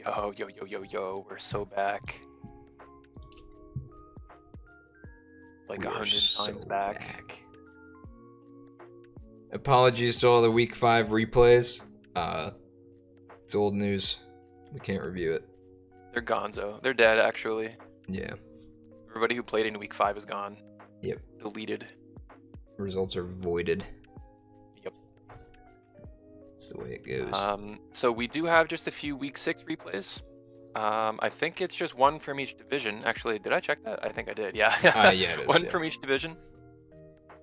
Yo, we're so back. Like We are 100 times so back. Apologies to all the week 5 replays. It's old news. We can't review it. They're gonzo. They're dead, actually. Yeah. Everybody who played in week 5 is gone. Yep. Deleted. Results are voided. Yep. That's the way it goes. So we do have just a few week 6 replays. I think it's just one from each division. Actually, did I check that? I think I did. Yeah. Yeah, it is. One yeah. from each division.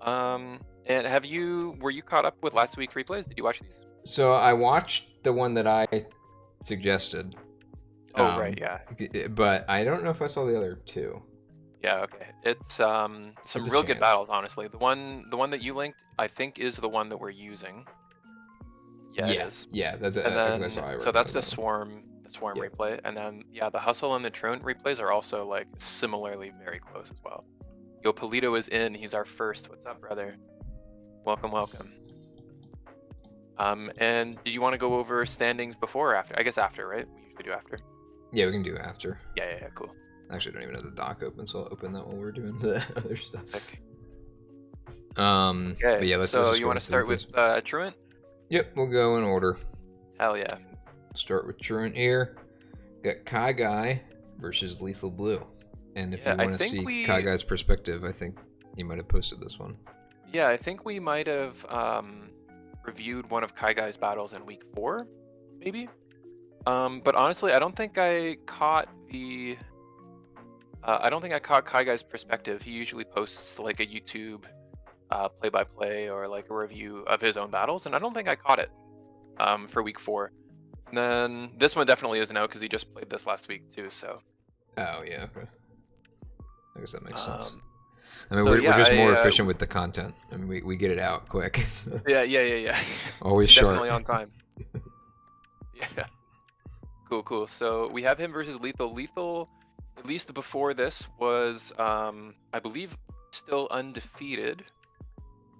And were you caught up with last week's replays? Did you watch these? So I watched the one that I suggested. Oh, right, yeah. But I don't know if I saw the other two. Yeah, okay. It's some real good battles, honestly. The one that you linked, I think, is the one that we're using. Yeah, it is. Yeah, that's it. And then, I saw so that's the that swarm Yeah. replay, and then the hustle and the truant replays are also like similarly very close as well. Yo, Polito is in. He's our first. What's up, brother? Welcome. And do you want to go over standings before or after? I guess after, right? We usually do after. Yeah, we can do after. Yeah, cool. Actually, I don't even have the dock open, so I'll open that while we're doing the other stuff. Sick. Okay. Okay, Yeah, so you want to start with truant? Yep, we'll go in order. Hell yeah. Start with truant here. Got Kai Guy versus Lethal Blue. And if you want to see Kai Guy's perspective, I think he might have posted this one. Yeah, I think we might have reviewed one of Kai Guy's battles in week 4, maybe. But honestly, I don't think I caught Kai Guy's perspective. He usually posts like a YouTube play-by-play or like a review of his own battles, and I don't think I caught it for week 4. And then this one definitely isn't out because he just played this last week too. So. Oh yeah, okay. I guess that makes sense. I so mean, we're just more efficient with the content. I mean, we get it out quick. Yeah. Always short. Definitely on time. Yeah. Cool. So we have him versus Lethal. Lethal, at least before this, was I believe still undefeated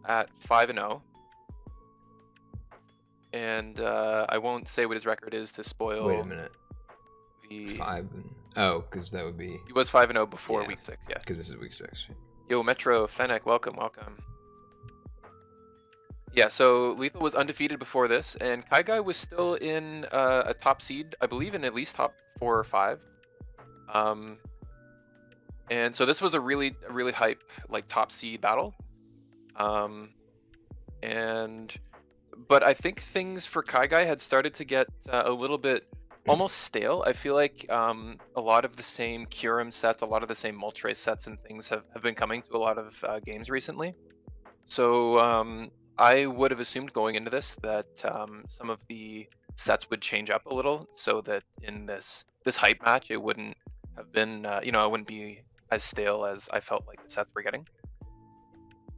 at 5-0. And I won't say what his record is to spoil. Wait a minute. 5. Oh, because that would be. He was 5-0 before week 6. Yeah. Because this is week 6. Yo, Metro Fennec, welcome. Yeah, so Lethal was undefeated before this, and Kai Guy was still in a top seed, I believe, in at least top 4 or 5. And so this was a really hype like top seed battle. But I think things for Kai Guy had started to get a little bit almost stale. I feel like a lot of the same Curum sets, a lot of the same Moltres sets and things have been coming to a lot of games recently. So I would have assumed going into this that some of the sets would change up a little so that in this hype match it wouldn't have been, it wouldn't be as stale as I felt like the sets were getting.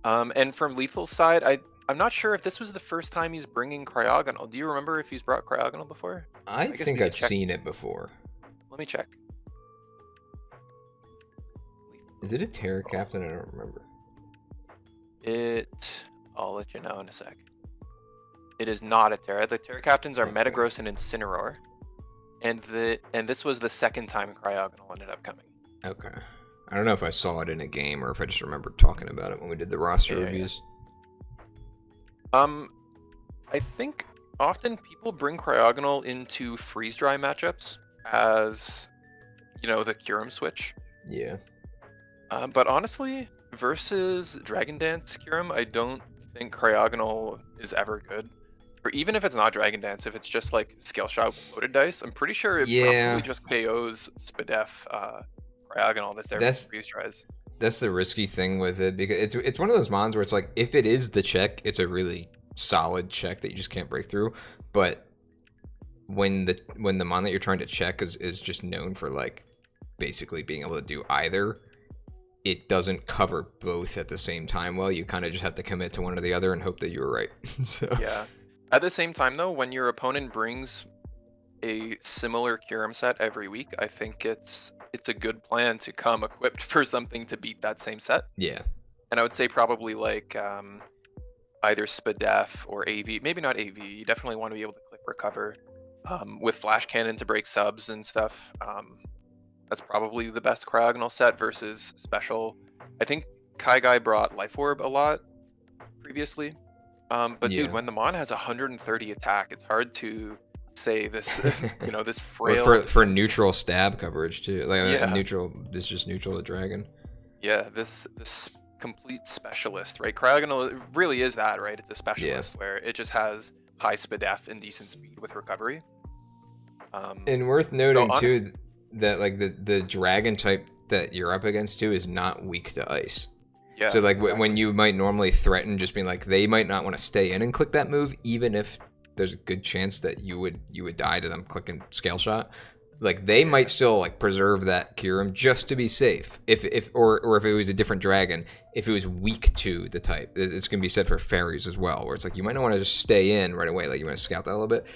And from Lethal's side, I'm not sure if this was the first time he's bringing Cryogonal. Do you remember if he's brought Cryogonal before? I think I've seen it before. Let me check. Is it a Terra Captain? I don't remember. I'll let you know in a sec. It is not a Terra. The Terra Captains are Metagross and Incineroar. And this was the second time Cryogonal ended up coming. Okay. I don't know if I saw it in a game or if I just remember talking about it when we did the roster reviews. I think often people bring Cryogonal into freeze dry matchups as, the Curum switch. Yeah. But honestly, versus Dragon Dance Curum, I don't think Cryogonal is ever good. Or even if it's not Dragon Dance, if it's just like Skill Shot with loaded dice, I'm pretty sure it probably just KOs Spadef Cryogonal that's there for freeze dries. That's the risky thing with it, because it's one of those mons where it's like, if it is the check, it's a really solid check that you just can't break through. But when the mon that you're trying to check is just known for like basically being able to do either, it doesn't cover both at the same time. Well, you kind of just have to commit to one or the other and hope that you were right. So. Yeah. At the same time, though, when your opponent brings a similar Curum set every week, I think it's a good plan to come equipped for something to beat that same set. Yeah. And I would say probably like either Spadef or AV. Maybe not AV. You definitely want to be able to click recover. with flash cannon to break subs and stuff. That's probably the best cryogonal set versus special. I think Kai Guy brought Life Orb a lot previously. But dude, Yeah. when the Mon has 130 attack, it's hard to say this, this Or frail for defense. neutral stab coverage too. Like a Yeah. neutral is just neutral to dragon. Yeah, this complete specialist, right? Cryogonal really is that, right? It's a specialist where it just has high SPDF and decent speed with recovery. And worth noting honest- too that like the dragon type that you're up against too is not weak to ice. Yeah. So like exactly. when you might normally threaten just being like they might not want to stay in and click that move, even if there's a good chance that you would die to them clicking scale shot. Like they might still like preserve that Kyurem just to be safe. If if it was a different dragon, if it was weak to the type, it's gonna be said for fairies as well, where it's like you might not want to just stay in right away, like you want to scout that a little bit.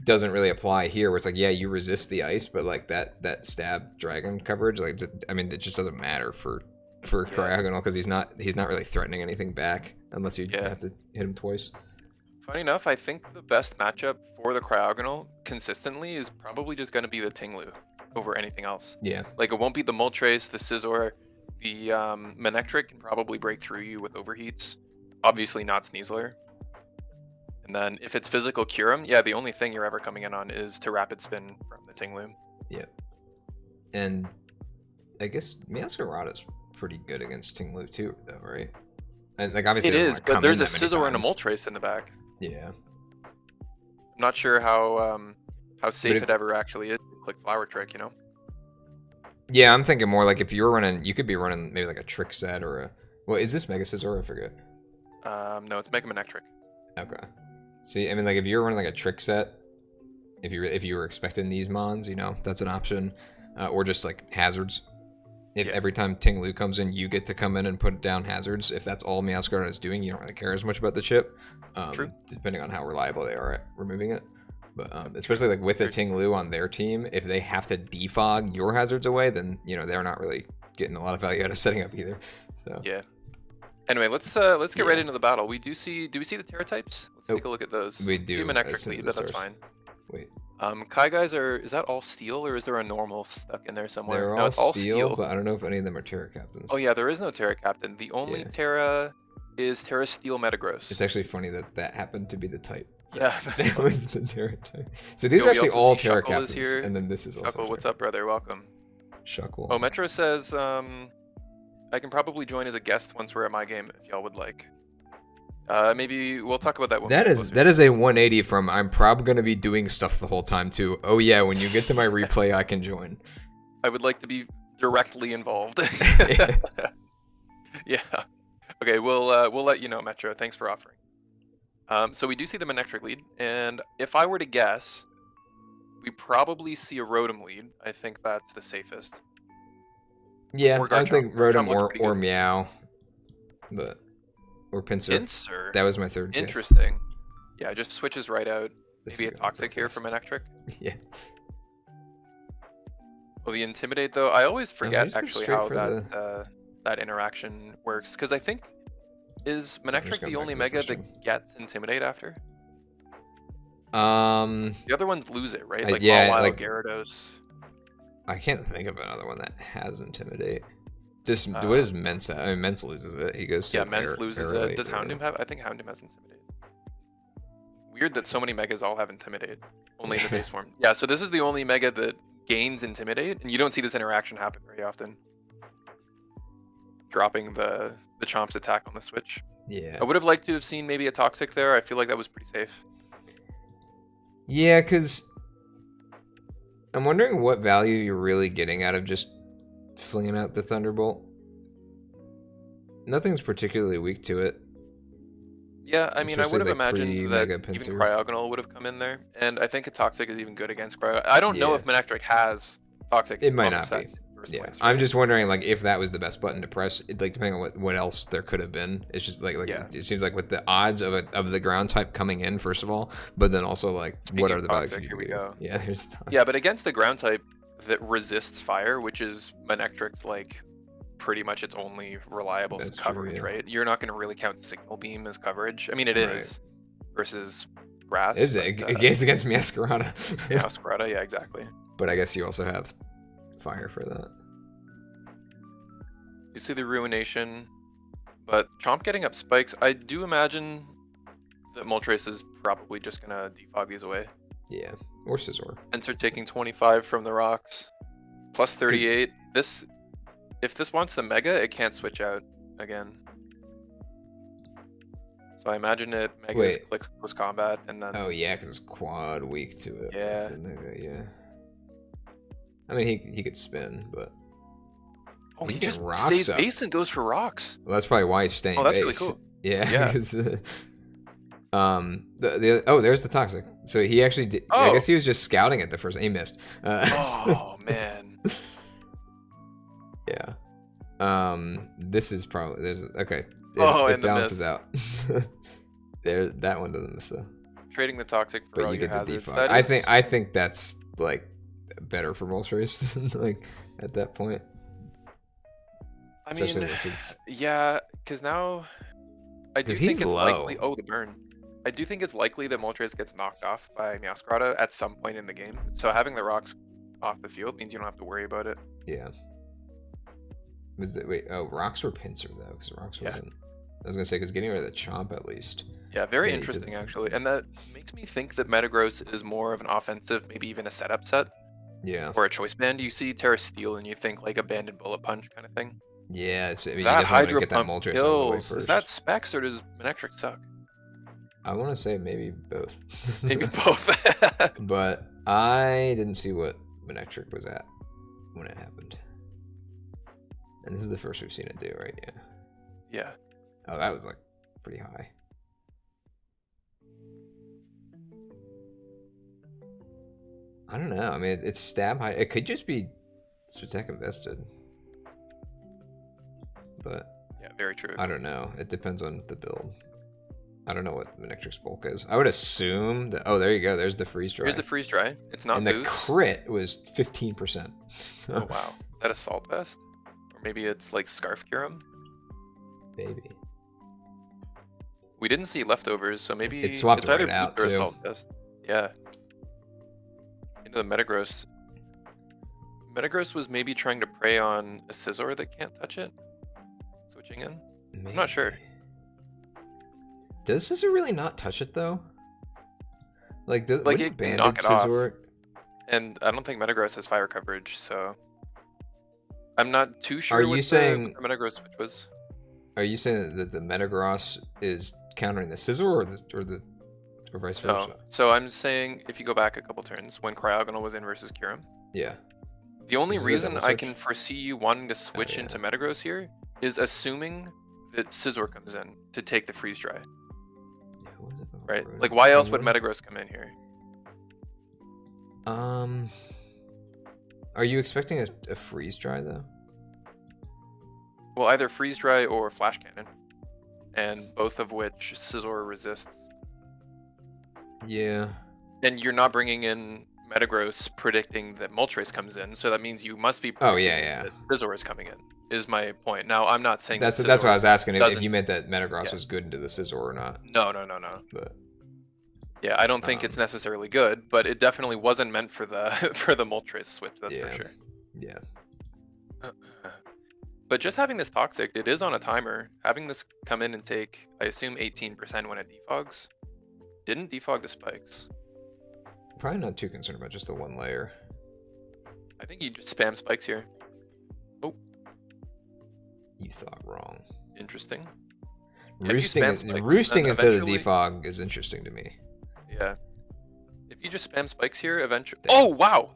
Doesn't really apply here, where it's like, yeah, you resist the ice, but like that stab dragon coverage, like I mean, it just doesn't matter for Cryogonal because he's not really threatening anything back unless you have to hit him twice. Funny enough, I think the best matchup for the Cryogonal consistently is probably just going to be the Tinglu over anything else. Yeah. Like it won't be the Moltres, the Scizor, the Manectric can probably break through you with overheats. Obviously not Sneasler. And then if it's physical Kyurem, yeah, the only thing you're ever coming in on is to rapid spin from the Tinglu. Yeah. And I guess Meowscarada's pretty good against Tinglu too, though, right? And like obviously it is, but there's a Scizor and a Moltres in the back. Yeah. I'm not sure how safe it ever actually is to click Flower Trick, Yeah, I'm thinking more like if you're running, you could be running maybe like a trick set or a. Well, is this Mega Scizor? I forget. No, it's Mega Manectric. Okay. See, I mean, like if you're running like a trick set, if you were expecting these mons, that's an option, or just like hazards. If every time Tinglu comes in, you get to come in and put down hazards. If that's all Meowscarada is doing, you don't really care as much about the chip. True. Depending on how reliable they are at removing it. But especially like with the Tinglu on their team, if they have to defog your hazards away, then they're not really getting a lot of value out of setting up either. So yeah. Anyway, let's get right into the battle. Do we see the Terra types? Let's take a look at those. We do. 2 Manectric lead, but that's fine. Wait. Kai guys is that all steel or is there a normal stuck in there somewhere? They're no, it's all steel, but I don't know if any of them are Terra captains. Oh yeah, there is no Terra captain. The only Terra is Terra Steel Metagross. It's actually funny that happened to be the type. Yeah, that was the Terra type. So these are actually all Terra captains, here. and then this is also. Shuckle, what's up, brother? Welcome. Shuckle. Oh, Metro says I can probably join as a guest once we're at my game if y'all would like. Maybe we'll talk about that one. That is a 180 from I'm probably going to be doing stuff the whole time too. Oh yeah, when you get to my replay, I can join. I would like to be directly involved. Yeah. Okay, we'll let you know, Metro. Thanks for offering. So we do see the Manectric lead, and if I were to guess, we probably see a Rotom lead. I think that's the safest. Yeah, I think Rotom or Meow, but. Or Pinsir. That was my third guess. Interesting. Yeah, just switches right out. Maybe a Toxic here for Manectric. Yeah. Well, the Intimidate though, I always forget actually how that interaction works, because I think is Manectric the only Mega that gets Intimidate after? The other ones lose it, right? Like Mawile, like Gyarados. I can't think of another one that has Intimidate. Just what is Mensa? I mean, Mensa loses it. He goes. Yeah, Mens loses it. Does Houndoom have? I think Houndoom has Intimidate. Weird that so many Megas all have Intimidate, only in the base form. Yeah, so this is the only Mega that gains Intimidate, and you don't see this interaction happen very often. Dropping the Chomp's attack on the switch. Yeah. I would have liked to have seen maybe a Toxic there. I feel like that was pretty safe. Yeah, because I'm wondering what value you're really getting out of just flinging out the Thunderbolt. Nothing's particularly weak to it. Yeah, I mean, I would have imagined that even Cryogonal would have come in there, and I think a Toxic is even good against Cryogonal. I don't know if Manectric has Toxic. It might not be. Yeah, place, right? I'm just wondering, like, if that was the best button to press, like, depending on what else there could have been. It's just like it seems like with the odds of the ground type coming in, first of all, but then also like what are the values? Here we go. Yeah, there's Toxic. Yeah, but against the ground type that resists fire, which is Manectric's like pretty much its only reliable coverage, right? You're not going to really count Signal Beam as coverage. I mean, it is versus grass. Is but, it against Masquerada? yeah, Oscarada, yeah, exactly. But I guess you also have fire for that. You see the Ruination, but Chomp getting up spikes. I do imagine that Moltres is probably just gonna defog these away. Yeah, or Scizor. Enter taking 25 from the rocks, plus 38. If this wants the Mega, it can't switch out again. So I imagine it Megas clicks close combat and then. Oh yeah, because it's quad weak to it. Yeah. The Mega, yeah. I mean, he could spin, but. Oh, he just stays base and goes for rocks. Well, that's probably why he's staying. Oh, that's base. really cool. Yeah. Yeah. There's the toxic. So he actually did. Oh. I guess he was just scouting it the first. He missed. Oh man. Yeah. This is probably okay. It balances out. That one doesn't miss though. Trading the toxic for but all you your get the hazards. defog. I think that's like better for Moltres. Like at that point. I mean, yeah, because now I do think it's likely. Oh, the burn. I do think it's likely that Moltres gets knocked off by Meowscarada at some point in the game. So having the rocks off the field means you don't have to worry about it. Yeah. Rocks were pincer though, because rocks wasn't. I was gonna say because getting rid of the Chomp at least. Yeah, very interesting actually, and that makes me think that Metagross is more of an offensive, maybe even a setup set. Yeah. Or a choice band. You see Terra Steel and you think like a banded bullet punch kind of thing. Yeah, I mean, that you Hydro get Pump that Moltres kills. Is that Specs or does Manectric suck? I want to say maybe both. Maybe both. But I didn't see what Manectric was at when it happened. And this is the first we've seen it do, right? Yeah. Yeah. Oh, that was like pretty high. I don't know. I mean, it's stab high. It could just be Spittek invested. But yeah, very true. I don't know. It depends on the build. I don't know what Manectric's bulk is. I would assume that. Oh, there you go. There's the freeze dry. Here's the freeze dry. It's not. And boost. The crit was 15%. Oh wow. Is that Assault Vest? Or maybe it's like Scarf Curum? Maybe. We didn't see leftovers, so maybe it swapped it's either right out or too. Assault Vest. Yeah. Into the Metagross. Metagross was maybe trying to prey on a Scizor that can't touch it. Switching in. Maybe. I'm not sure. Does Scizor really not touch it though? Like it banded knock it Scizor? off. And I don't think Metagross has fire coverage, so I'm not too sure. Are you saying the Metagross switch was? Are you saying that the Metagross is countering the Scizor or vice versa? No. So I'm saying if you go back a couple turns when Cryogonal was in versus Kyurem. Yeah. The only reason I can foresee you wanting to switch yeah. into Metagross here is assuming that Scizor comes in to take the freeze dry. Right? Like, why else would Metagross come in here? Are you expecting a freeze dry though? Well, either freeze dry or flash cannon, and both of which Scizor resists. Yeah. And you're not bringing in Metagross predicting that Moltres comes in, so that means you must be. Oh yeah. That Scizor is coming in. Is my point. Now I'm not saying that's why I was asking if you meant that Metagross was good into the Scizor or not. No. But yeah, I don't think it's necessarily good, but it definitely wasn't meant for the for the Moltres switch. That's for sure. Yeah. But just having this toxic, it is on a timer. Having this come in and take, I assume 18% when it defogs. Didn't defog the spikes. Probably not too concerned about just the one layer. I think you just spam spikes here. Oh. You thought wrong. Interesting. Roosting instead of defog is interesting to me. Yeah. If you just spam spikes here, eventually. Oh, wow!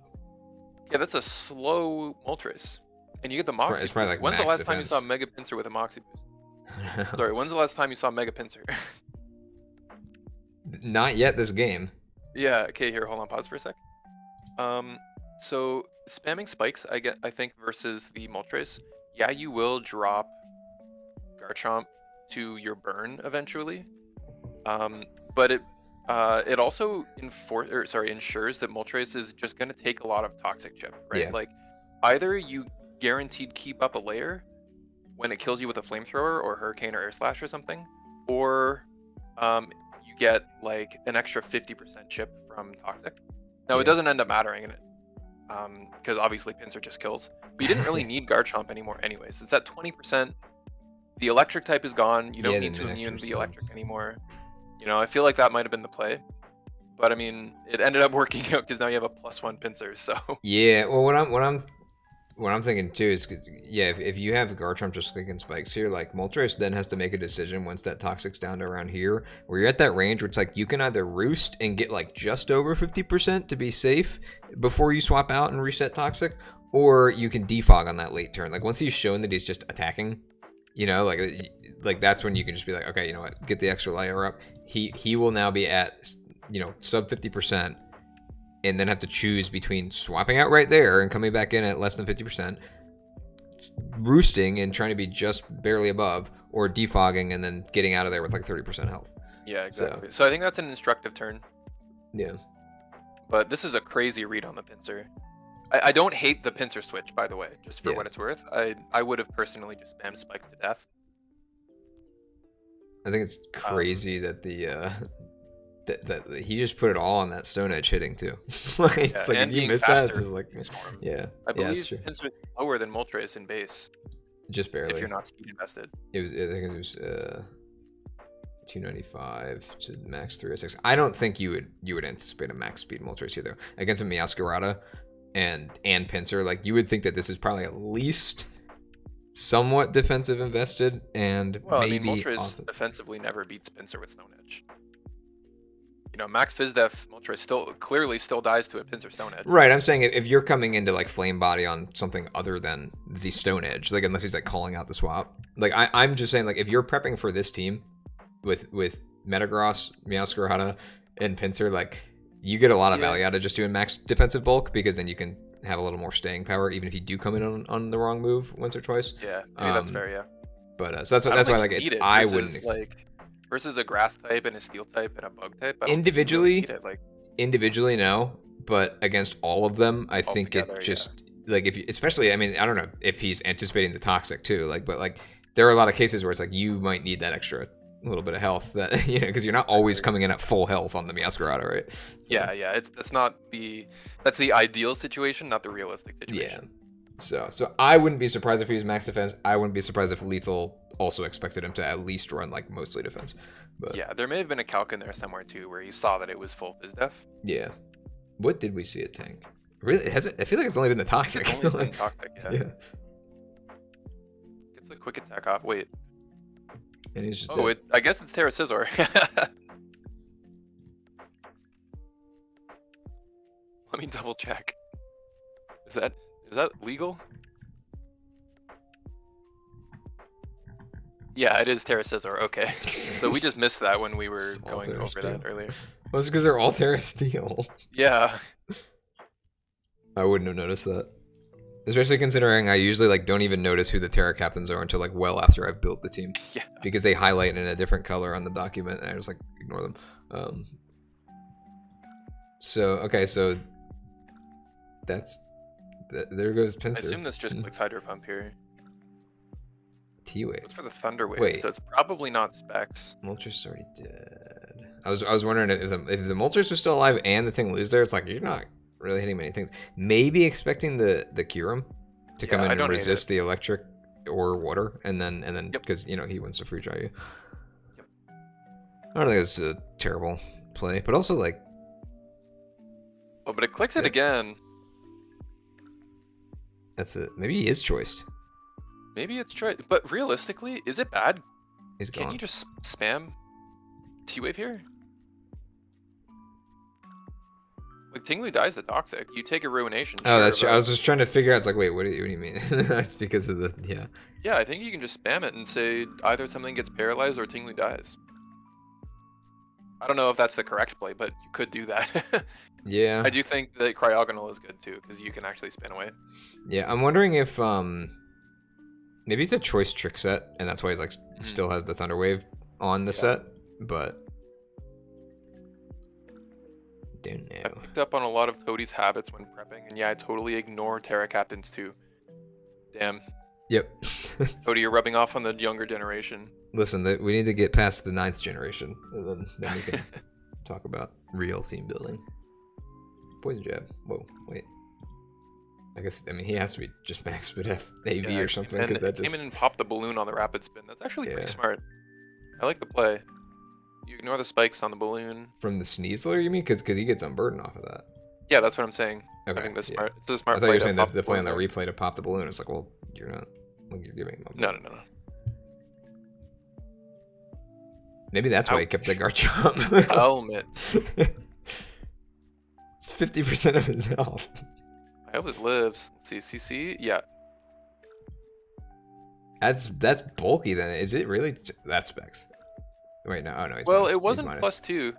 Yeah, that's a slow Moltres. And you get the Moxie boost. Like when's the last time you saw Mega Pinsir with a Moxie boost? Sorry, when's the last time you saw Mega Pinsir? Not yet this game. Yeah, okay, here, hold on, pause for a sec. So spamming spikes, I think, versus the Moltres, yeah, you will drop Garchomp to your burn eventually. But it also ensures that Moltres is just gonna take a lot of toxic chip, right? Yeah. Like either you guaranteed keep up a layer when it kills you with a flamethrower or hurricane or air slash or something, or you get like an extra 50% chip from Toxic. Now Yeah. it doesn't end up mattering in it, because obviously Pinsir just kills. But you didn't really need Garchomp anymore anyways. It's at 20%. The electric type is gone. You don't Yeah, the need to immune miniatures, the yeah. electric anymore. You know, I feel like that might have been the play. But I mean, it ended up working out because now you have a +1 Pinsir. So Yeah, well, what I'm thinking too is, 'cause, yeah, if you have Garchomp just clicking spikes here, like Moltres then has to make a decision once that Toxic's down to around here, where you're at that range where it's like you can either roost and get like just over 50% to be safe before you swap out and reset Toxic, or you can defog on that late turn. Like once he's shown that he's just attacking, you know, like that's when you can just be like, okay, you know what, get the extra layer up. He will now be at, you know, sub 50%. And then have to choose between swapping out right there and coming back in at less than 50%, roosting and trying to be just barely above, or defogging and then getting out of there with like 30% health. yeah, exactly. So I think that's an instructive turn. Yeah. But this is a crazy read on the Pinsir. I don't hate the Pinsir switch, by the way, just for Yeah. what it's worth. I would have personally just spammed Spike to death. I think it's crazy that the that he just put it all on that Stone Edge hitting too. Like, it's like and if you being miss that, it's faster just like, in form. yeah, I yeah, believe that's true. Pinsir is slower than Moltres in base Just barely. if you're not speed invested. It was, I think it was 295 to max 306. I don't think you would anticipate a max speed Moltres here though. Against a Meowscarada and Pinsir, like you would think that this is probably at least somewhat defensive invested, and Well, maybe I mean, Moltres defensively never beats Pinsir with Stone Edge. You know, max Fizdef Moltres clearly still dies to a Pinsir Stone Edge. Right, I'm saying if you're coming into like Flame Body on something other than the Stone Edge, like unless he's like calling out the swap, like I'm just saying, like if you're prepping for this team with Metagross, Meowscarada, and Pinsir, like you get a lot of value out of just doing max defensive bulk, because then you can have a little more staying power even if you do come in on the wrong move once or twice. Yeah, maybe that's fair. Yeah, but so that's why like I wouldn't like versus a grass type and a steel type and a bug type. I don't individually think you really need it, like individually no, but against all of them, I think it just like if you, especially, I mean, I don't know if he's anticipating the Toxic too, like, but like there are a lot of cases where it's like you might need that extra little bit of health, that you know, because you're not always coming in at full health on the Meowscarada, right? So, yeah, that's the ideal situation, not the realistic situation. Yeah. So I wouldn't be surprised if he was max defense. I wouldn't be surprised if Lethal also expected him to at least run like mostly defense. But yeah, there may have been a calc in there somewhere too where he saw that it was full Fizdef. yeah. What did we see at tank? Really? Has it? I feel like it's only been the Toxic. It's only been Toxic, yeah. Gets the quick attack off. Wait. And he's just I guess it's Terra Scizor. Let me double check. Is that legal? Yeah, it is Terra Scizor. Okay. So we just missed that when we were going over that earlier. Well, it's because they're all Terra Steel. Yeah. I wouldn't have noticed that. Especially considering I usually like don't even notice who the Terra captains are until like well after I've built the team. Yeah. Because they highlight in a different color on the document and I just like ignore them. So okay, so there goes Pinsir. I assume this just clicks Hydro Pump here. T-Wave. It's for the Thunder Wave, Wait. so it's probably not Specs. Moltres already dead. I was wondering if the Moltres was still alive and the thing lose there, it's like you're not really hitting many things. Maybe expecting the Kyurem to come in and resist the electric or water, and then because you know he wants to free dry you. Yep. I don't think it's a terrible play, but also like. Oh, but it clicks it again. That's it. Maybe he is choiced. Maybe it's choice, but realistically, is it bad? He's gone. Can you just spam T-Wave here? Like Tinglu dies to Toxic. You take a Ruination. Oh, that's true. I was just trying to figure out. It's like, wait, what do you mean? That's because of the Yeah, I think you can just spam it and say either something gets paralyzed or Tinglu dies. I don't know if that's the correct play, but you could do that. Yeah. I do think that Cryogonal is good too, because you can actually spin away. Yeah, I'm wondering if maybe it's a choice trick set, and that's why he's like still has the Thunder Wave on the set, but don't know. I picked up on a lot of Toadie's habits when prepping, and yeah, I totally ignore Terra Captains too. Damn. Yep. Cody, you're rubbing off on the younger generation. Listen, we need to get past the 9th generation, and then we can talk about real team building. Poison jab. Whoa, wait. I guess, I mean, he has to be just max speed F AV Yeah, or something, because that came just... in and popped the balloon on the rapid spin. That's actually Yeah. pretty smart. I like the play. You ignore the spikes on the balloon. From the Sneasler, you mean? Because he gets unburdened off of that. Yeah, that's what I'm saying. Okay, I think that's yeah. smart. It's a I smart thought you play were to saying pop the play on the balloon. replay to pop the balloon. It's like, well, you're not... Like, you're giving him a No. Maybe that's why he kept the Garchomp. Helmet. It's 50% of his health. I hope this lives. Let's see, CC? Yeah. That's bulky then. Is it really? That's specs. Wait, no. Oh, no. He's Well, minus. it He's wasn't minus. +2.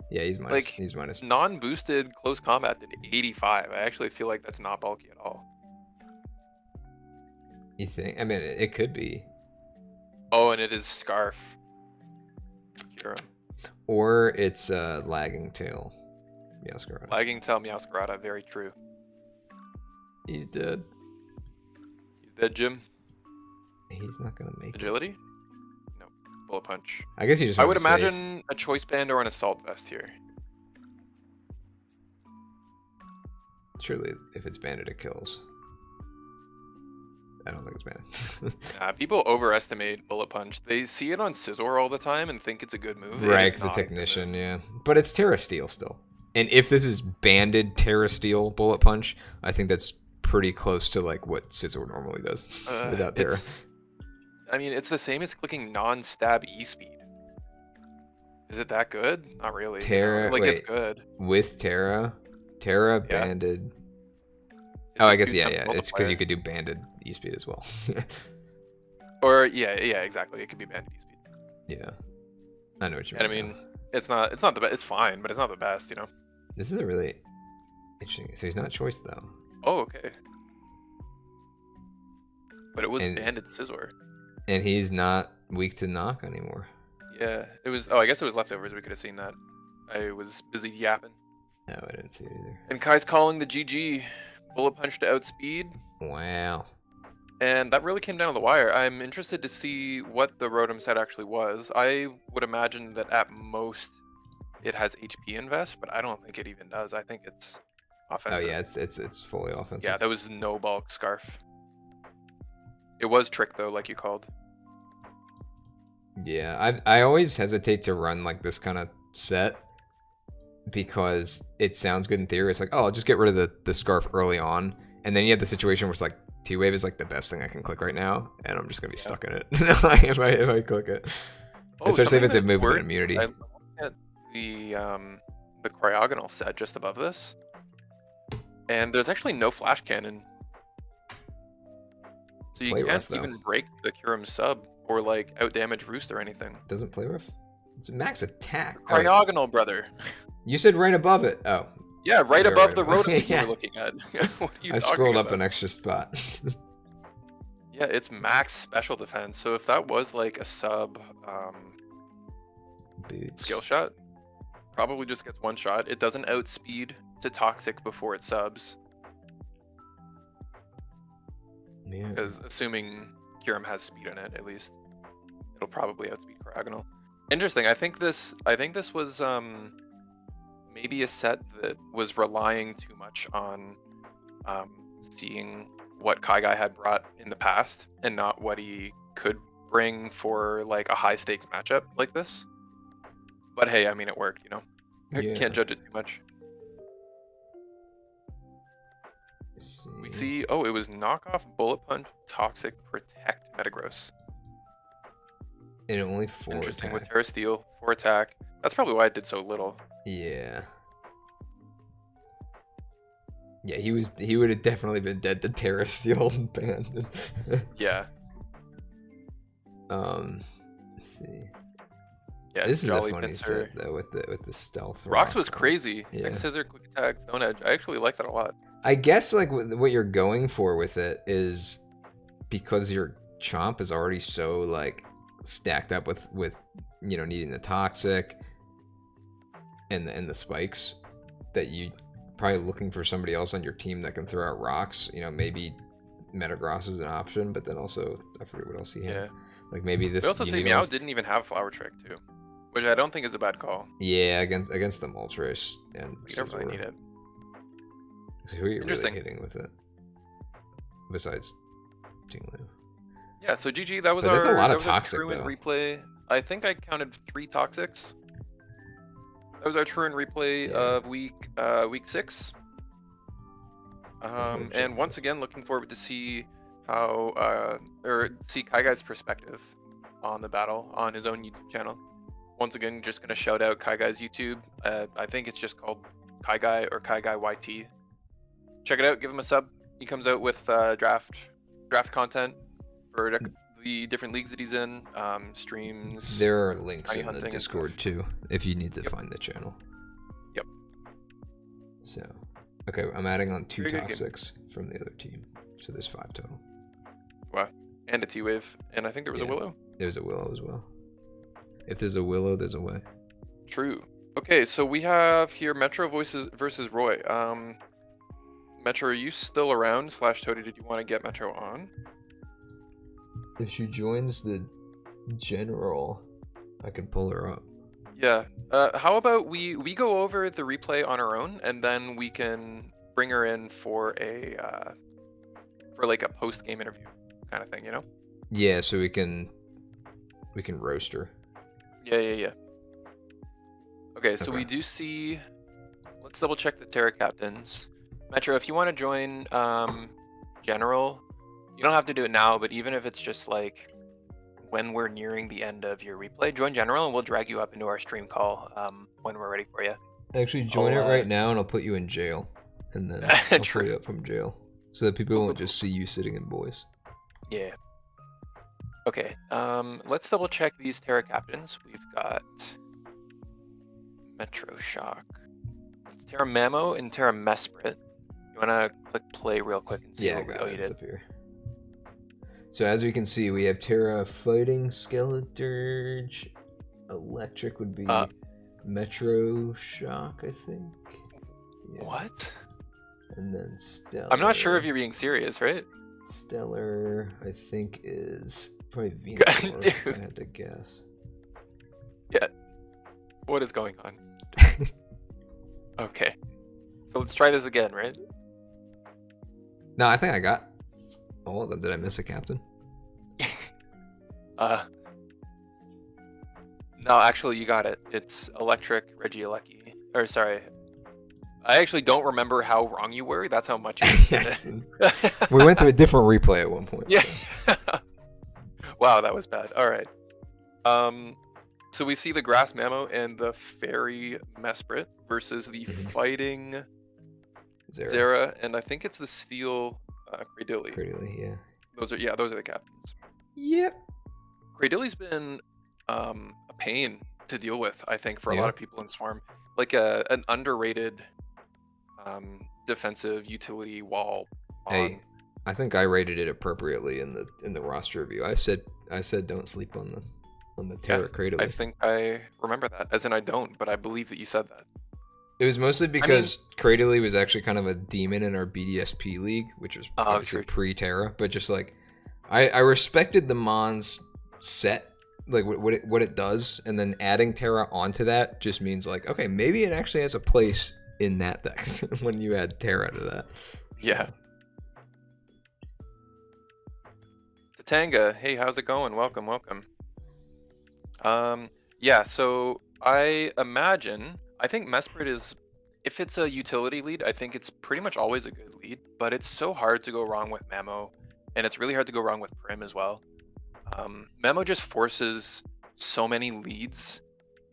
Yeah, he's minus. Like, He's minus. Non-boosted close combat did 85. I actually feel like that's not bulky at all. You think? I mean, it could be. Oh, and it is Scarf. Kira. Or it's lagging tail. Meowscarada. Lagging tail Meowscarada, very true. He's dead. He's dead, Jim. He's not gonna make it. Agility? No. Bullet punch. I guess you just. I wanna would be safe. imagine a choice band or an assault vest here. Surely, if it's banded, it kills. I don't think it's banded. People overestimate bullet punch. They see it on Scizor all the time and think it's a good move. Right, because the technician, yeah. But it's Terra Steel still. And if this is banded Terra Steel bullet punch, I think that's pretty close to like what Scizor normally does without Terra. I mean, it's the same as clicking non-stab E-speed. Is it that good? Not really. Terra, Like, wait, it's good. with Terra banded. It's Oh, a I guess, yeah, 2-time it's because you multiplier. could do banded E-speed as well. Or, yeah, exactly. It could be banded E-speed. Yeah. I know what you And I mean. mean, it's not the best. It's fine, but it's not the best, you know? This is a really interesting. So he's not choice, though. Oh, okay. But it was And- banded Scizor. And he's not weak to knock anymore. Yeah, it was. Oh, I guess it was leftovers. We could have seen that. I was busy yapping. No, I didn't see it either. And Kai's calling the GG. Bullet punch to outspeed. Wow. And that really came down to the wire. I'm interested to see what the Rotom set actually was. I would imagine that at most it has HP invest, but I don't think it even does. I think it's offensive. Oh yeah, it's fully offensive. Yeah, there was no bulk Scarf. It was Trick though, like you called. Yeah, I always hesitate to run like this kind of set because it sounds good in theory. It's like, oh, I'll just get rid of the Scarf early on, and then you have the situation where it's like T-Wave is like the best thing I can click right now, and I'm just gonna be stuck in it like, if I click it. Oh, Especially if it's a something move with that an immunity. I'm looking at the Cryogonal set just above this, and there's actually no flash cannon, so you Play can't rough, though. even break the Kyurem sub or like out damage Roost or anything. Doesn't play rough. It's max attack. Oh, Cryogonal, brother. you said right above it. Oh, Yeah, right You're above right the above- Rotom that you Yeah. were looking at. What are you I talking scrolled up about? an extra spot. Yeah, it's max special defense. So if that was like a sub Boots. skill shot, probably just gets one shot. It doesn't outspeed to toxic before it subs, Yeah. because assuming Kyurem has speed in it, at least it'll probably outspeed Cryogonal. Interesting. I think this was maybe a set that was relying too much on seeing what Kaigai had brought in the past and not what he could bring for like a high stakes matchup like this. But hey, I mean, it worked, you know. Yeah. Can't judge it too much. We see, oh, it was knockoff, bullet punch, toxic, protect, Metagross. And only 4 Interesting, attack. with Terra Steel, 4 attack. That's probably why it did so little. Yeah. Yeah, he would have definitely been dead to Terra Steel band. Yeah, Let's see. yeah. This is a Jolly funny Pincer. set though with the stealth. Rocks rock was on. crazy. Yeah. Next scissor, quick attack, stone edge. I actually like that a lot. I guess like what you're going for with it is because your Chomp is already so like stacked up with you know needing the toxic and the spikes that you probably looking for somebody else on your team that can throw out rocks. You know, maybe Metagross is an option, but then also I forget what else he had. Yeah. Like maybe this. We also you say need Meow almost- didn't even have Flower Trick too, which I don't think is a bad call. Yeah, against the Moltres and You don't really need it. Who are you really Interesting. hitting with it? Besides Tinglu. Yeah, so GG, that was But that's a our, lot that of was toxic, our Truant though. replay. I think I counted 3 Toxics. That was our Truant replay Yeah. of week 6. And once again, looking forward to see how see Kai Guy's perspective on the battle on his own YouTube channel. Once again, just gonna shout out Kai Guy's YouTube. I think it's just called Kai Guy or Kai Guy YT. Check it out. Give him a sub. He comes out with draft content for the different leagues that he's in. Streams. There are links tiny in the hunting and Discord stuff. too, if you need to Yep. find the channel. Yep. So, okay, I'm adding on 2 Very good game. Toxics from the other team, so there's 5 total. Wow. And a T-Wave. And I think there was a Yeah. Willow. There's a Willow as well. If there's a Willow, there's a way. True. Okay, so we have here Metro versus Roy. Metro, are you still around? /Toady, did you want to get Metro on? If she joins the general, I can pull her up. Yeah. How about we go over the replay on our own, and then we can bring her in for like a post-game interview kind of thing, you know? Yeah, so we can roast her. Yeah. Okay, so Okay. we do see. Let's double check the Terra captains. Metro, if you want to join General, you don't have to do it now, but even if it's just like when we're nearing the end of your replay, join General and we'll drag you up into our stream call when we're ready for you. Actually, join I'll, it right now, and I'll put you in jail, and then I'll pull you up from jail, so that people won't just see you sitting in boys. Yeah. Okay, let's double check these Terra captains. We've got Metro Shock. It's Terra Mamo and Terra Mesprit. You wanna click play real quick and see Yeah, I what got you it. did? It's up here. So as we can see, we have Terra Fighting, Skeleturge, Electric would be Metro Shock, I think. Yeah. What? And then Stellar. I'm not sure if you're being serious, right? Stellar, I think, is probably Venusaur, Dude. if I had to guess. What is going on? Okay. So let's try this again, right? No, I think I got all of them. Did I miss a captain? No, actually, you got it. It's Electric, Regieleki. Or sorry, I actually don't remember how wrong you were. That's how much. Yes. We went to a different replay at one point. Yeah. Wow, that was bad. All right. So we see the Grass Mamo and the Fairy Mesprit versus the Fighting Zera, and I think it's the Steel Cradilly. Cradilly, yeah. Those are the captains. Yep. Cradilly's been a pain to deal with, I think, for a Yeah. lot of people in Swarm. Like an underrated defensive utility wall. Hey, I think I rated it appropriately in the roster review. I said don't sleep on the Terra Cradilly. I think I remember that. As in, I don't, but I believe that you said that. It was mostly because Cradilly was actually kind of a demon in our BDSP league, which was obviously pre-Terra, but just like I respected the Mon's set, like what it does, and then adding Terra onto that just means like, okay, maybe it actually has a place in that deck when you add Terra to that. Yeah. Tatanga, hey, how's it going? Welcome. Yeah, so I think Mesprit is, if it's a utility lead, I think it's pretty much always a good lead, but it's so hard to go wrong with Mamo, and it's really hard to go wrong with Prim as well. Mamo just forces so many leads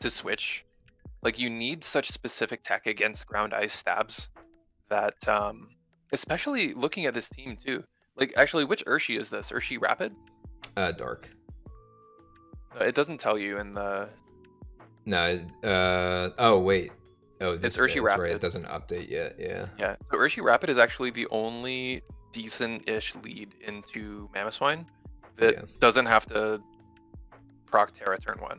to switch. Like, you need such specific tech against ground ice stabs that, especially looking at this team too. Like, actually, which Urshi is this? Urshi Rapid? Dark. It doesn't tell you in the... No, oh wait. Oh, It's Urshi that's Rapid. right. It doesn't update yet, yeah. Yeah, so Urshi Rapid is actually the only decent-ish lead into Mamoswine that doesn't have to proc Terra turn 1.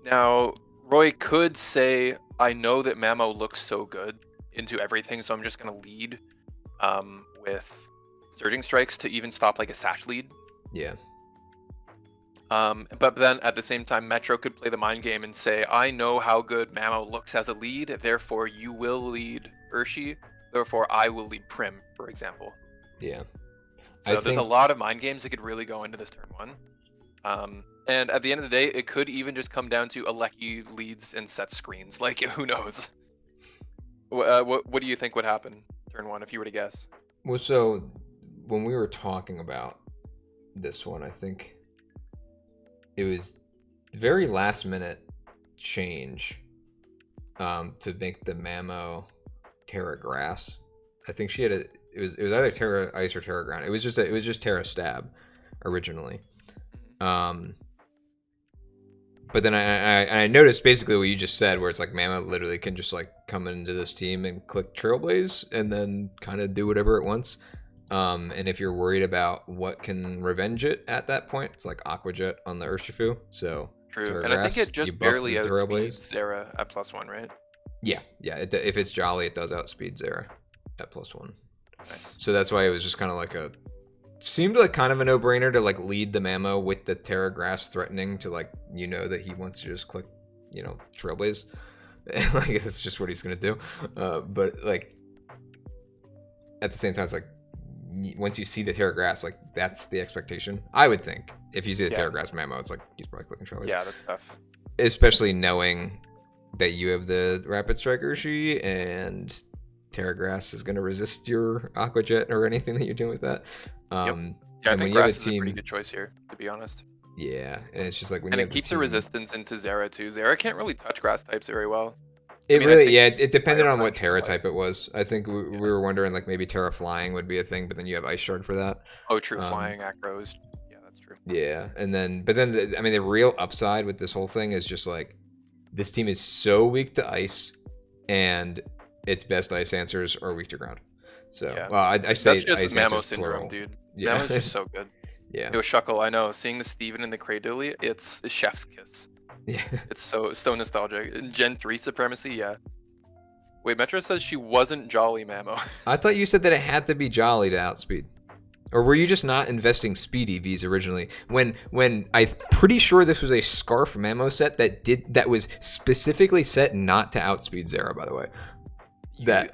Now, Roy could say, I know that Mamo looks so good into everything, so I'm just going to lead with Surging Strikes to even stop like a Sash lead. Yeah. But then at the same time, Metro could play the mind game and say, I know how good Mamo looks as a lead, therefore you will lead Urshi, therefore I will lead Prim, for example. Yeah. So there's a lot of mind games that could really go into this turn 1. And at the end of the day, it could even just come down to Aleki leads and set screens. Like, who knows? What do you think would happen turn 1 if you were to guess? Well, so when we were talking about this one, I think it was very last minute change to make the Mamo Terra Grass. I think she had it was either Terra Ice or Terra Ground. It was just Terra Stab originally. But then I noticed basically what you just said, where it's like Mamo literally can just like come into this team and click Trailblaze and then kind of do whatever it wants. And if you're worried about what can revenge it at that point, it's like Aqua Jet on the Urshifu. So true, and I think it just barely outspeeds Zera at +1, right? Yeah. If it's Jolly, it does outspeed Zera at +1. Nice. So that's why it was just kind of like seemed like kind of a no-brainer to like lead the Mamo with the Terra Grass threatening to like, that he wants to just click, Trailblaze. Like that's just what he's gonna do. But like at the same time, it's like once you see the Terra Grass, like that's the expectation. I would think if you see the Terra Grass Mamo, it's like he's probably clicking Trailblaze. Yeah, that's tough. Especially knowing that you have the Rapid Strike Urshi and Terra Grass is going to resist your Aqua Jet or anything that you're doing with that. Yeah, I think Grass is a pretty good choice here, to be honest. Yeah, and it's just like when and it keeps the resistance into Zera too. Zera can't really touch Grass types very well. It depended on what Terra type it was. I think we were wondering like maybe Terra Flying would be a thing, but then you have Ice Shard for that. Oh, true, Flying Acros. Yeah, that's true. Yeah, and then the real upside with this whole thing is just like this team is so weak to Ice, and its best Ice answers are weak to Ground. So, well, I say that's just Ice Mamo syndrome, dude. Yeah. Mamo's just so good. Yeah. It was Shuckle, I know. Seeing the Steven and the Cradily, it's a chef's kiss. Yeah. It's so nostalgic. Gen 3 supremacy, yeah. Wait, Metro says she wasn't Jolly Mamo. I thought you said that it had to be Jolly to outspeed. Or were you just not investing speed EVs originally? When I'm pretty sure this was a Scarf Mamo set that was specifically set not to outspeed Zera, by the way. Something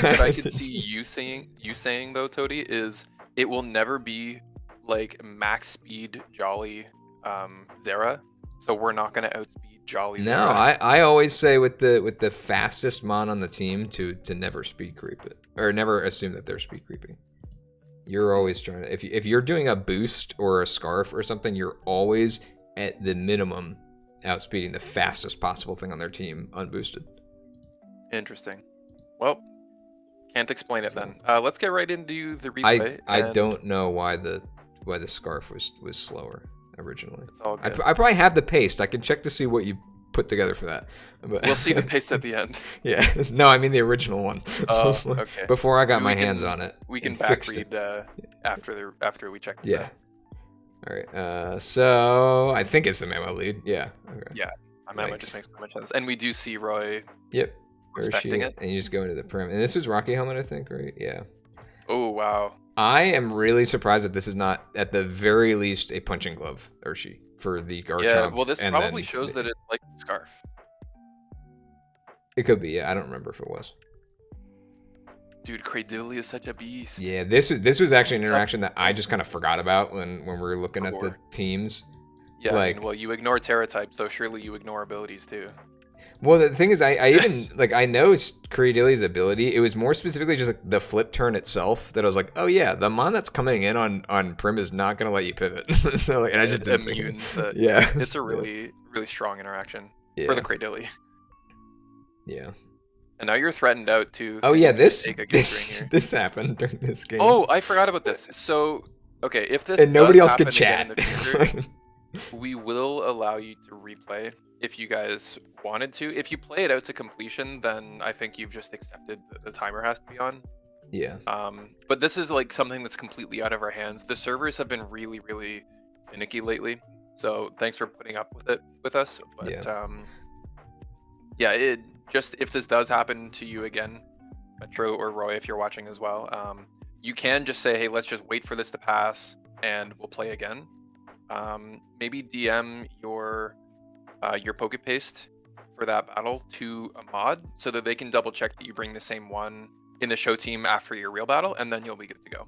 that I could see you saying though, Toady, is it will never be like max speed Jolly Zera, so we're not gonna outspeed Jolly Zera. No, I always say with the fastest mon on the team to never speed creep it, or never assume that they're speed creeping. You're always trying to, if you're doing a boost or a Scarf or something, you're always at the minimum outspeeding the fastest possible thing on their team unboosted. Interesting. Well, can't explain it then. Let's get right into the replay. I don't know why the Scarf was slower originally. It's all good. I probably have the paste. I can check to see what you put together for that. But we'll see the paste at the end. Yeah. No, I mean the original one. Oh, okay. Before I got my hands on it. We can back read after we check this out. All right. So I think it's the Mamo lead. Yeah. Okay. Yeah. Mamo just makes so much sense. And we do see Roy. Yep. Respecting it. And you just go into the Prim. And this was Rocky Helmet, I think, right? Yeah. Oh, wow. I am really surprised that this is not, at the very least, a punching glove Urshi for the Garchomp. Yeah, well, this probably shows that it's like a Scarf. It could be, yeah. I don't remember if it was. Dude, Cradily is such a beast. Yeah, this was actually an interaction that I just kind of forgot about when we were looking at the teams. Yeah, like, well, you ignore Terra type, so surely you ignore abilities too. Well, the thing is, I even, like, I know Cradili's ability. It was more specifically just, like, the flip turn itself that I was like, oh, yeah, the mon that's coming in on Prim is not going to let you pivot. So, like, and I just didn't think that. Yeah. It's a really, really strong interaction for the Cradily. Yeah. And now you're threatened out, too. Oh, yeah, this happened during this game. Oh, I forgot about this. So, okay, if this and nobody else could chat. In the future, we will allow you to replay if you guys wanted to. If you play it out to completion, then I think you've just accepted the timer has to be on. Yeah. But this is like something that's completely out of our hands. The servers have been really, really finicky lately. So thanks for putting up with it with us. But yeah, it just, if this does happen to you again, Metro or Roy, if you're watching as well, you can just say, hey, let's just wait for this to pass and we'll play again. Maybe DM your Poke Paste for that battle to a mod so that they can double check that you bring the same one in the show team after your real battle, and then you'll be good to go.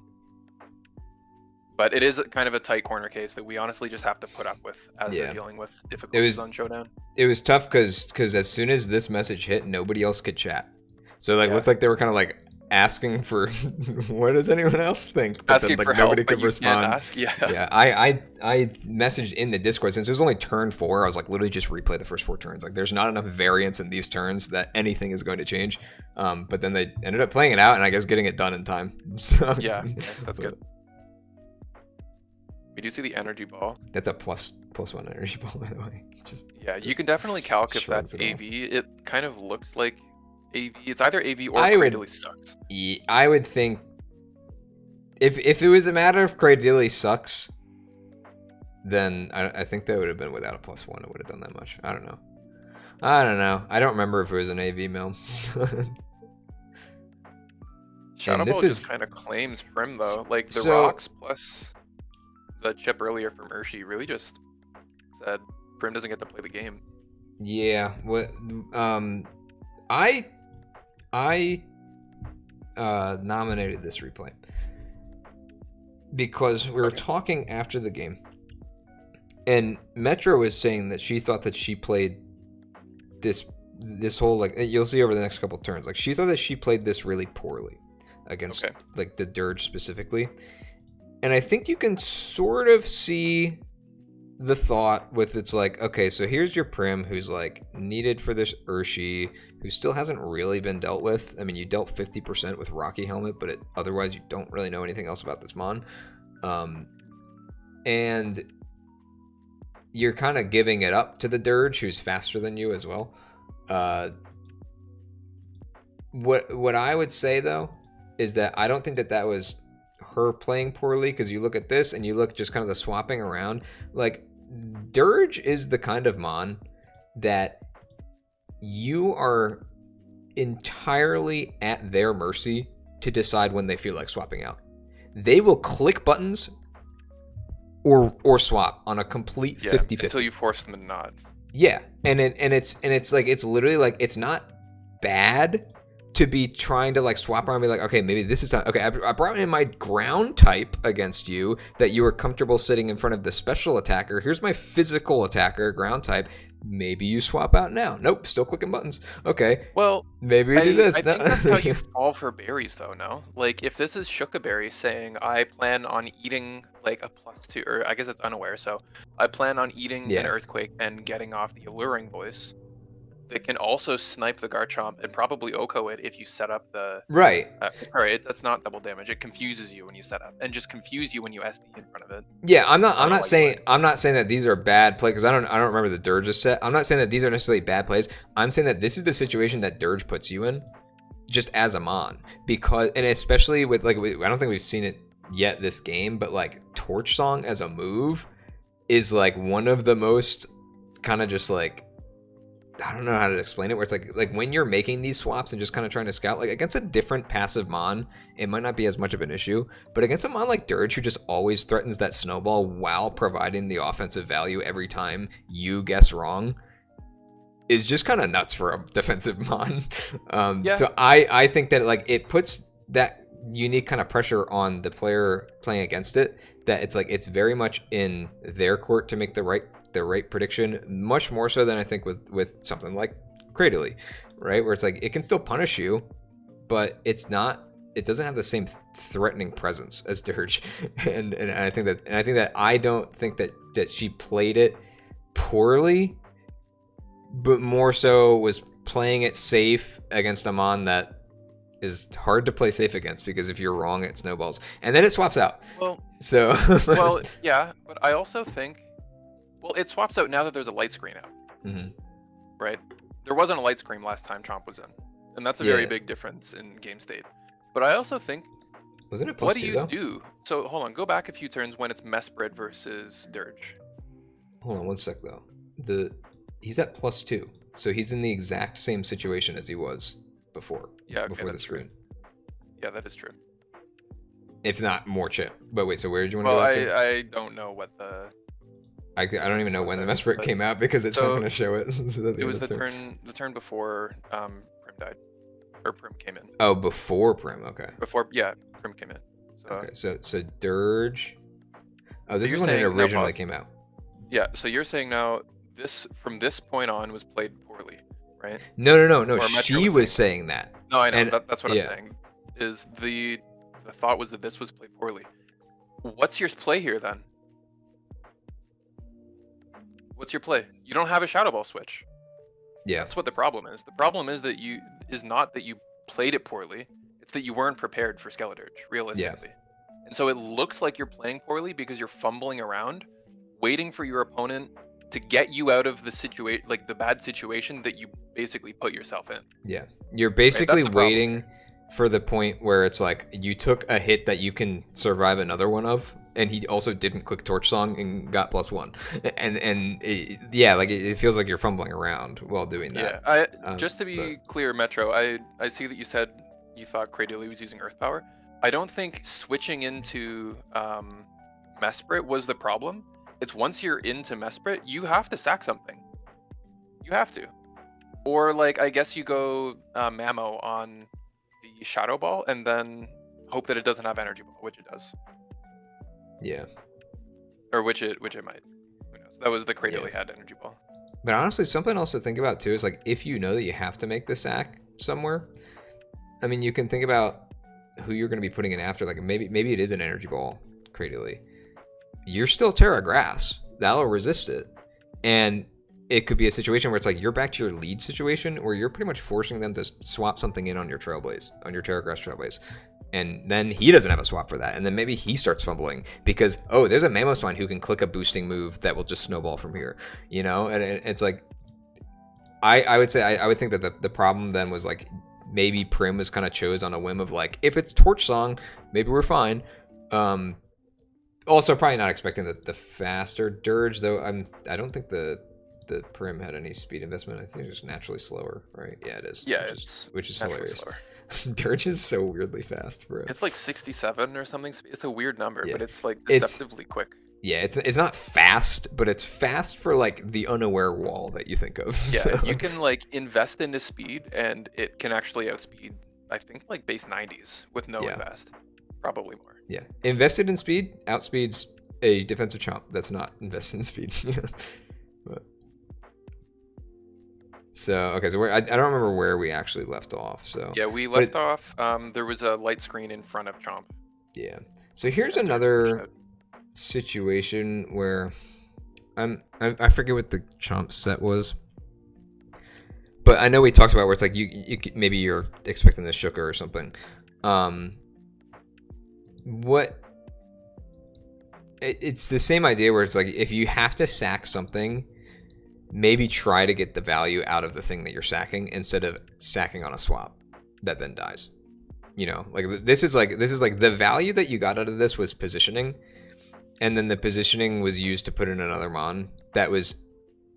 But it is kind of a tight corner case that we honestly just have to put up with as they're dealing with difficulties on Showdown. It was tough because as soon as this message hit, nobody else could chat. So like looked like they were kind of like asking for what does anyone else think? But Asking then, like, for nobody help, could but you respond. can't ask. Yeah. I messaged in the Discord since it was only turn 4. I was like, literally just replay the first 4 turns. Like, there's not enough variance in these turns that anything is going to change. But then they ended up playing it out and I guess getting it done in time. So, yeah, nice, that's good. We do see the energy ball. That's a plus 1 energy ball, by the way. Yeah, you can definitely calc if that's AV. It kind of looks like AV. It's either AV or Cradily sucks. I would think if it was a matter of Cradily sucks, then I think that would have been without a plus 1. It would have done that much. I don't know. I don't remember if it was an AV mill. Shadow Ball just kind of claims Prim though. Like the rocks plus the chip earlier from Urshi really just said Prim doesn't get to play the game. Yeah. What? I nominated this replay because we were talking after the game, and Metro was saying that she thought that she played this whole, like, you'll see over the next couple turns, like she thought that she played this really poorly against like the Dirge specifically. And I think you can sort of see the thought with, it's like, okay, so here's your Prim who's like needed for this Urshi, who still hasn't really been dealt with. I mean, you dealt 50% with Rocky Helmet, but otherwise you don't really know anything else about this Mon. And you're kind of giving it up to the Dirge, who's faster than you as well. What I would say, though, is that I don't think that was her playing poorly, because you look at this and you look just kind of the swapping around. Like, Dirge is the kind of Mon that you are entirely at their mercy to decide when they feel like swapping out. They will click buttons or swap on a complete 50-50 until you force them to nod. Yeah, and it's like, it's literally like, it's not bad to be trying to like swap around and be like, okay, maybe this is not, okay, I brought in my ground type against you that you were comfortable sitting in front of the special attacker. Here's my physical attacker, ground type. Maybe you swap out now. Nope, still clicking buttons. Okay. Well, maybe we do this. I think that's how you fall for berries, though, no? Like, if this is Shukaberry saying, I plan on eating, like, a +2, or I guess it's unaware, so I plan on eating an Earthquake and getting off the Alluring Voice, it can also snipe the Garchomp and probably Oko it if you set up the... Right. Sorry, that's not double damage. It confuses you when you set up, and just confuse you when you SD in front of it. Yeah, I'm not saying that these are bad plays, because I don't remember the Dirge's set. I'm not saying that these are necessarily bad plays. I'm saying that this is the situation that Dirge puts you in, just as a Mon, because, and especially with, like, I don't think we've seen it yet this game, but like Torch Song as a move is like one of the most kind of just like, I don't know how to explain it, where it's like when you're making these swaps and just kind of trying to scout, like against a different passive Mon, it might not be as much of an issue, but against a Mon like Dirge, who just always threatens that snowball while providing the offensive value every time you guess wrong, is just kind of nuts for a defensive Mon. So I think that, like, it puts that unique kind of pressure on the player playing against it, that it's like, it's very much in their court to make the right prediction, much more so than I think with something like Cradily, right? Where it's like, it can still punish you, but it doesn't have the same threatening presence as Dirge. and I think that I don't think that she played it poorly, but more so was playing it safe against a Mon that is hard to play safe against, because if you're wrong, it snowballs and then it swaps out. Well, yeah, but I also think, well, it swaps out now that there's a light screen out. Mm-hmm. Right? There wasn't a light screen last time Chomp was in. And that's a very big difference in game state. But I also think, wasn't it what do you do? So, hold on, go back a few turns when it's Mesprit versus Dirge. Hold on one sec, though. He's at +2. So he's in the exact same situation as he was before. Yeah, okay, before the screen. Yeah, that is true. if not more chip. But wait, so where did you want to Well, go after? I don't know what the I don't even difference know was when the there, Mesprit but came out because it's not so going to show it. So at the it end was of the turn before Prim died, or Prim came in. Oh, before Prim. Okay. Before, yeah, Prim came in. So Okay. So Dirge. Oh, so this you're is when it saying now originally pause. came out. Yeah, so you're saying now this from this point on was played poorly, right? No. Or Metro She was was saying saying that. no, I know And that's what I'm yeah, saying. Is the thought was that this was played poorly. What's your play here then? What's your play? You don't have a Shadow Ball switch. yeah, That's what the problem is. The problem is that you is not that you played it poorly. It's that you weren't prepared for Skeledirge, realistically. And so it looks like you're playing poorly because you're fumbling around, waiting for your opponent to get you out of the situation, like the bad situation that you basically put yourself in. yeah. You're Right? That's basically the problem waiting here. for the point where it's like you took a hit that you can survive another one of, and he also didn't click Torch Song and got +1. Yeah, like it feels like you're fumbling around while doing Yeah, that. I just to But be clear, Metro, I see that you said you thought Cradily was using Earth Power. I don't think switching into Mesprit was the problem. It's once you're into Mesprit, you have to sack something. You have to. Or like I guess you go Mamo on the Shadow Ball and then hope that it doesn't have Energy Ball, which it does, yeah. or which it might. Who knows? That was the Cradily had Energy Ball. But honestly, something else to think about too is like if you know that you have to make the sack somewhere, I mean, you can think about who you're going to be putting in after. Like maybe it is an Energy Ball, Cradily. You're still Terra Grass. That'll resist it. And it could be a situation where it's like you're back to your lead situation where you're pretty much forcing them to swap something in on your Trailblaze, on your Terra Grass Trailblaze. And then he doesn't have a swap for that. And then maybe he starts fumbling because, oh, there's a Mamoswine who can click a boosting move that will just snowball from here. You know? And it's like, I would say, I would think that the problem then was like, maybe Prim was kind of chose on a whim of like, if it's Torch Song, maybe we're fine. Also, probably not expecting the faster Dirge, though. I don't think the Prim had any speed investment. I think it's just naturally slower, right? Yeah, it is. Yeah, which is naturally hilarious. slower. Dirge is so weirdly fast, bro. It's like 67 or something. It's a weird number, Yeah. but it's like It's- deceptively quick. Yeah, it's not fast, but it's fast for like the unaware wall that you think of. Yeah, So, you can like invest into speed, and it can actually outspeed. I think like base 90s with no Yeah. invest, probably more. yeah, invested in speed outspeeds a defensive chomp that's not invested in speed. But, so okay, so I don't remember where we actually left off. So Yeah, we left off. There was a light screen in front of Chomp. yeah. So here's That turns another into shit. situation where I forget what the chomp set was, but I know we talked about where it's like you maybe you're expecting the Shooker or something. It's the same idea where it's like if you have to sack something, maybe try to get the value out of the thing that you're sacking instead of sacking on a swap that then dies. You know, like this is like the value that you got out of this was positioning, and then the positioning was used to put in another mon that was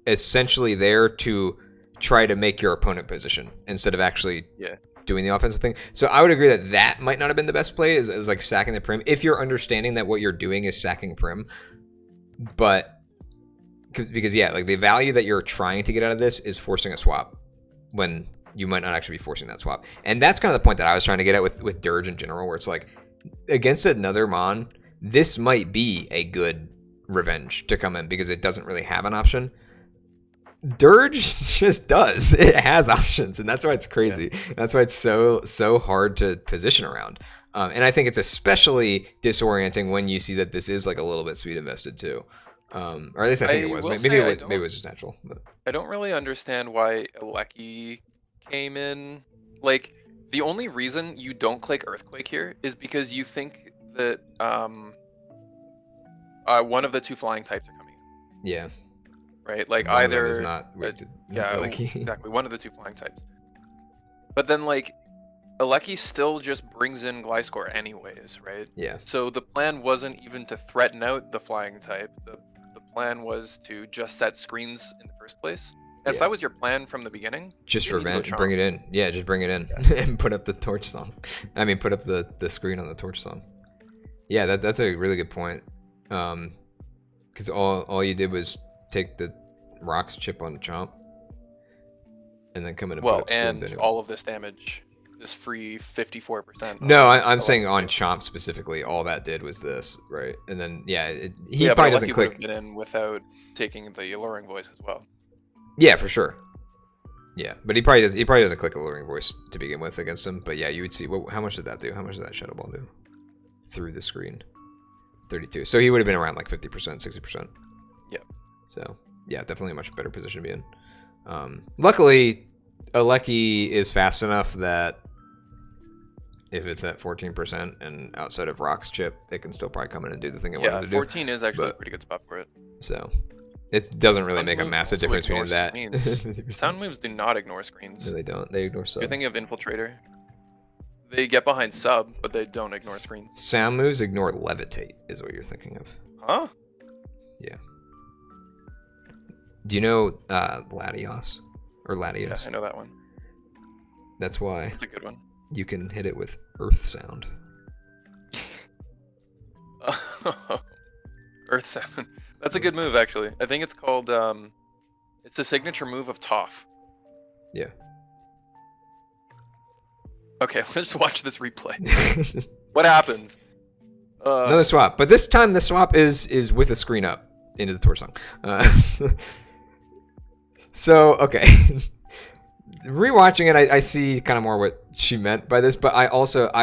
essentially there to try to make your opponent position instead of actually doing the offensive thing. So I would agree that might not have been the best play is like sacking the Prim if you're understanding that what you're doing is sacking Prim. But because yeah, like the value that you're trying to get out of this is forcing a swap when you might not actually be forcing that swap. And that's kind of the point that I was trying to get at with Dirge in general, where it's like against another mon, this might be a good revenge to come in because it doesn't really have an option. Dirge just does. It has options, and that's why it's crazy. Yeah. That's why it's so hard to position around. And I think it's especially disorienting when you see that this is like a little bit speed invested too. Or at least I think it was. Maybe it was just natural. But. I don't really understand why Aleki came in. Like the only reason you don't click Earthquake here is because you think that one of the two flying types are coming in. Yeah. Right, like one either is not exactly one of the two flying types. But then like Aleki still just brings in Gliscor anyways, right? Yeah. So the plan wasn't even to threaten out the flying type. The plan was to just set screens in the first place. And if that was your plan from the beginning, just revenge, bring it in. Yeah, just bring it in and put up the torch song. I mean, put up the screen on the torch song. Yeah, that's a really good point. Because all you did was take the rocks chip on Chomp, and then come in and put Well, up spoons and anyway. all of this damage, this free 54%. No, on I'm a saying level on two. Chomp specifically, all that did was this, right? And then yeah, he Yeah, but probably a doesn't lucky would have click. been in without taking the alluring voice as well. Yeah, for sure. Yeah, but he probably does. He probably doesn't click alluring voice to begin with against him. But yeah, you would see. How much did that do? How much did that shadow ball do through the screen? 32. So he would have been around like 50%, 60%. Yeah. So yeah, definitely a much better position to be in. Luckily, Alecki is fast enough that if it's at 14% and outside of Rock's chip, it can still probably come in and do the thing it wanted Yeah, to do. 14 is actually a But- pretty good spot for it. So it doesn't really Sound make a moves massive also difference between ignore that. screens. 50%. Sound moves do not ignore screens. No, they don't. They ignore sub. You're thinking of Infiltrator. They get behind sub, but they don't ignore screens. Sound moves ignore levitate is what you're thinking of. Huh? Yeah. Do you know Latios or Yeah, Latios? I know that one. That's why That's a good one. you can hit it with Earth Sound. Earth Sound. That's a good move, actually. I think it's called, it's the signature move of Toph. Yeah. Okay, let's watch this replay. What happens? Another swap, but this time the swap is with a screen up into the tour song. So okay, rewatching it, I see kind of more what she meant by this, but I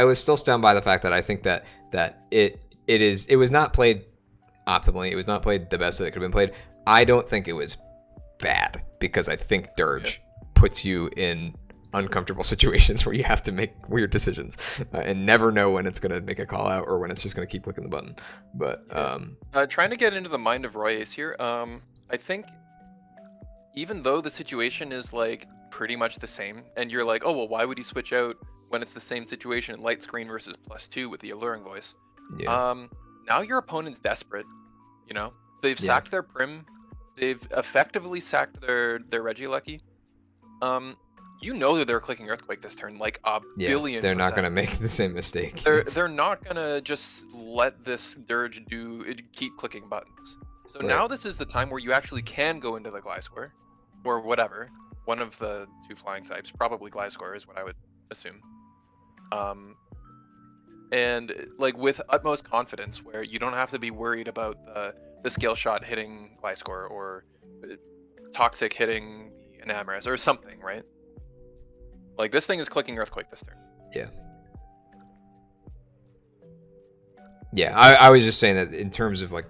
was still stunned by the fact that I think that it was not played optimally. It was not played the best that it could have been played. I don't think it was bad because I think Dirge puts you in uncomfortable situations where you have to make weird decisions and never know when it's going to make a call out or when it's just going to keep clicking the button. But trying to get into the mind of Roy Ace here, I think even though the situation is like pretty much the same, and you're like, oh well, why would he switch out when it's the same situation in light screen versus +2 with the alluring voice? yeah, Now your opponent's desperate. You know, they've sacked their Prim, they've effectively sacked their Regieleki. You know that they're clicking Earthquake this turn, like a billion. They're not going to percent. make the same mistake. They're not gonna just let this Dirge keep clicking buttons. So now this is the time where you actually can go into the Gliscor, or whatever, one of the two flying types. Probably Gliscor is what I would assume. And like with utmost confidence, where you don't have to be worried about the scale shot hitting Gliscor or Toxic hitting the Enamorous or something, right? Like this thing is clicking Earthquake this turn. Yeah. Yeah, I was just saying that in terms of like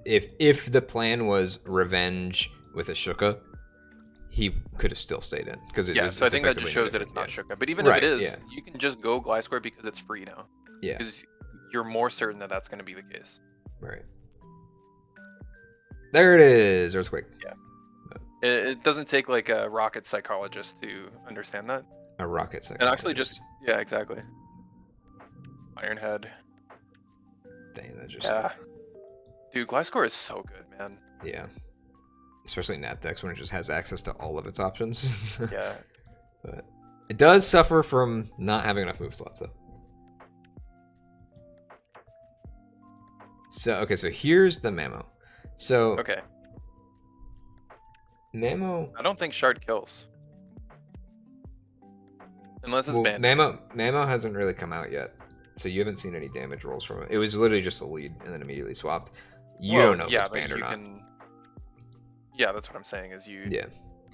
if the plan was revenge with a Shuka, he could have still stayed in because So I think that just shows that it's not Shuka. But even if it is, you can just go Gliscor because it's free now. Yeah. Because you're more certain that that's going to be the case. Right. There it is, Earthquake. Yeah. It doesn't take like a rocket psychologist to understand that. A rocket psychologist. And actually just, yeah, exactly. Ironhead. Dang, that just... Yeah. Dude, Gliscor is so good, man. Yeah. Especially Natdex when it just has access to all of its options. Yeah. But it does suffer from not having enough move slots, though. So, okay, so here's the memo. So... Okay. Mamo... I don't think Shard kills. Unless it's banned. Mamo hasn't really come out yet. So you haven't seen any damage rolls from it. It was literally just a lead and then immediately swapped. You don't know if it's banned or not. Yeah, that's what I'm saying is you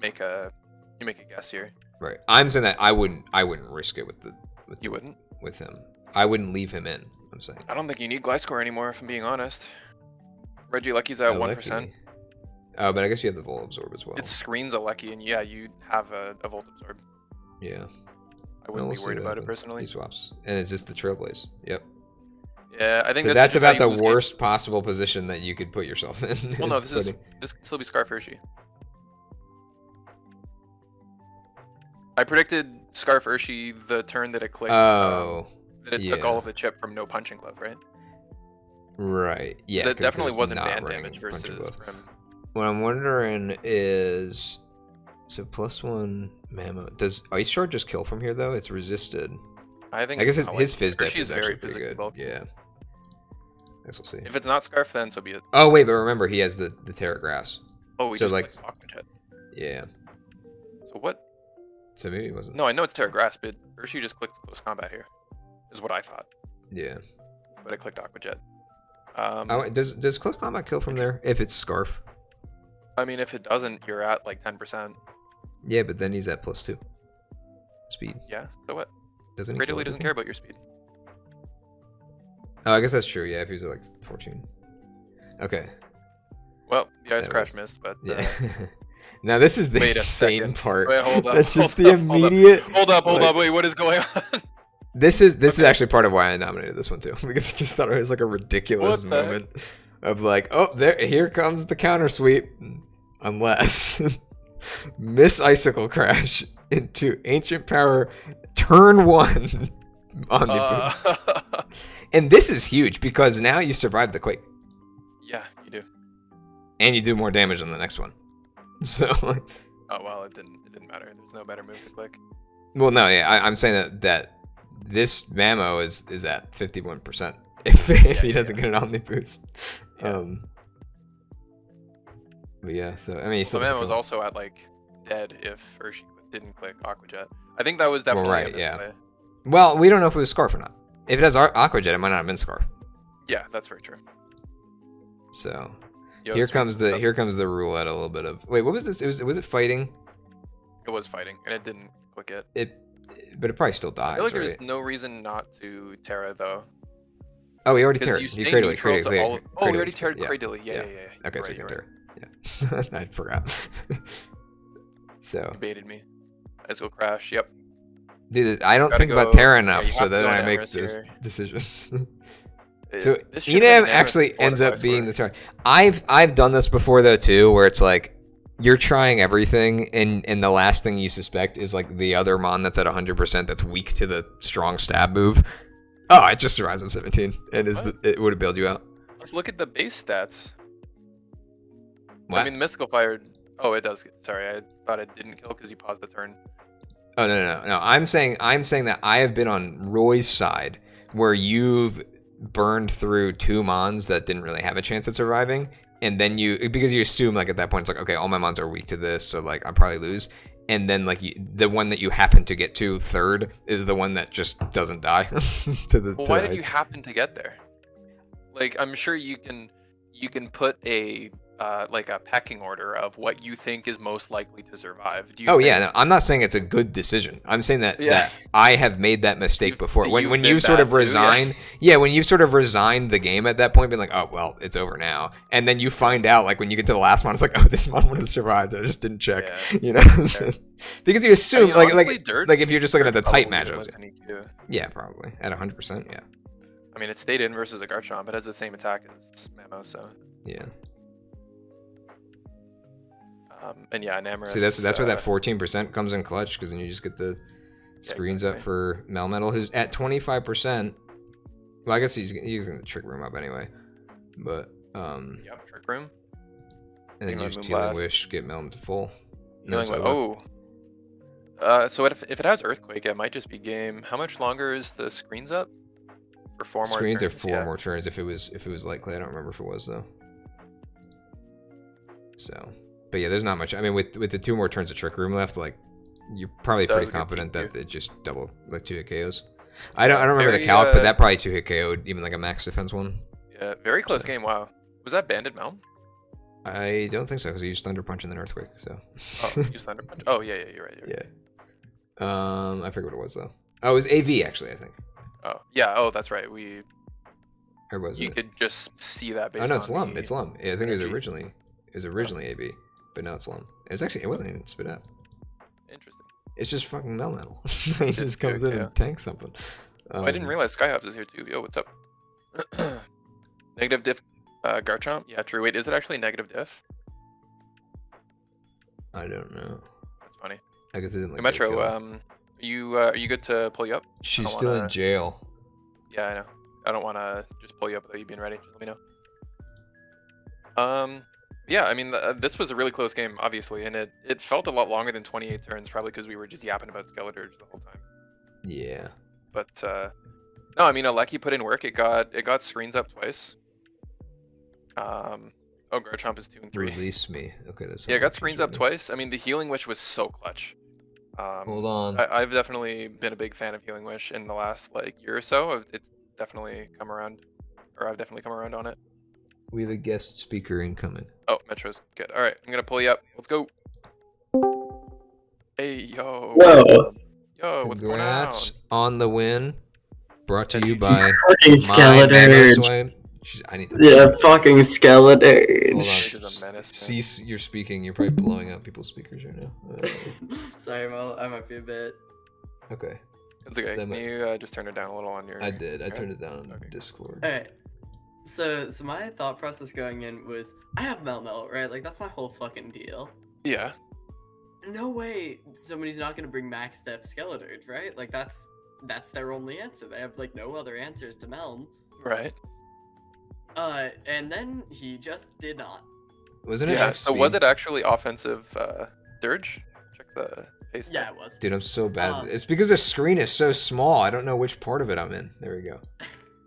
make a guess here. Right. I'm saying that I wouldn't risk it You wouldn't? With him. I wouldn't leave him in, I'm saying. I don't think you need Gliscor anymore, if I'm being honest. Regieleki's at 1%. Oh, but I guess you have the Volt Absorb as well. It screens Alecki, and yeah, you have a Volt Absorb. Yeah. I wouldn't be worried about it personally. He swaps. And is this the Trailblaze? Yep. Yeah, I think so that's about the worst possible position that you could put yourself in. Well, no, this can still be Scarf Urshi. I predicted Scarf Urshi the turn that it clicked. That it took all of the chip from no punching glove, right? Right. Yeah. That definitely wasn't band damage versus Prim. What I'm wondering is, so +1 Mamo. Does Ice Shard just kill from here though? It's resisted. I guess his Fizz def is very pretty good. bulky. Yeah. guess we'll see. If it's not Scarf, then so be it. Oh wait, but remember he has the Terra Grass. Oh, we So just like, clicked Aqua Jet. yeah. So what? So maybe it wasn't. No, I know it's Terra Grass, but Urshi just clicked close combat here. Is what I thought. Yeah. But I clicked Aqua Jet. Does close combat kill from there if it's Scarf? I mean, if it doesn't, you're at like 10%. Yeah, but then he's at +2 speed. Yeah. So what? Doesn't he? Cradily doesn't care about your speed. Oh, I guess that's true. Yeah, if he was at like 14. Okay. Well, the ice That crash was- missed, but Yeah. Now this is the Wait a insane second. part. Wait, hold up. That's just hold the up, hold up. immediate. Hold up. like- Wait, what is going on? This is Okay. actually part of why I nominated this one too, because I just thought it was like a ridiculous What the heck? moment of like, oh, here comes the counter sweep, unless Miss Icicle Crash into Ancient Power turn 1 Omnibus. And this is huge because now you survive the quake Yeah, you do. and you do more damage than the next one. So, like, Oh well, it didn't matter. There's no better move to click. well, no, yeah, I'm saying that this Mamo is at 51% if he doesn't get an Omni boost. Yeah. But yeah, so I mean, he So still man doesn't was kill. also at like dead if Urshi didn't click Aqua Jet. I think that was definitely right, a misplay. Well, we don't know if it was Scarf or not. If it has Aqua Jet, it might not have been Scarf. Yeah, that's very true. So Yo, here so comes the roulette a little bit of. Wait, what was this? Was it fighting? It was fighting, and it didn't click it. But it probably still I dies, feel like right? there's no reason not to Terra though. Oh, he already Because teared. you He stay cradled. neutral to all. Oh, we already teared. teared Cradily. Yeah. Okay, You're so right, you can you're tear. Yeah, I forgot. So, You baited me. Let's go crash. Yep. dude, I don't Gotta think about go- Terra yeah, enough, you so have to then go I on make Emrys those here. decisions. So This should've been Enam an Emrys actually before ends the up price being war. the Terra. I've done this before though too, where it's like you're trying everything, and the last thing you suspect is like the other mon that's at 100% that's weak to the strong stab move. Oh, it just survives at 17, and it would have bailed you out. Let's look at the base stats. What? I mean, Mystical Fire. Oh, it does. Sorry, I thought it didn't kill because you paused the turn. Oh no! I'm saying that I have been on Roy's side where you've burned through 2 mons that didn't really have a chance at surviving, and then because you assume like at that point it's like, okay, all my mons are weak to this, so like I'll probably lose, and then like the one that you happen to get to third is the one that just doesn't die to the. Well, to why the did you ice. happen to get there? Like, I'm sure you can put a like a pecking order of what you think is most likely to survive. Do you? Oh think... yeah, no, I'm not saying it's a good decision. I'm saying that, Yeah. that I have made that mistake before. When you've you did sort that of too, yeah. resign, when you sort of resigned the game at that point, being like, oh well, it's over now, and then you find out like when you get to the last one, it's like, oh, this one would have survived. I just didn't check, Yeah. you know, because you assume honestly, Dirt, like if you're just looking at the tight probably matchups, wins an EQ. yeah, probably at 100%, yeah, I mean, it stayed in versus a Garchomp. It has the same attack as Mamo, so. yeah. And yeah, Namorous. See, that's where that 14% comes in clutch, because then you just get the screens up exactly. for Melmetal, who's at 25%. Well, I guess he's using the trick room up anyway, but Yep, Trick Room. and then Healing use Moon Healing Blast. Wish, get Melm to full. Healing so Wish- oh. So if it has Earthquake, it might just be game. How much longer is the screens up? For 4 more Screens are turns? 4 Yeah. more turns if it was likely. I don't remember if it was though. So, but yeah, there's not much. I mean, with the 2 more turns of Trick Room left, like you're probably Does pretty get confident beat that it just double like 2-hit KOs. I don't remember the Very, calc, but that probably 2-hit KO'd even like a max defense one. Yeah, very close game. Wow. Was that Banded Melm? I don't think so because he used Thunder Punch and then Earthquake. So. Oh, you used Thunder Punch. Oh yeah, you're right. Yeah. I forget what it was though. Oh, it was AV actually, I think. Oh yeah. Oh, that's right. Or was You it? could just see that Oh based no, on it's Lum. the It's Lum. Yeah, I think it was energy. originally AV, but now it's Lum. It wasn't even spit out. Interesting. It's just fucking Melmetal. He It's just comes true, in yeah. and tanks something. Oh, I didn't realize Skyhops is here too. Yo, what's up? Negative diff Garchomp? Yeah, true. Wait, is it actually negative diff? I don't know. That's funny. I guess I didn't Hey, like Metro, that kill. are you good to pull you up? She's don't still in wanna- jail. Yeah, I know. I don't want to just pull you up without you being ready. Just let me know. Yeah, I mean, this was a really close game, obviously, and it felt a lot longer than 28 turns, probably because we were just yapping about Skeletor's the whole time. Yeah. But no, I mean, Aleki put in work. It got screens up twice. Oh, Garchomp is 2 and 3. Release me. Okay, that's Yeah, got screens up twice. I mean, the Healing Wish was so clutch. Hold on. I've definitely been a big fan of Healing Wish in the last like year or so. It's definitely come around, or I've definitely come around on it. We have a guest speaker incoming. Oh, Metro's good. All right, I'm gonna pull you up. Let's go. Hey, yo. Whoa. Yo, what's going on? Congrats on the win. Brought to Yeah, you GG. by Fucking my skeleton. Nanosway. I need to. Yeah, fucking skeleton. Hold on. This is a menace, man. Cease your speaking. You're probably blowing up people's speakers right now. Sorry, Mel. I might be a bit. Okay. It's okay. That Can might- you just turn it down a little on your? I did. I Okay. turned it down on Okay. Discord. Alright. So my thought process going in was, I have Mel, right? Like, that's my whole fucking deal. Yeah. No way somebody's not gonna bring Max Def Skeletor, right? Like, that's their only answer. They have, like, no other answers to Melm. Right. And then he just did not. Wasn't it? Yeah. X So was it actually offensive dirge? Check the paste. Yeah, it was. Dude, I'm so bad. Um, It's because the screen is so small. I don't know which part of it I'm in. There we go.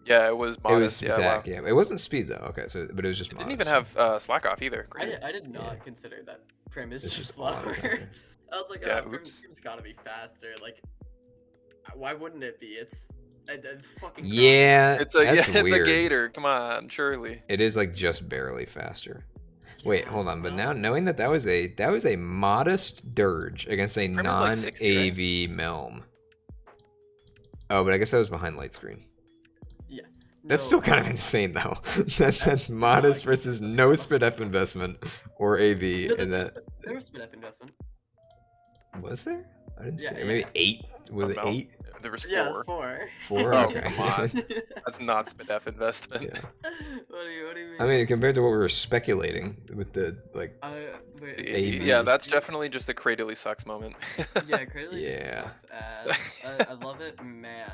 Yeah, it was It modest. was Yeah. attack. Wow. Yeah, it wasn't speed though. Okay, so but it was just. It didn't modest. even have slack off either. Crazy. I did not Yeah. consider that Prim is It's just just auto slower. counter. I was like, Yeah, oh, oops. Prim's gotta be faster. Like, why wouldn't it be? It's a fucking. Yeah, It's a that's it's weird. a gator. Come on, surely. It is like just barely faster. Wait, Yeah, hold on. But well- now knowing that was a modest dirge against a Prim was like 60, right? non-AV Melm. Oh, but I guess that was behind light screen. Yeah. That's No, still kind of insane though. That's modest versus no spit F investment or AV, No, and that there was spin up investment. was there? I didn't Yeah, see it. Maybe yeah. 8. Was it No. 8? There was 4. Yeah, it's 4. 4? Oh, Okay. come on. That's not SPDF investment. Yeah. What do you mean? I mean, compared to what we were speculating with the like. Wait, The is it AV. even- Yeah, that's definitely just a Cradily sucks moment. Yeah, Cradily Yeah. just sucks ass. I love it, man.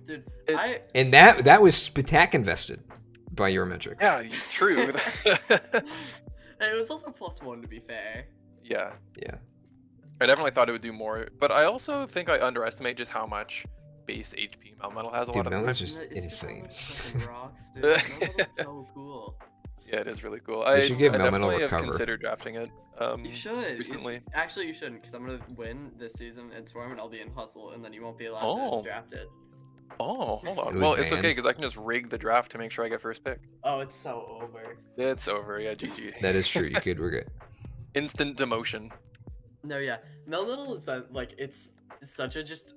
Dude, It's- And that was Spatak invested by Eurometric. Yeah, true. It was also +1 to be fair. Yeah. Yeah. I definitely thought it would do more, but I also think I underestimate just how much base HP Melmetal has a Dude, lot of the Melmetal's time. just It's insane. all fucking rocks, dude. Melmetal's so cool. Yeah, it is really cool. They I should give Melmetal definitely have Recover. considered drafting it. You should. Recently. Actually, you shouldn't, because I'm gonna win this season in Swarm, and I'll be in Hustle, and then you won't be allowed Oh. to draft it. Oh, hold on. It Well, was it's okay banned. because I can just rig the draft to make sure I get first pick. Oh, it's so over. It's over. Yeah, GG. That is true. You could regret. Instant demotion. No, yeah. Melmetal is like, it's such a just.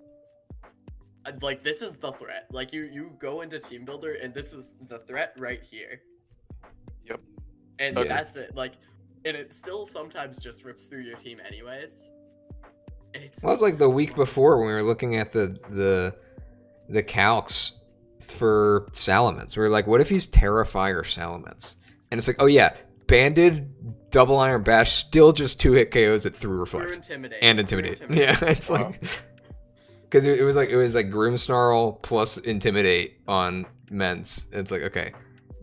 Like, this is the threat. Like, you go into Team Builder, and this is the threat right here. Yep. And Okay. that's it. Like, and it still sometimes just rips through your team anyways. And it's Well, it was like so the week fun. before when we were looking at the calcs for Salamence. We were like, what if he's Terrifier Salamence? And it's like, oh yeah, Banded, Double Iron Bash, still just 2-hit KOs at 3 Through Reflect. Intimidate. And Through Intimidate. Yeah, it's Wow. like... Because it was like Groom Snarl plus Intimidate on Ments. And it's like, okay,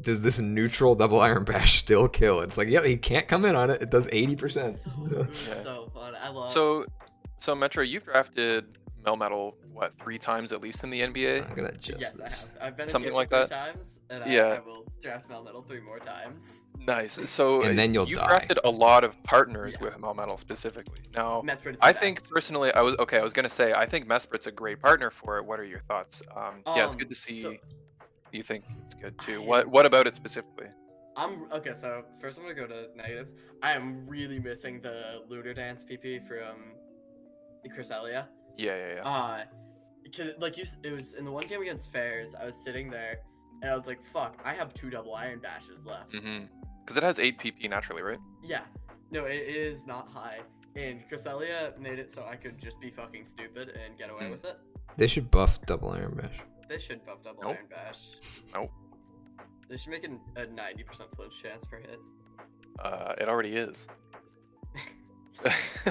does this neutral Double Iron Bash still kill? It's like, yeah, he can't come in on it. It does 80%. It's so, it was Yeah. so fun. I love. So Metro, you've drafted Melmetal what 3 times at least in the NBA? I'm gonna adjust Yes, I this. have. I've been Something in like here 3 that? times, and Yeah. I will draft Melmetal 3 more times. Nice. So And then you'll you've die. drafted a lot of partners Yeah. with Melmetal specifically. Now, Mesprit is I the think best. personally, I was gonna say I think Mesprit's a great partner for it. What are your thoughts? Yeah, it's good to see. So, You think it's good too. I- What about it specifically? okay. So first, I'm gonna go to negatives. I am really missing the Looter Dance PP from Cresselia. Yeah. Because it was in the one game against Fairs. I was sitting there, and I was like, "Fuck! I have 2 double iron bashes left." Mm-hmm. Because it has 8 PP naturally, right? Yeah. No, it is not high. And Cresselia made it so I could just be fucking stupid and get away Hmm. with it. They should buff Double Iron Bash. They should buff double Nope. iron bash. Nope. They should make a 90% flinch chance per hit. It already is.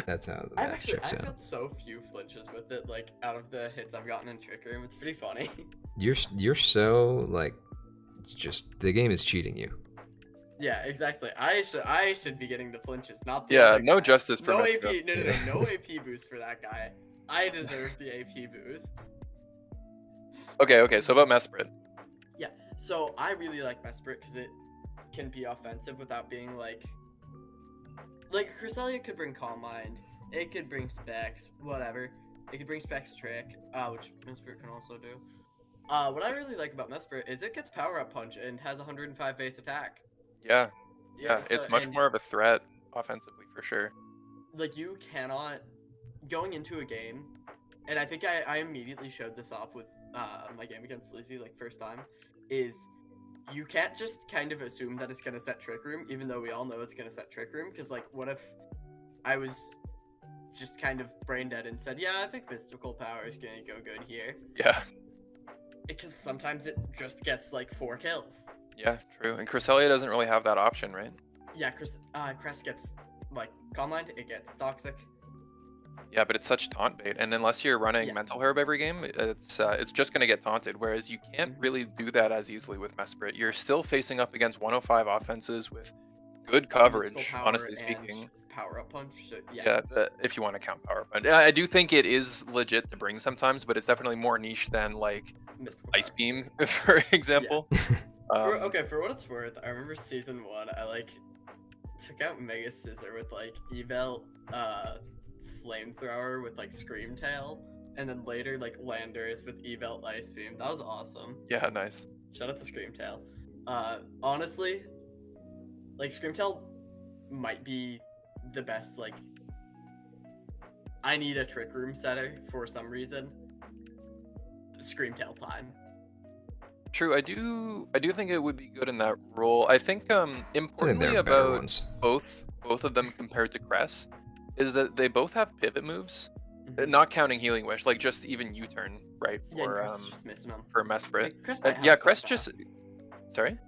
That's how the I've math checks I've out. got so few flinches with it, like out of the hits I've gotten in Trick Room. It's pretty funny. You're so like, it's just the game is cheating you. Yeah, exactly. I should be getting the flinches, not the Yeah, other no guy. justice for No Metro. AP. No AP boost for that guy. I deserve the AP boosts. Okay. So about Mesprit. Yeah. So I really like Mesprit because can be offensive without being like Cresselia could bring Calm Mind, it could bring Specs, whatever. It could bring Specs Trick, which Mesprit can also do. What I really like about Mesprit is it gets Power Up Punch and has 105 base attack. Yeah, yeah, so, it's much and, more of a threat offensively for sure. like, you cannot, going into a game, and I think I immediately showed this off with my game against Lizzie, like, first time, is you can't just kind of assume that it's going to set Trick Room, even though we all know it's going to set Trick Room, because, like, what if I was just kind of brain dead and said, yeah, I think Mystical Power is going to go good here. Yeah. Because sometimes it just gets, like, 4 kills. Yeah, true. And Cresselia doesn't really have that option, right? Yeah, Crest gets, like, Calm Mind, it gets Toxic. Yeah, but it's such taunt bait, and unless you're running Yeah. Mental Herb every game, it's just gonna get taunted. Whereas you can't really do that as easily with Mesprit. You're still facing up against 105 offenses with good coverage, Mystical Power honestly and speaking. Power Up Punch, so Yeah, if you want to count Power Punch. I do think it is legit to bring sometimes, but it's definitely more niche than like Mystical Ice Power. Beam, for example. Okay, for what it's worth, I remember season 1, I like took out Mega Scissor with like Evel, Flamethrower with like Scream Tail, and then later like Landers with Evel Ice Beam. That was awesome. Yeah, nice. Shout out to Scream Tail. Honestly, like Scream Tail might be the best. Like, I need a Trick Room setter for some reason. Scream Tail time. True, I do think it would be good in that role. I think importantly they're better about ones. both of them compared to Cress is that they both have pivot moves. Mhm. Not counting Healing Wish, like just even U-turn, right? Yeah, For Crest just missing them. for Mesprit. Like, Crest might have Yeah, Baton Crest just Pass. sorry?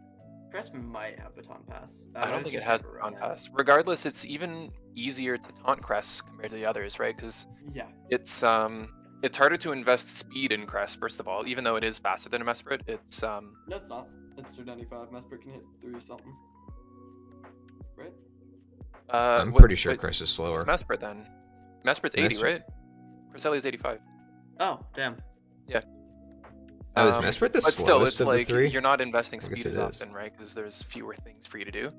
Crest might have Baton Pass. I don't think it just has never on run it. pass. Regardless, it's even easier to taunt Crest compared to the others, right? Because Yeah. it's harder to invest speed in Crest, first of all, even though it is faster than a Mesprit. It's No, it's not. It's 295. Mesprit can hit 3 something. Right? I'm what- pretty sure what- Crest is what's slower. Mesprit then? Mesprit's 80, Mesprit- right? Cresselia's 85. Oh, damn. Oh, is Mesprit the but still, slowest it's of like the 3? you're not investing I guess speed as it is. often, right? Because there's fewer things for you to do.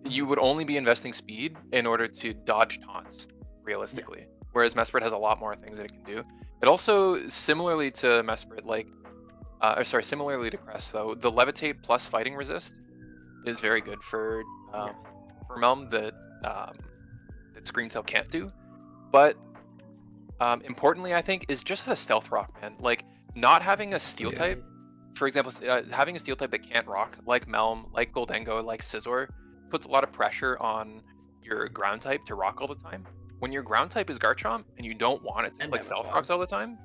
You would only be investing speed in order to dodge taunts, realistically. Whereas Mesprit has a lot more things that it can do. It also, similarly to Mesprit, like, similarly to Crest though, the Levitate plus Fighting Resist is very good for Melm that Scream Tail can't do. But importantly, I think, is just the Stealth Rock, man. Like, not having a Steel Yeah. type, for example, having a Steel type that can't rock, like Melm, like Goldengo, like Scizor, puts a lot of pressure on your ground type to rock all the time. When your ground type is Garchomp and you don't want it to And like Mammoth Stealth Bomb. Rocks all the time,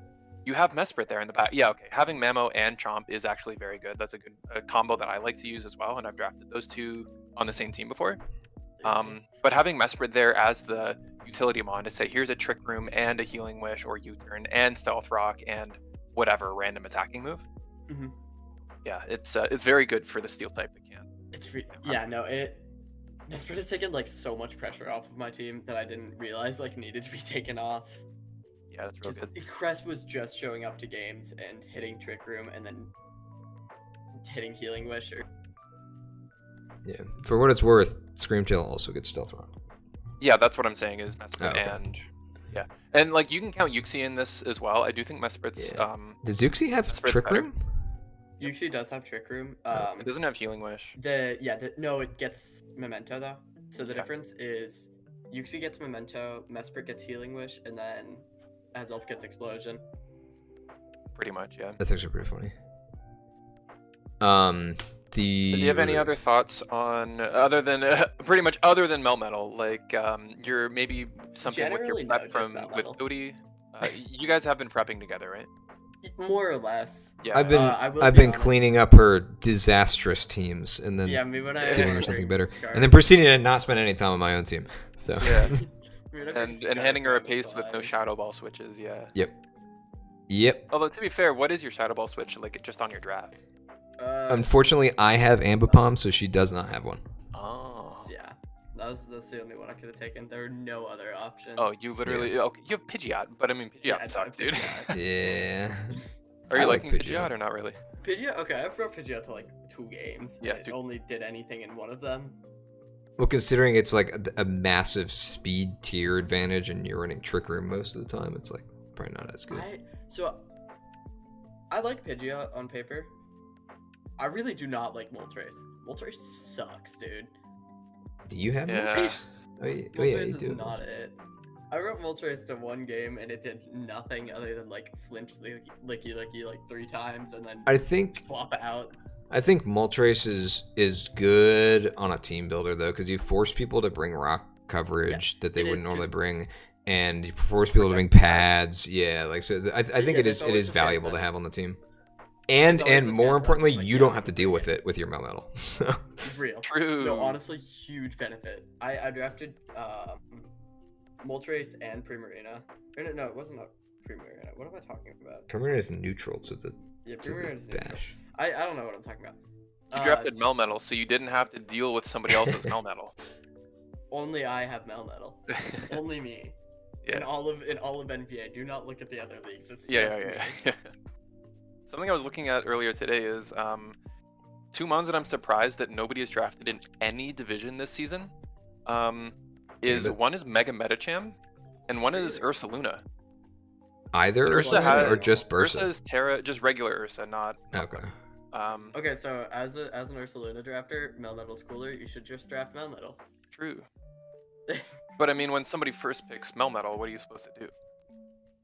you have Mesprit there in the back. Yeah, okay. Having Mamo and Chomp is actually very good. That's a good combo that I like to use as well, and I've drafted those two on the same team before. But having Mesprit there as the utility mon to say, here's a Trick Room and a Healing Wish or U-turn and Stealth Rock and whatever random attacking move. Mhm. Yeah, it's very good for the Steel type that can. It's yeah, no, Mesprit has taken like so much pressure off of my team that I didn't realize like needed to be taken off. Yeah, that's real good. Crest was just showing up to games and hitting Trick Room and then hitting Healing Wish. Yeah. For what it's worth, Scream Tail also gets Stealth Rock. Yeah, that's what I'm saying is Mesprit Oh, okay. and yeah, and like you can count Yuxi in this as well. I do think Mesprit's Yeah. Does Zuxi have Mesprit's Trick better. Room? Yuxi does have Trick Room. It doesn't have Healing Wish. No, it gets Memento though. So the Yeah. difference is Yuxi gets Memento, Mesprit gets Healing Wish, and then Azelf gets Explosion. Pretty much, yeah. That's actually pretty funny. Do you have any other thoughts on other than pretty much other than Melmetal? Like you're maybe something with your Generally, no, prep just from with Melmetal. Cody. You guys have been prepping together, right? More or less. Yeah. I've been I will I've be been honest. cleaning up her disastrous teams and then Yeah, me when I giving her bring something better, Scar- and then proceeding to not spend any time on my own team. So Yeah. me when I bring and Scar handing her a from paste with no SLI. Shadow Ball switches, yeah. Yep. Although to be fair, what is your Shadow Ball switch like just on your draft? Unfortunately, I have Ambipom, so she does not have one. Oh. Yeah, that's the only one I could have taken. There were no other options. Oh, you literally okay. You have Pidgeot, but I mean Pidgeot Yeah, I sucks, don't dude. have Yeah. Are you I like liking Pidgeot. Pidgeot or not really? Pidgeot. Okay, I've brought Pidgeot to like 2 games. Yeah, and it 2. only did anything in one of them. Well, considering it's like a massive speed tier advantage and you're running Trick Room most of the time, it's like probably not as good. I like Pidgeot on paper. I really do not like Moltres. Moltres sucks, dude. Do you have Yeah. Moltres? Oh, yeah, Moltres you is do. not it. I wrote Moltres to 1 game and it did nothing other than like flinch licky like 3 times and then I think swap out. Moltres is good on a team builder though, because you force people to bring rock coverage that they it wouldn't is normally good. bring, and you force people to bring Protect pads. Yeah, like so. I think Yeah, it that's is always a fan valuable to thing. have on the team, It's and always the more fan importantly, thing, like, you yeah, don't have to bring deal with it. it with your Melmetal. So. Real. True. No, honestly, huge benefit. I drafted Moltres and Primarina. Or no, it wasn't a Primarina. What am I talking about? Primarina is neutral to the Yeah, to the Primarina is neutral. dash. I don't know what I'm talking about. You drafted Melmetal, so you didn't have to deal with somebody else's Melmetal. Only I have Melmetal. Only me. Yeah. In all of NBA. Do not look at the other leagues. It's Yeah, just yeah, me. yeah. Something I was looking at earlier today is 2 mons that I'm surprised that nobody has drafted in any division this season. One is Mega Metacham, and one is Really? Ursaluna. Either Ursa Ursa has- or just Ursa Bursa. is Terra, just regular Ursa, not. Okay. Okay, so as an Ursaluna drafter, Melmetal's cooler. You should just draft Melmetal. True. But I mean, when somebody first picks Melmetal, what are you supposed to do?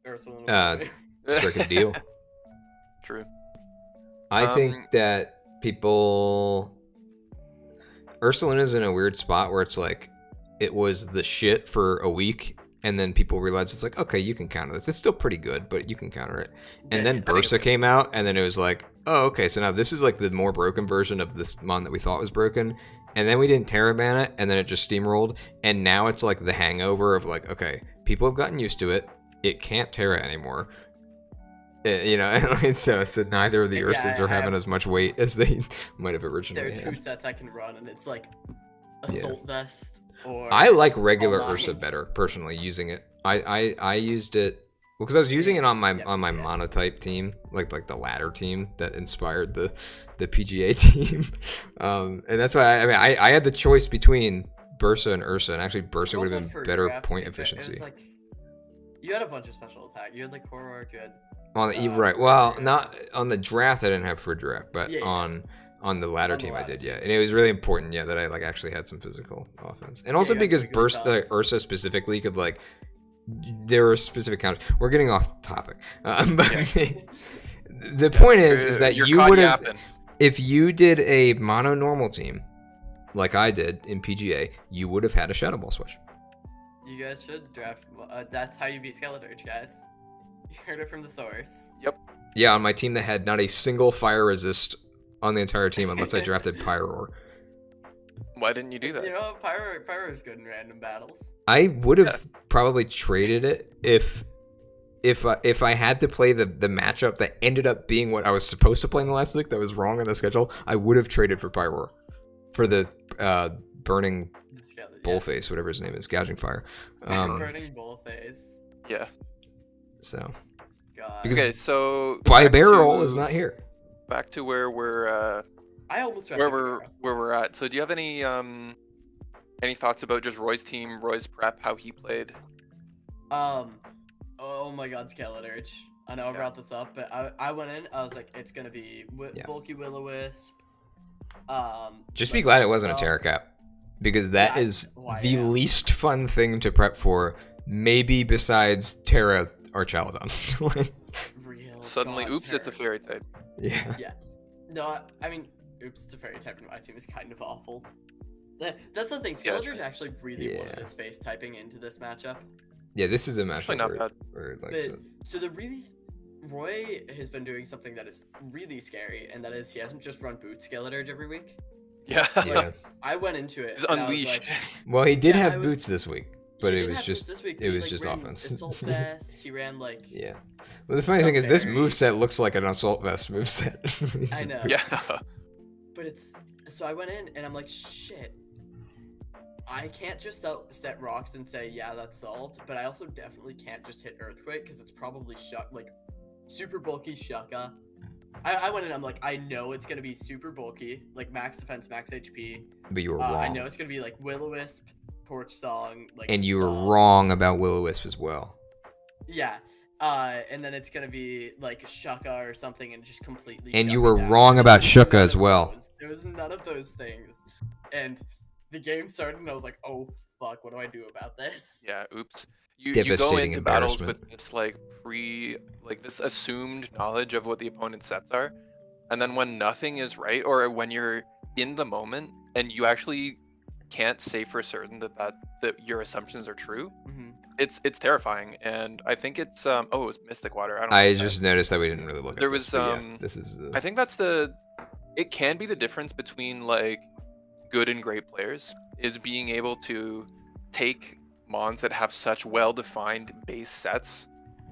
Ursaluna. Strike a deal. True. I think that people Ursaluna's in a weird spot where it's like it was the shit for a week and then people realized it's like, okay, you can counter this. It's still pretty good, but you can counter it. And then I think it's Bursa good. came out and then it was like, oh, okay, so now this is like the more broken version of this mon that we thought was broken. And then we didn't Terra ban it and then it just steamrolled. And now it's like the hangover of like, okay, people have gotten used to it. It can't Terra anymore. You know, so neither of the Yeah, Ursas I are having have- as much weight as they might have There originally are 2 had. sets I can run, and it's like Assault Vest or. I like regular All Ursa Mind. better, personally, using it. I used it because I was using it on my Yeah, yeah. monotype team, like the ladder team that inspired the PGA team, and that's why I had the choice between Bursa and Ursa, and actually Bursa You would also have had been for better draft, point to be fair, it was efficiency. like, you had a bunch of special attack. You had like Horror, you had. Right. Well, not on the draft. I didn't have for draft, but Yeah, yeah. on the ladder On the team, I ladder did. Yeah, and it was really important. Yeah, that I like actually had some physical offense, and also you had because physically Burst, tough. Ursa specifically could like. There were specific counters. We're getting off topic, but the point is that You're you caught would have, yapping. if you did a mono normal team, like I did in PGA, you would have had a Shadow Ball switch. You guys should draft. That's how you beat Skeletorch, guys. You heard it from the source. Yeah, on my team that had not a single fire resist on the entire team, unless I drafted Pyroar. Why didn't you do You that? know, Pyro is good in random battles. I would have probably traded it if I had to play the matchup that ended up being what I was supposed to play in the last week that was wrong in the schedule. I would have traded for Pyroar for the burning bullface, whatever his name is, gouging fire. Burning bullface. Yeah. So God. Because- Okay, so By back Barrel to- is not here. Back to where we're I almost drafted where Barrel. we're at. So do you have any thoughts about just Roy's team, Roy's prep, how he played? Oh my God, Skeletorch. I know I Yeah. brought this up, but I went in. I was like, it's gonna be Yeah. bulky Will-O-Wisp. Just like, be glad it wasn't a stuff. Terra Cap, because that Yeah, is why, the yeah. least fun thing to prep for, maybe besides Terra or Chaladon. Real. Suddenly, God, oops, it's a Terra. fairy type. Yeah. No, I mean, oops, it's a fairy type in my team is kind of awful. That's the thing. Yeah, Skeletorch actually really wanted Yeah. its base typing into this matchup. Yeah, this is a Actually, matchup not where, bad. where like But so Roy has been doing something that is really scary, and that is he hasn't just run boot Skeletorch every week. Yeah. yeah. I went into it. He's and I was unleashed. like, Well, he did Yeah, have I was- boots this week, but he it did was have just boots this week, but it he, was like, just ran offense. Assault vest. He ran like Yeah. Well, the funny thing is, this very- moveset looks like an assault vest moveset. I know. Yeah. But it's so I went in and I'm like, shit. I can't just set rocks and say, yeah, that's solved. But I also definitely can't just hit earthquake because it's probably like super bulky Shucka. I went in. I'm like, I know it's gonna be super bulky, like max defense, max HP. But you were I wrong. know it's gonna be like Will-O-Wisp, Torch Song, like. And you were Song. wrong about Will-O-Wisp as well. Yeah. And then it's gonna be like Shuka or something, and just completely. And shut you me were down. wrong And about it was Shuka none as of well. those. It was none of those things, and the game started, and I was like, "Oh fuck, what do I do about this?" Yeah, oops. You go Devastating into battles embarrassment. with this like this assumed knowledge of what the opponent's sets are, and then when nothing is right, or when you're in the moment and you actually can't say for certain that your assumptions are true, Mhm. it's terrifying. And I think it's it was Mystic Water. I don't know. I what that- just noticed that we didn't really look There at this. was But yeah, this is. I think it can be the difference between like good and great players is being able to take mons that have such well-defined base sets.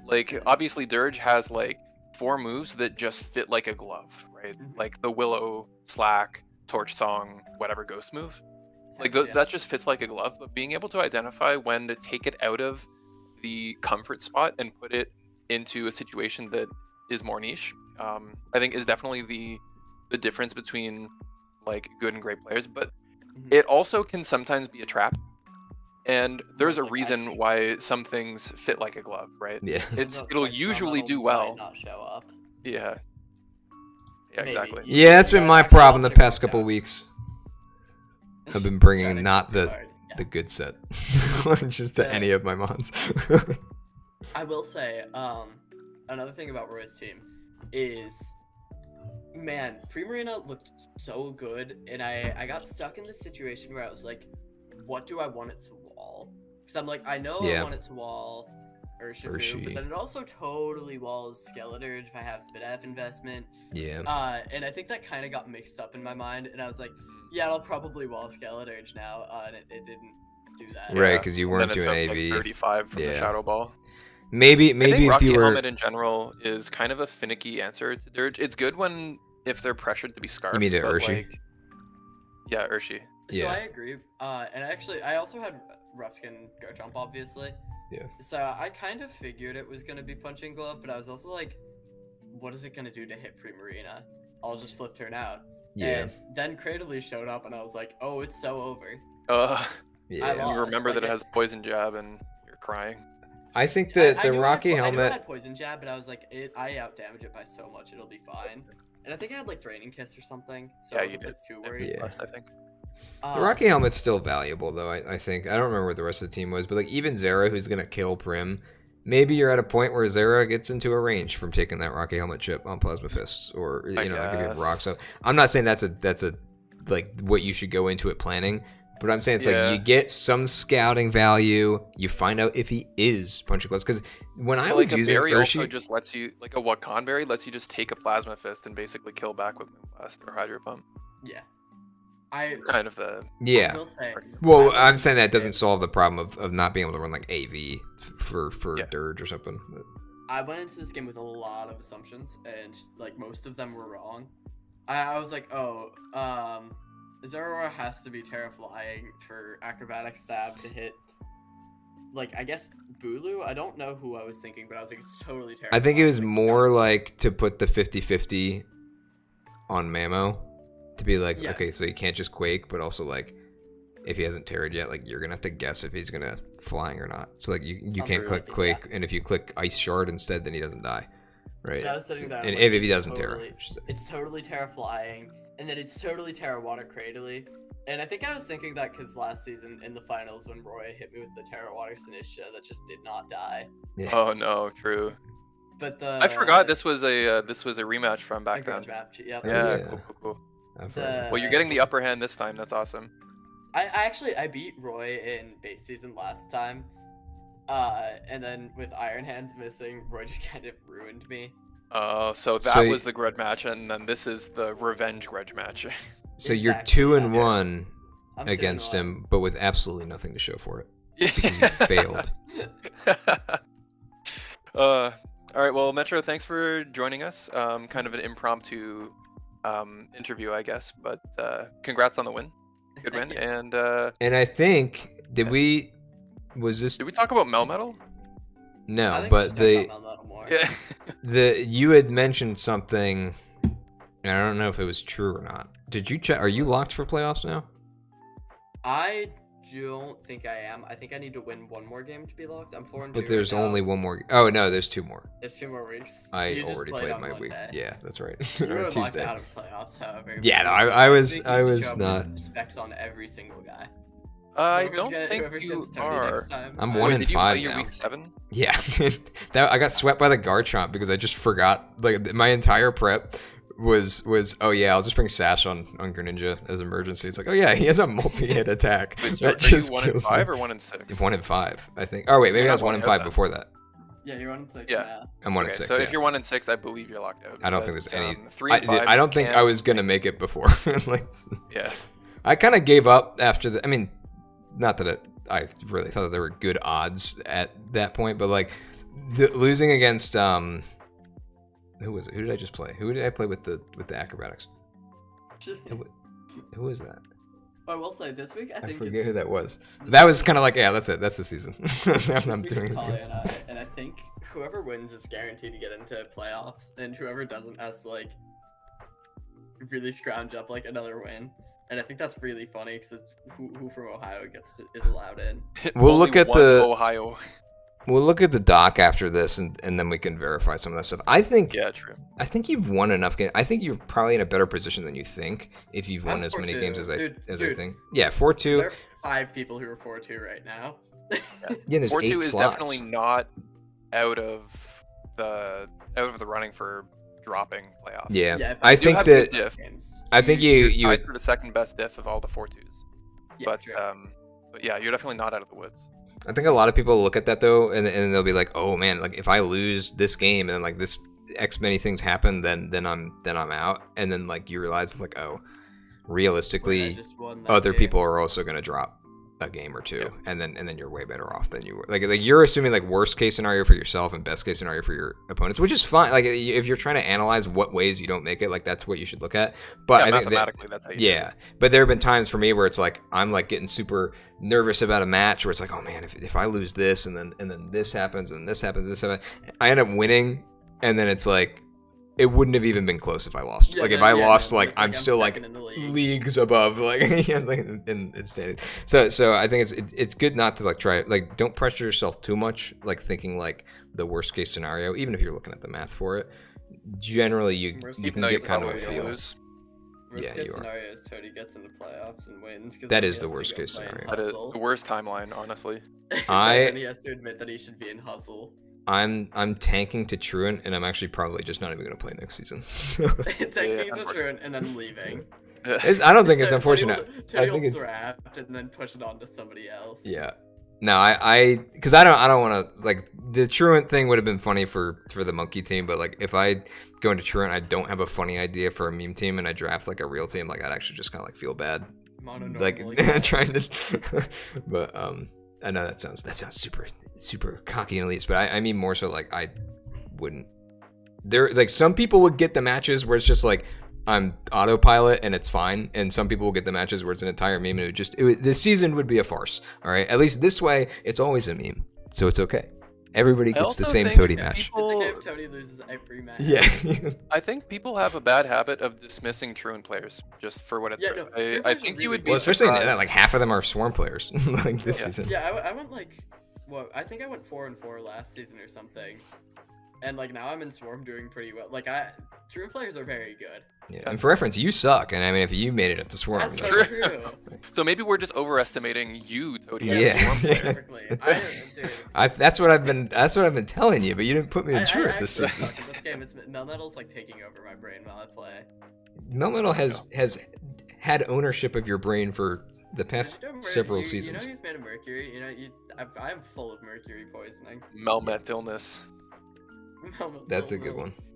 Like obviously Dirge has like 4 moves that just fit like a glove, right? Mhm. Like the Willow, Slack, Torch Song, whatever ghost move. Like Heck yeah. that just fits like a glove. But being able to identify when to take it out of the comfort spot and put it into a situation that is more niche, I think is definitely the difference between like good and great players. But Mhm. it also can sometimes be a trap, and there's a Like, I reason think why some things fit like a glove, right? Yeah. that's It'll why usually Sunmetal do might well. not show up. Yeah, yeah, Maybe. exactly. Yeah, that's been Yeah, my actually, problem the I'll put it past back couple down. weeks. I've been Trying bringing to not go too the hard. Yeah. the good set, just to Yeah. any of my mons. I will say, another thing about Roy's team is, man, Primarina looked so good, and I got stuck in this situation where I was like, what do I want it to wall? Because I'm like, I know I Yeah. want it to wall Urshifu, Urshi. but then it also totally walls Skeleturge if I have Spidef investment. Yeah. And I think that kind of got mixed up in my mind, and I was like, yeah, I'll probably wall Skeleturge now, and it didn't do that. Right, Yeah, because you and weren't then it doing took, AV. like 35 from the Yeah. Shadow Ball. Maybe I think if Rocky you were. Helmet in general is kind of a finicky answer to Dirge. It's good if they're pressured to be Scarf. mean to but, Urshi? like, yeah, Urshi. So Yeah. I agree. And actually, I also had Rough Skin Go Jump, obviously. Yeah. So I kind of figured it was going to be Punching Glove, but I was also like, what is it going to do to hit Primarina? I'll just flip turn out. Yeah. And then Cradily showed up, and I was like, oh, it's so over. Yeah. lost. You remember Like, that it has Poison Jab and you're crying. I think I that the knew Rocky I knew I Helmet. had Poison Jab, but I was like, I outdamage it by so much, it'll be fine. And I think I had like Draining Kiss or something, so Yeah, I was you a bit did. too worried. Yeah. Plus, I think. The Rocky Helmet's still valuable, though, I think. I don't remember what the rest of the team was, but like even Zera, who's going to kill Prim, maybe you're at a point where Zera gets into a range from taking that Rocky Helmet chip on Plasma Fists, or, I like if you have rocks. guess. So I'm not saying that's a like what you should go into it planning, but I'm saying it's Yeah. like you get some scouting value, you find out if he is Punching Gloves. Because when I But, was like a using berry also Urshi, just lets you, like a Wakan berry lets you just take a Plasma Fist and basically kill back with Moonblast or Hydro Pump. Yeah. I Kind of the yeah. will say, Well, I I'm saying that wouldn't doesn't solve the problem of not being able to run like AV for Yeah. Dirge or something. But I went into this game with a lot of assumptions, and like most of them were wrong. I was like, oh, Zeraora has to be Terra Flying for Acrobatic Stab to hit. Like, I guess Bulu? I don't know who I was thinking, but I was like, it's totally Terra I think it Flying, was like, it's more gotta be- like to put the 50-50 on Mamo. To be like, Yeah. okay, so he can't just Quake, but also like, if he hasn't terrored yet, like you're gonna have to guess if he's gonna flying or not. So like you Sounds can't really click good, Quake, and if you click Ice Shard instead, then he doesn't die, right? Yeah, I was sitting there, I'm And like, if he it's doesn't terror, totally- It's totally Terra Flying, and then it's totally Terra Water Cradily. And I think I was thinking that because last season in the finals when Roy hit me with the Terra Water Sinistra that just did not die. yeah. Oh no, true. But the I forgot this was a rematch from back grudge then. map. Yep. Oh, Yeah, yeah. cool. I've The- heard. Well, you're getting the upper hand this time. That's awesome. I beat Roy in base season last time. And then with Iron Hands missing, Roy just kind of ruined me. Oh, so that So was the grudge match, and then this is the revenge grudge match. So you're Exactly, 2-1 I'm against 2-1. him, but with absolutely nothing to show for it. You failed. All right. Well, Metro, thanks for joining us. Kind of an impromptu interview, I guess, but congrats on the win. Good win. Thank you. And And I think Yeah. was this did we talk about Melmetal? I no, think we but should talk the about Melmetal more. Yeah. you had mentioned something And I don't know if it was true or not. Did you check? Are you locked for playoffs now? I don't think I am. I think I need to win one more game to be locked. I'm 4-2. But there's right now. only one more. Oh no, there's 2 more. There's 2 more weeks. I You just already played played on my one week. day. Yeah, that's right. You On were locked Tuesday. out of playoffs, however. Yeah, no, because I next was- week I you was show up not- with specs on every single guy. I Whoever's don't think whoever's you gets Tony are. next time. I'm Wait, 1 and did you 5 play your now. week 7? Yeah, I got swept by the Garchomp because I just forgot. Like my entire prep was oh yeah, I'll just bring Sash on Greninja as emergency. It's like, oh yeah, he has a multi-hit attack. Wait, so That are you just 1 and kills 5 me. or 1 and 6? 1 and 5, I think. Oh wait, maybe you're I was not 1 and locked out 5 then. before that. Yeah, you're on 6 Yeah. now. I'm 1 Okay, and 6. so yeah. if you're 1 and 6, I believe you're locked out. I don't think But, there's any. 3 and 5 I don't think I can- was gonna make it before. Like, Yeah. I kind of gave up after the. I mean, not that I really thought that there were good odds at that point, but like losing against who was it? Who did I just play? Who did I play with the acrobatics? Who was that? I will say this week, I I think forget who it's- that was. this That week was is- kind of like, yeah, that's it. That's the season. That's what I'm this week doing. is Talia and I think whoever wins is guaranteed to get into playoffs, and whoever doesn't has to like really scrounge up like another win. And I think that's really funny because it's who from Ohio is allowed in. We'll Only look at one the- Ohio. We'll look at the doc after this, and then we can verify some of that stuff. I think Yeah, true. you've won enough games. I think you're probably in a better position than you think if you've won I'm as many 4-2. games as I Dude. think. Yeah, 4-2. There are 5 people who are 4-2 right now. Yeah, there's 4-2 8 is slots. definitely not out of the running for dropping playoffs. Yeah, Yeah, if I I do think have that good diff. Games. I think You're you tied for the second best diff of all the 4-2s. Yeah, But true. but yeah, you're definitely not out of the woods. I think a lot of people look at that though, and they'll be like, "Oh man, like if I lose this game and then like this X many things happen, then I'm out." And then like you realize it's like, oh, Wait, I realistically, just won that other game. people are also gonna drop a game or two, and then you're way better off than you were. Like you're assuming like worst case scenario for yourself and best case scenario for your opponents, which is fine. Like if you're trying to analyze what ways you don't make it, like that's what you should look at. But Yeah, I think that, mathematically, that's how you do yeah, but there have been times for me where it's like I'm like getting super nervous about a match where it's like, oh man, if I lose this and then this happens and this happens, I end up winning, and then it's like it wouldn't have even been close if I lost. Yeah, like if then- I yeah, lost, no, like it's I'm still like second in the league. leagues above, like yeah, like in standing. So I think it's good not to like try like don't pressure yourself too much, like thinking like the worst case scenario, even if you're looking at the math for it. Generally, you Worst you case can No, get you're kind of a probably gonna feel. lose. Worst Yeah, case you are. scenario is Tony gets into playoffs and wins. 'cause That then he is the has to worst go case play in scenario. That is Hustle. the worst timeline, honestly. Then he has to admit that he should be in hustle. I'm tanking to Truant, and I'm actually probably just not even gonna play next season. So Taking Yeah, the truant and then leaving. I don't think it's So unfortunate. Tony I think will it's draft and then push it on to somebody else. yeah. No, I because I don't want to like the Truant thing would have been funny for the monkey team, but like if I go into Truant, I don't have a funny idea for a meme team, and I draft like a real team, like I'd actually just kind of like feel bad, Mononormal like guy. trying to. But I know that sounds super cocky and elitist, but I mean more so like I wouldn't. There like some people would get the matches where it's just like I'm autopilot and it's fine, and some people will get the matches where it's an entire meme and this season would be a farce. All right, at least this way it's always a meme, so it's okay. Everybody I gets the also same think Toady that match. people- It's okay if Tony loses every match. Yeah. I think people have a bad habit of dismissing Truant players just for what it's Yeah, worth. no, Truant I players think are you really would be Well, especially surprised. like half of them are Swarm players like this Yeah. season. Yeah, I went like, what? I think I went 4-4 last season or something, and like now I'm in Swarm doing pretty well. Like Truant players are very good. Yeah. And for reference, you suck, and I mean if you made it up to Swarm, That's that's so true. true. So maybe we're just overestimating you, Toady. Yeah. as a Swarm player. Perfectly. Dude, that's what I've been telling you, but you didn't put me in I Truant this actually season. suck at this game. It's Melmetal's like taking over my brain while I play. Melmetal has had ownership of your brain for the past several You seasons. know he's made of mercury. You know I'm full of mercury poisoning. Melmet illness. Melmetal That's a good one. knows.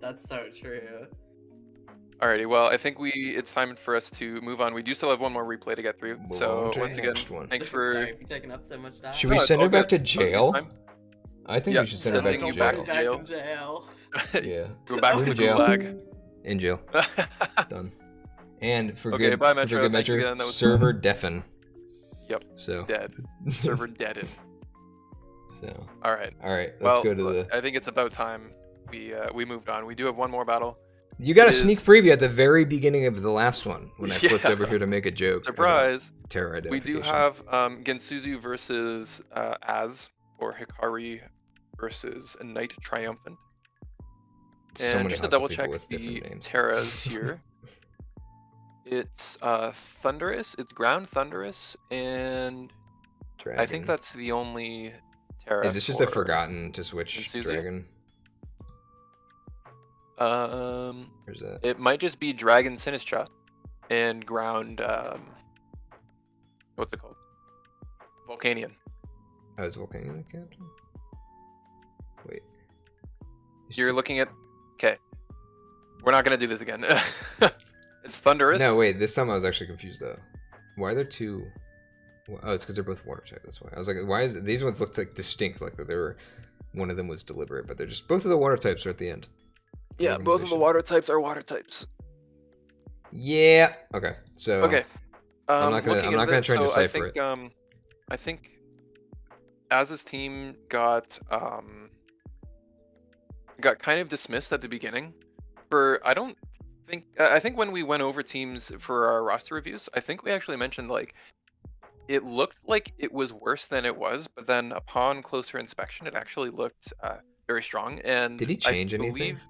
That's so true. Alrighty, well, I think it's time for us to move on. We do still have one more replay to get through. Move So on to once the again, next one. thanks for. Sorry for taking up so much time. Should we No, it's send all her back good. to That was a good jail? time. I think Yeah, we should send her back sending to you back jail. to jail. in jail. Yeah, Go back In to the jail. gulag. in jail. Done. And for Okay, good, bye, for Metro. good Thanks measure, again. That was server deafen. Yep. So Dead. Server deaded. So All right. all right, let's Well, go to the. I think it's about time we moved on. We do have one more battle. You got a is- sneak preview at the very beginning of the last one when I flipped Yeah. over here to make a joke. Surprise! about terror We do identification. have Gensuzu versus Az, or Hikari versus Knight Triumphant. So And many just to hustle double people check with the different names. Terras here, it's Thunderous, it's Ground Thunderous, and I think Dragon. that's the only Terra. Is this just a for forgotten to switch Gensuzu? dragon? Or is that? It might just be Dragon Sinistra and Ground. What's it called? Volcanion. Oh, is Volcano the captain? Wait. You're looking at. Okay. We're not gonna do this again. It's Thunderous. No, wait. This time I was actually confused though. Why are there two? Oh, it's because they're both water type. That's why. I was like, why is it... these ones look like distinct, like that they were. One of them was deliberate, but they're just both of the water types are at the end. Yeah, both of the water types are water types. Yeah. Okay. So. Okay. I'm not gonna try and decipher it. I think Az's team got kind of dismissed at the beginning. I think when we went over teams for our roster reviews, I think we actually mentioned like it looked like it was worse than it was, but then upon closer inspection, it actually looked very strong. And Did he change I anything? believe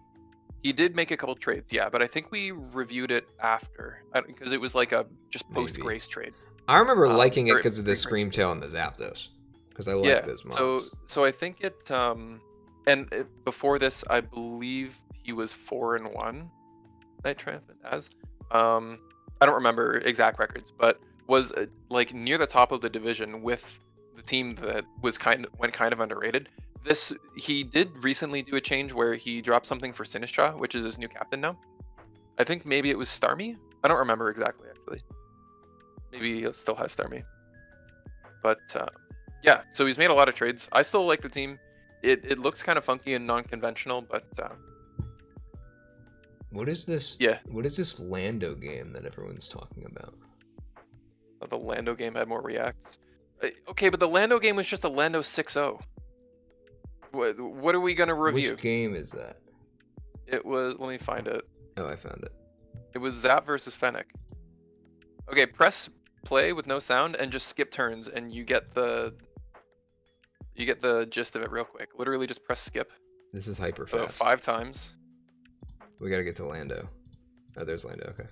he did make a couple trades, yeah, but I think we reviewed it after because it was like a just post Grace trade. I remember liking it or because of the pre-Grace Scream Tail and the Zapdos, because I like Yeah, those mods. so I think before this, I believe he was 4-1. Night Triumphant as. I don't remember exact records, but was like near the top of the division with the team that went kind of underrated. He did recently do a change where he dropped something for Sinistra, which is his new captain now. I think maybe it was Starmie. I don't remember exactly actually. Maybe he still has Starmie. But yeah, so he's made a lot of trades. I still like the team. It looks kind of funky and non-conventional, but What is this? Yeah. What is this Lando game that everyone's talking about? the Lando game had more reacts. Okay, but the Lando game was just a Lando 6-0. What are we gonna review? Which game is that? It was. Let me find it. Oh, I found it. It was Zap versus Fennec. Okay, press play with no sound and just skip turns, and you get the gist of it real quick. Literally, just press skip. This is hyper So fast. 5 times. We gotta get to Lando. Oh, there's Lando. Okay.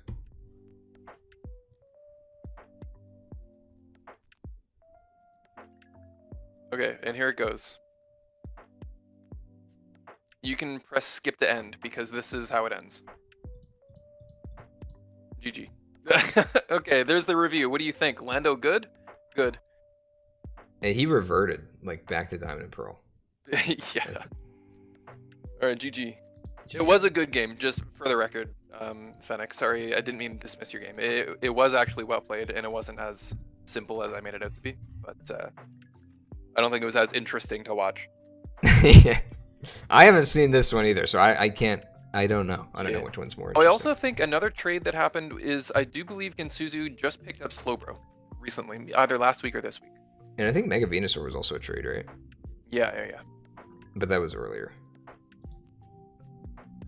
Okay, and here it goes. You can press skip to end because this is how it ends. GG. Okay, there's the review. What do you think? Lando good? Good. And he reverted like back to Diamond and Pearl. Yeah. All right, GG. It was a good game, just for the record, Fennec. Sorry, I didn't mean to dismiss your game. It was actually well played, and it wasn't as simple as I made it out to be. But I don't think it was as interesting to watch. Yeah. I haven't seen this one either, so I can't. I don't know. I don't know which one's more Oh, interesting. I also think another trade that happened is I do believe Gensuzu just picked up Slowbro recently, either last week or this week. And I think Mega Venusaur was also a trade, right? Yeah. But that was earlier.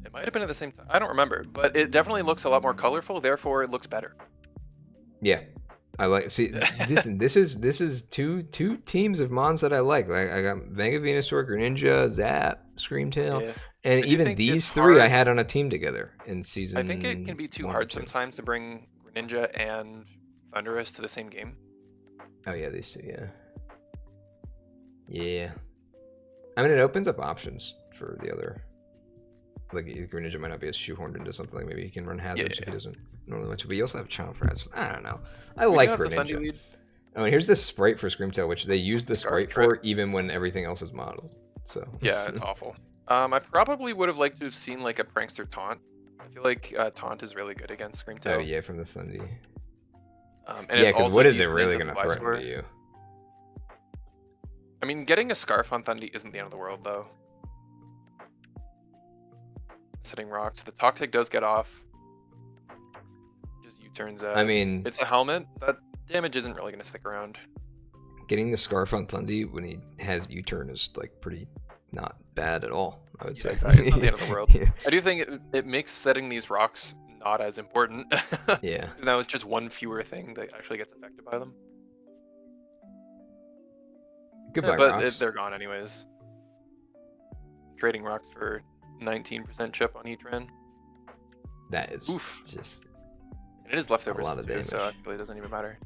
It might have been at the same time. I don't remember, but it definitely looks a lot more colorful. Therefore, it looks better. Yeah, I like. See, this is two teams of mons that I like. Like I got Mega Venusaur, Greninja, Zap, Screamtail, Yeah. and I do even think these it's three I hard. had on a team together in season. I think it can be too 1 or hard 2. sometimes to bring Greninja and Thunderous to the same game. Oh yeah, these two. Yeah. Yeah. I mean, it opens up options for the other. Like Greninja might not be as shoehorned into something. Like maybe he can run hazards if he doesn't normally want to. But you also have Channel for hazards. I don't know. I We like do have the Thundy Greninja. lead. Oh, and here's this sprite for Screamtail, which they used the Scarf sprite Trip. for even when everything else is modeled. So Yeah, it's awful. I probably would have liked to have seen like a prankster taunt. I feel like taunt is really good against Screamtail. Oh yeah, from the Thundy. And Yeah, it's because also what is it decent really into going the to Y threaten score. to you? I mean, getting a scarf on Thundy isn't the end of the world, though. Setting rocks. The Toxic does get off. Just U-turns out. I mean, It's a helmet. That damage isn't really going to stick around. getting the scarf on Thundy when he has U-turn is like pretty not bad at all. I would Yeah, say. exactly. It's not the end of the world. Yeah. I do think it makes setting these rocks not as important. Yeah. Now it's just one fewer thing that actually gets affected by them. Goodbye, But rocks. they're gone anyways. Trading rocks for 19% chip on each ran. That is Oof. just And it is leftovers lot of too, so damage. actually it doesn't even matter.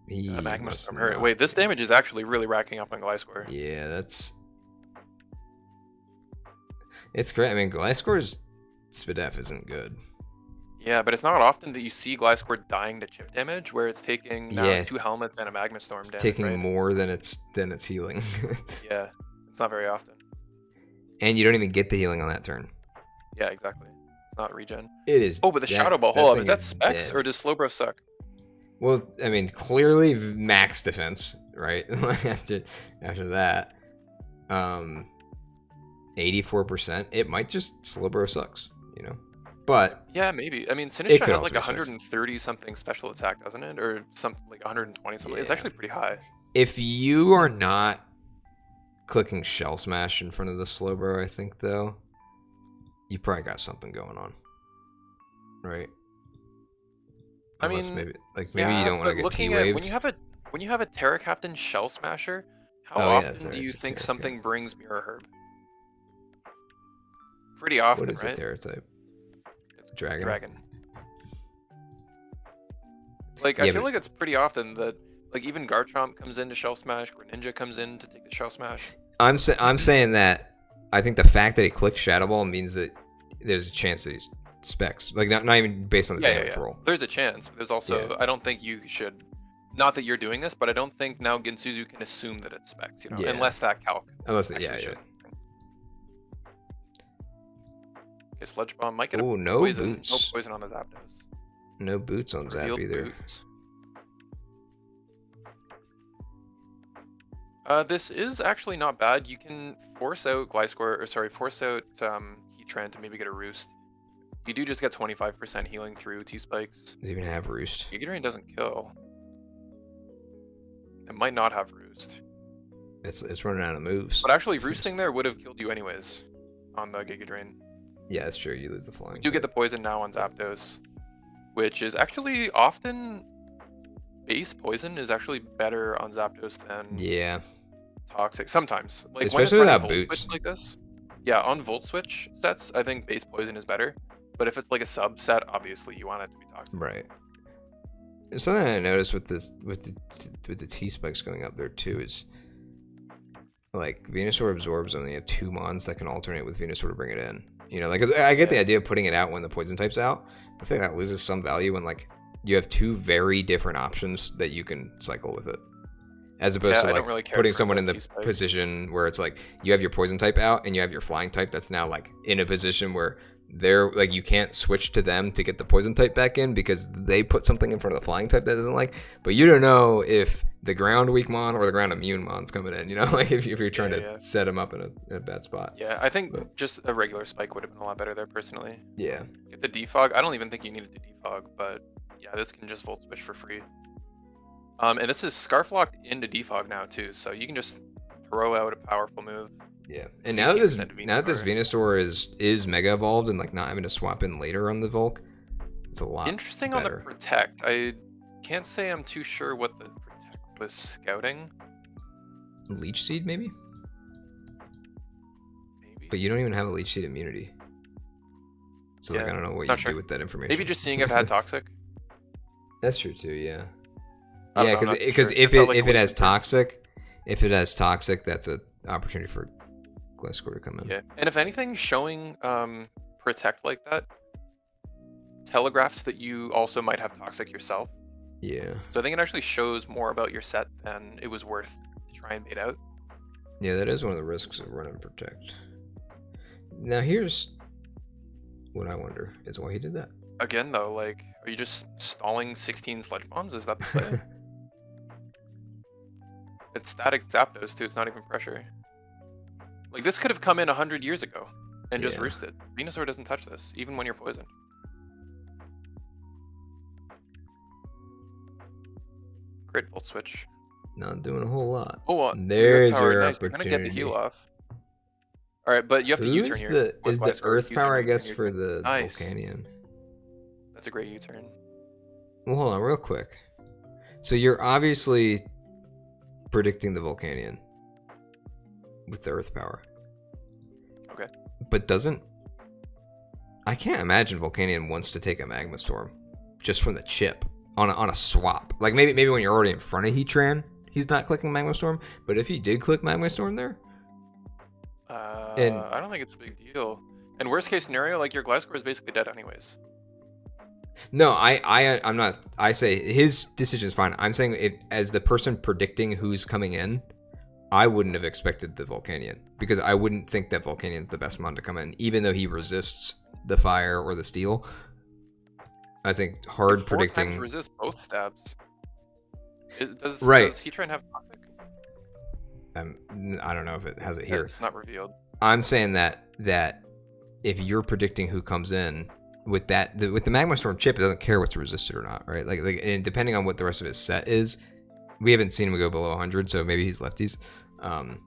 he Magma must Storm hurt. not- Wait, this damage is actually really racking up on Gliscor. Yeah, it's great. I mean, Gliscor's SPDF isn't good. Yeah, but it's not often that you see Gliscor dying to chip damage, where it's taking now Yeah. 2 helmets and a Magma Storm damage, Taking right? more than it's healing. Yeah, it's not very often. And you don't even get the healing on that turn. Yeah, exactly. It's not regen. It is. Oh, but the Shadow Ball. that Hold up, thing is that Specs dead. or does Slowbro suck? Well, I mean, clearly max defense, right? after that, 84%. It might just Slowbro sucks, you know. But Yeah, maybe. I mean, It Sinistra could has also like be Specs. 130 something special attack, doesn't it? Or something like 120 something. It's Yeah. actually pretty high. if you are not clicking Shell Smash in front of the Slowbro, I think though, you probably got something going on, right? I Unless mean, maybe you Yeah, don't want to but get looking T-waved. at when you have a Terra Captain Shell Smasher, how Oh, yeah, often do sorry, you it's a think Terra something Cap. brings Mirror Herb? Pretty often, What is right? the Terra type? It's Dragon. Dragon. Like Yeah, I feel but- like it's pretty often that like even Garchomp comes in to Shell Smash, Greninja comes in to take the Shell Smash. I'm saying that I think the fact that he clicks Shadow Ball means that there's a chance that he's Specs. Like not even based on the damage roll. There's a chance. But there's also Yeah. I don't think you should. Not that you're doing this, but I don't think now Ginsuzu can assume that it's Specs, you know, Yeah. unless that calc. Unless actually yeah. should. Okay, Sludge Bomb might get a Oh, no poison. boots. No poison on the Zapdos. No boots on Zap Revealed either. boots. This is actually not bad. You can force out Gliscor, or sorry, force out Heatran to maybe get a Roost. You do just get 25% healing through T-Spikes. Does it even have Roost? Giga Drain doesn't kill. It might not have Roost. It's running out of moves. But actually, Roosting there would have killed you anyways on the Giga Drain. Yeah, that's true. You lose the flying. You do get the poison now on Zapdos, which is actually often base poison is actually better on Zapdos than Yeah. toxic. Sometimes, like Especially when it's without running Volt boots. Switch like this. Yeah, on Volt Switch sets, I think base poison is better. But if it's like a subset, obviously you want it to be toxic. Right. And something I noticed with the T spikes going up there too is like Venusaur absorbs only have 2 mons that can alternate with Venusaur to bring it in. You know, like 'cause I get the idea of putting it out when the poison type's out. But I think that loses some value when like you have 2 very different options that you can cycle with it. As opposed Yeah, to I don't like really care putting for someone the in the T-spike. position where it's like you have your poison type out and you have your flying type that's now like in a position where they're like you can't switch to them to get the poison type back in because they put something in front of the flying type that doesn't like. But you don't know if the ground weak mon or the ground immune mon's coming in. You know, like if you're trying to set them up in a bad spot. Yeah, I think But- just a regular spike would have been a lot better there personally. Yeah. Get the defog. I don't even think you needed to defog, but yeah, this can just Volt Switch for free. And this is Scarf locked into defog now too, so you can just throw out a powerful move. Yeah, and now that this 18% Venusaur is mega evolved and like not having to swap in later on the Volk, it's a lot Interesting better. on the Protect. I can't say I'm too sure what the Protect was scouting. Leech Seed maybe, Maybe. but you don't even have a Leech Seed immunity. So like Yeah, I don't know what not you sure. do with that information. Maybe just seeing if it had Toxic. That's true too. Yeah. I don't Yeah, know, I'm not too because sure. if It felt it like if a it has waste of time. toxic, that's an opportunity for Gliscor to come in. Yeah, and if anything, showing Protect like that telegraphs that you also might have Toxic yourself. Yeah. So I think it actually shows more about your set than it was worth to try and bait out. Yeah, that is one of the risks of running Protect. Now here's what I wonder is why he did that. Again, though, like, are you just stalling 16 Sludge Bombs? Is that the play? It's static Zapdos, too. It's not even pressure. Like, this could have come in 100 years ago and just Yeah. roosted. Venusaur doesn't touch this, even when you're poisoned. Great Volt Switch. Not doing a whole lot. Oh, There's Earth Power, your nice. You're gonna get the opportunity. heal off. All right, but you have to U-turn Who's here. the with is the Gliscor. Earth U-turn, Power? I U-turn, guess for U-turn. the Nice. Volcanion. That's a great U-turn. Well, hold on, real quick. So you're obviously predicting the Volcanion with the Earth Power. Okay. But I can't imagine Volcanion wants to take a Magma Storm just from the chip on a swap. Like maybe when you're already in front of Heatran, he's not clicking Magma Storm. But if he did click Magma Storm there, I don't think it's a big deal. And worst case scenario, like your Gliscor is basically dead anyways. no, I'm not. I say his decision is fine. I'm saying as the person predicting who's coming in, I wouldn't have expected the Volcanion because I wouldn't think that Volcanion's the best mon to come in, even though he resists the fire or the steel. I think hard Four predicting. times resist both stabs. Does Heatran have toxic? I don't know if it has it here. It's not revealed. I'm saying that if you're predicting who comes in with with the Magma Storm chip, it doesn't care what's resisted or not, right? Like and depending on what the rest of his set is, we haven't seen him go below 100, so maybe he's lefties, and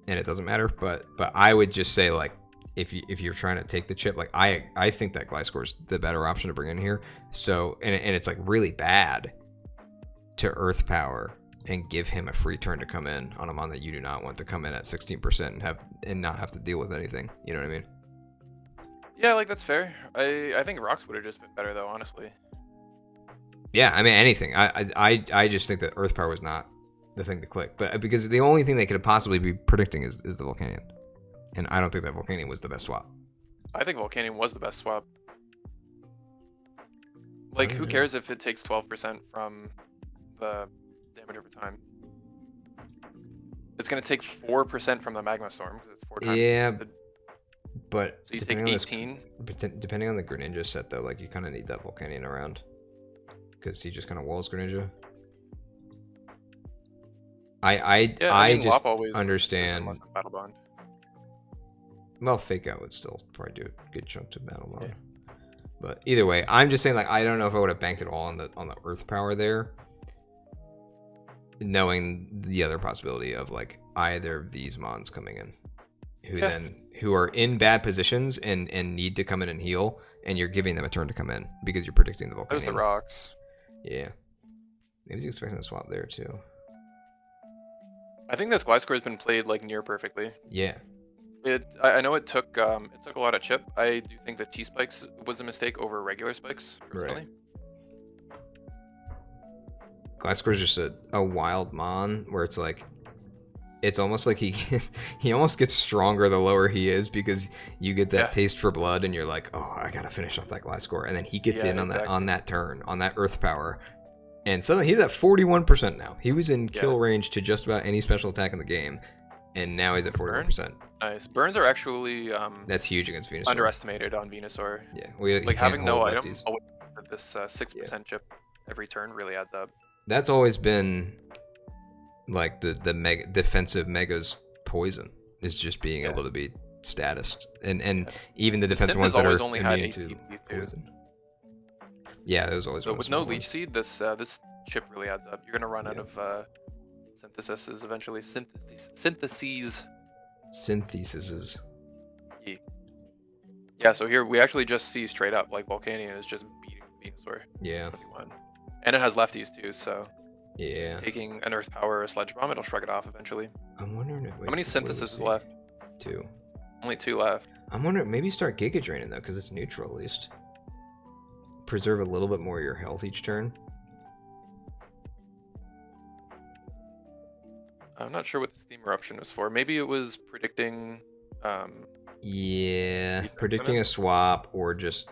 it doesn't matter. But I would just say like if you're trying to take the chip, like I think that Gliscor is the better option to bring in here. So and it's like really bad to Earth Power and give him a free turn to come in on a mon that you do not want to come in at 16% and not have to deal with anything. You know what I mean? Yeah, like that's fair. I think Rocks would have just been better though, honestly. Yeah, I mean anything. I just think that Earth Power was not the thing to click, but because the only thing they could possibly be predicting is the Volcanion, and I don't think that Volcanion was the best swap. I think Volcanion was the best swap. Like, who cares if it takes 12% from the damage over time? It's gonna take 4% from the Magma Storm because it's 4 times. Yeah, but so you take 18. Depending on the Greninja set, though, like you kind of need that Volcanion around because he just kind of walls Greninja. I just Lop always understand. unless it's Battle Bond. Well, Fake Out would still probably do a good chunk to Battle Bond. Yeah. But either way, I'm just saying, like, I don't know if I would have banked it all on the Earth Power there, knowing the other possibility of like either of these mons coming in, who are in bad positions and need to come in and heal, and you're giving them a turn to come in because you're predicting the Volcanion. There's the Rocks. Yeah, maybe he's expecting a swap there too. I think this Gliscor has been played like near perfectly. Yeah. I know it took a lot of chip. I do think that T-Spikes was a mistake over regular spikes, personally. Right. Gliscor's just a wild mon where it's like, it's almost like he almost gets stronger the lower he is because you get that taste for blood and you're like, oh, I gotta finish off that Gliscor, and then he gets in on that turn, on that Earth Power, and suddenly he's at 41% now. He was in kill range to just about any special attack in the game, and now he's at 41%. Nice. Burns are actually that's huge against Venusaur. Underestimated on Venusaur. Yeah, like having no item, this 6% chip every turn really adds up. That's always been like the mega defensive megas poison is just being able to be statused, and even the defensive ones that are only had immune to poison. Yeah, there's always. So with no Leech Seed, this chip really adds up. You're gonna run out of syntheses eventually. Syntheses. Yeah, so here we actually just see straight up like Volcanion is just beating Venusaur. Yeah. 21. And it has lefties too, so yeah. Taking an Earth Power or a Sledge Bomb, it'll shrug it off eventually. I'm wondering how many syntheses is left? 2. Only 2 left. I'm wondering maybe start Giga Draining though, because it's neutral at least. Preserve a little bit more of your health each turn. I'm not sure what the Steam Eruption was for. Maybe it was predicting. Yeah, predicting a swap or just.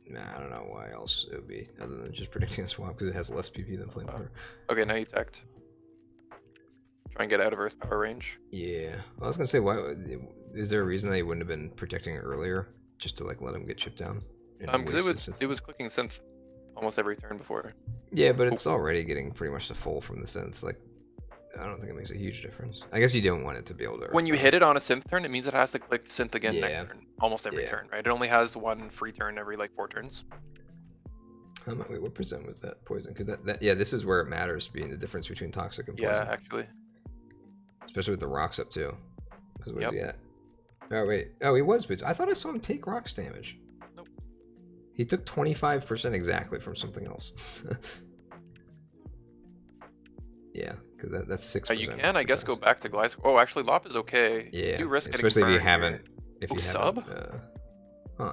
I don't know why else it would be other than just predicting a swap because it has less PP than Flamethrower. Okay, now you teched. Try and get out of Earth Power range. Yeah, I was gonna say, why is there a reason they wouldn't have been protecting it earlier, just to like let him get chipped down? Because it was clicking synth almost every turn before. Yeah, but it's already getting pretty much the full from the synth. Like, I don't think it makes a huge difference. I guess you don't want it to be able to. When you hit it on a synth turn, it means it has to click synth again next turn, almost every turn, right? It only has 1 free turn every like 4 turns. Wait, what percent was that poison? Because yeah, this is where it matters, being the difference between toxic and poison. Yeah, actually. Especially with the rocks up too. Because what is Yep. he at? Oh wait, oh he was boots. I thought I saw him take rocks damage. Nope. He took 25% exactly from something else. Yeah, because that's 6%. You can, I guess, go back to Glycor. Oh, actually, Lop is okay. Yeah, You risk especially if you getting burned haven't. here. If Oh, you sub? haven't, huh?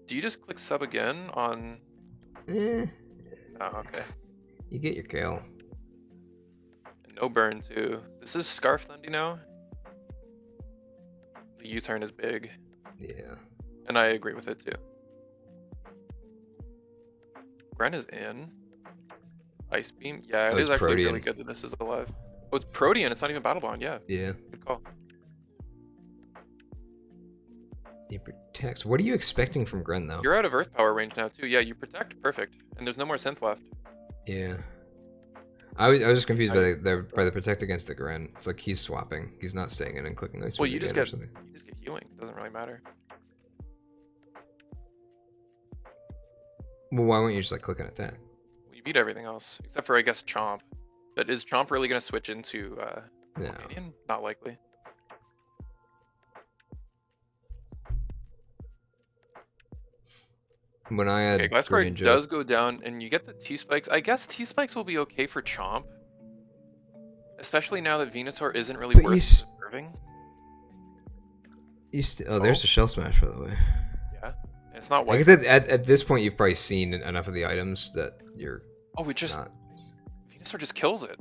Do you just click sub again on? Eh, Oh, okay. you get your kill. No burn too. This is Scarf Thundy now. The U-turn is big, Yeah. and I agree with it too. Gren is in. Ice Beam. Yeah, it Oh, is it's actually really Protean. good that this is alive. Oh, it's Protean. It's not even Battle Bond. Yeah, Yeah. good call. He protects. What are you expecting from Gren though? You're out of Earth Power range now too. Yeah, you protect. Perfect. And there's no more synth left. Yeah. I was just confused by the protect against the Gren. It's like he's swapping. He's not staying in and clicking ice. Well, Beam you just again or get something. healing. It doesn't really matter. Well, why won't you just like click an attack? You beat everything else except for I guess Chomp. But is Chomp really gonna switch into No. Volcanion? Not likely. When I had Okay, Guardian Gliscor Jet- does go down, and you get the T-Spikes. I guess T-Spikes will be okay for Chomp. Especially now that Venusaur isn't really But worth you s- preserving. there's a shell smash by the way. Yeah. And it's not I white. guess at this point you've probably seen enough of the items that you're Oh, we just... not. Venusaur just kills it.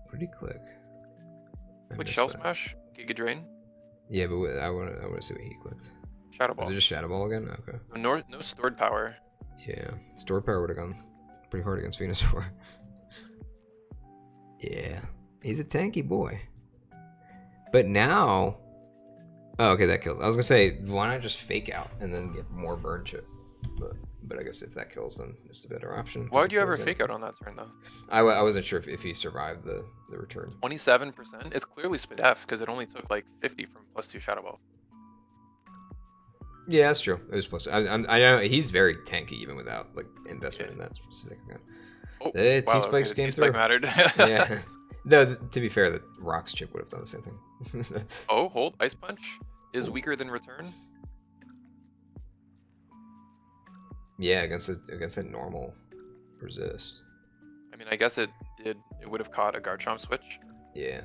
What did he click? I Like missed Shell that. Smash, Giga Drain, Yeah, but I want to see what he clicked. Shadow Was Ball. it just Shadow Ball again? Okay. No stored power. Yeah, stored power would have gone pretty hard against Venusaur. Yeah, he's a tanky boy. But now, oh, okay, that kills. I was gonna say, why not just fake out and then get more burn chip? But I guess if that kills, then it's a better option. Why If would it you ever kills, fake out on that turn, though? I wasn't sure if he survived the return. 27%? It's clearly Spadef, because it only took like 50 from +2 Shadow Ball. Yeah, that's true. It was plus. I know he's very tanky even without like investment in that specific gun. Oh, The wow, T-Spikes okay, came T-Spike through. mattered. Yeah. No, to be fair, the Rocks chip would have done the same thing. Oh, hold. Ice Punch is weaker than Return. Yeah, against a normal resist. I mean, I guess it would have caught a Garchomp switch. Yeah.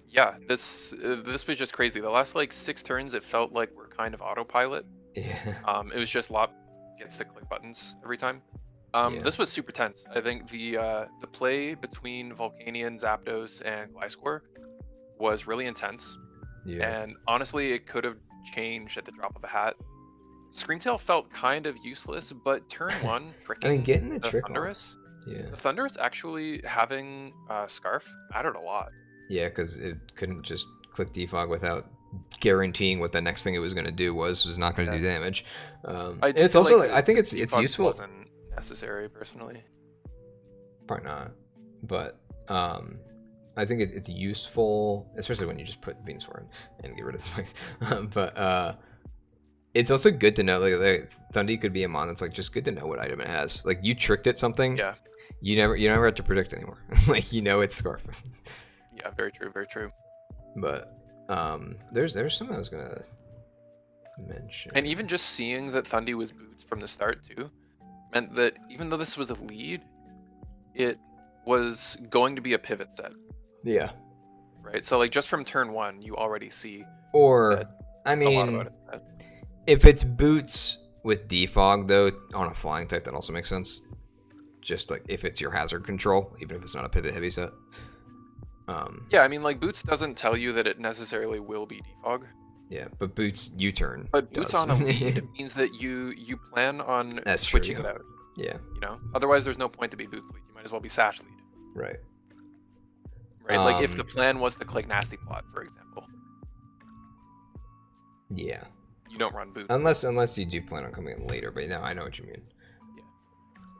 Yeah, this was just crazy. The last like 6 turns, it felt like we're kind of autopilot. Yeah. It was just Lop gets to click buttons every time. Yeah. This was super tense. I think the play between Volcanion, Zapdos, and Gliscor was really intense. Yeah. And honestly, it could have changed at the drop of a hat. Screamtail felt kind of useless, but turn 1, tricking getting the the trick off. Thundurus. Yeah. The Thundurus actually having Scarf mattered a lot. Yeah, because it couldn't just click defog without guaranteeing what the next thing it was going to do was not going to do damage. I And do it's feel also like I think it's defog useful. wasn't necessary personally. Probably not, but I think it's useful, especially when you just put Venusaur in and get rid of the spikes. But it's also good to know like Thundy could be a mon that's like just good to know what item it has. Like you tricked it something. Yeah. You never have to predict anymore. Like it's Scarf. Yeah, very true, very true. But there's something I was gonna mention. And even just seeing that Thundy was boots from the start too, meant that even though this was a lead, it was going to be a pivot set, Yeah. right? So like just from turn 1, you already see Or that I a lot mean, about it. if it's boots with defog though on a flying type, that also makes sense. Just like if it's your hazard control, even if it's not a pivot heavy set. Yeah, I mean like boots doesn't tell you that it necessarily will be defog, Yeah, but boots U-turn. but boots does. on a lead means that you plan on That's true, switching yeah. it out. Yeah, You know, otherwise there's no point to be boots lead. You might as well be sash lead, right. right? Like if the Um, plan was to click nasty plot, for example, Yeah, you don't run boots. unless you do plan on coming in later. But no, I know what you mean.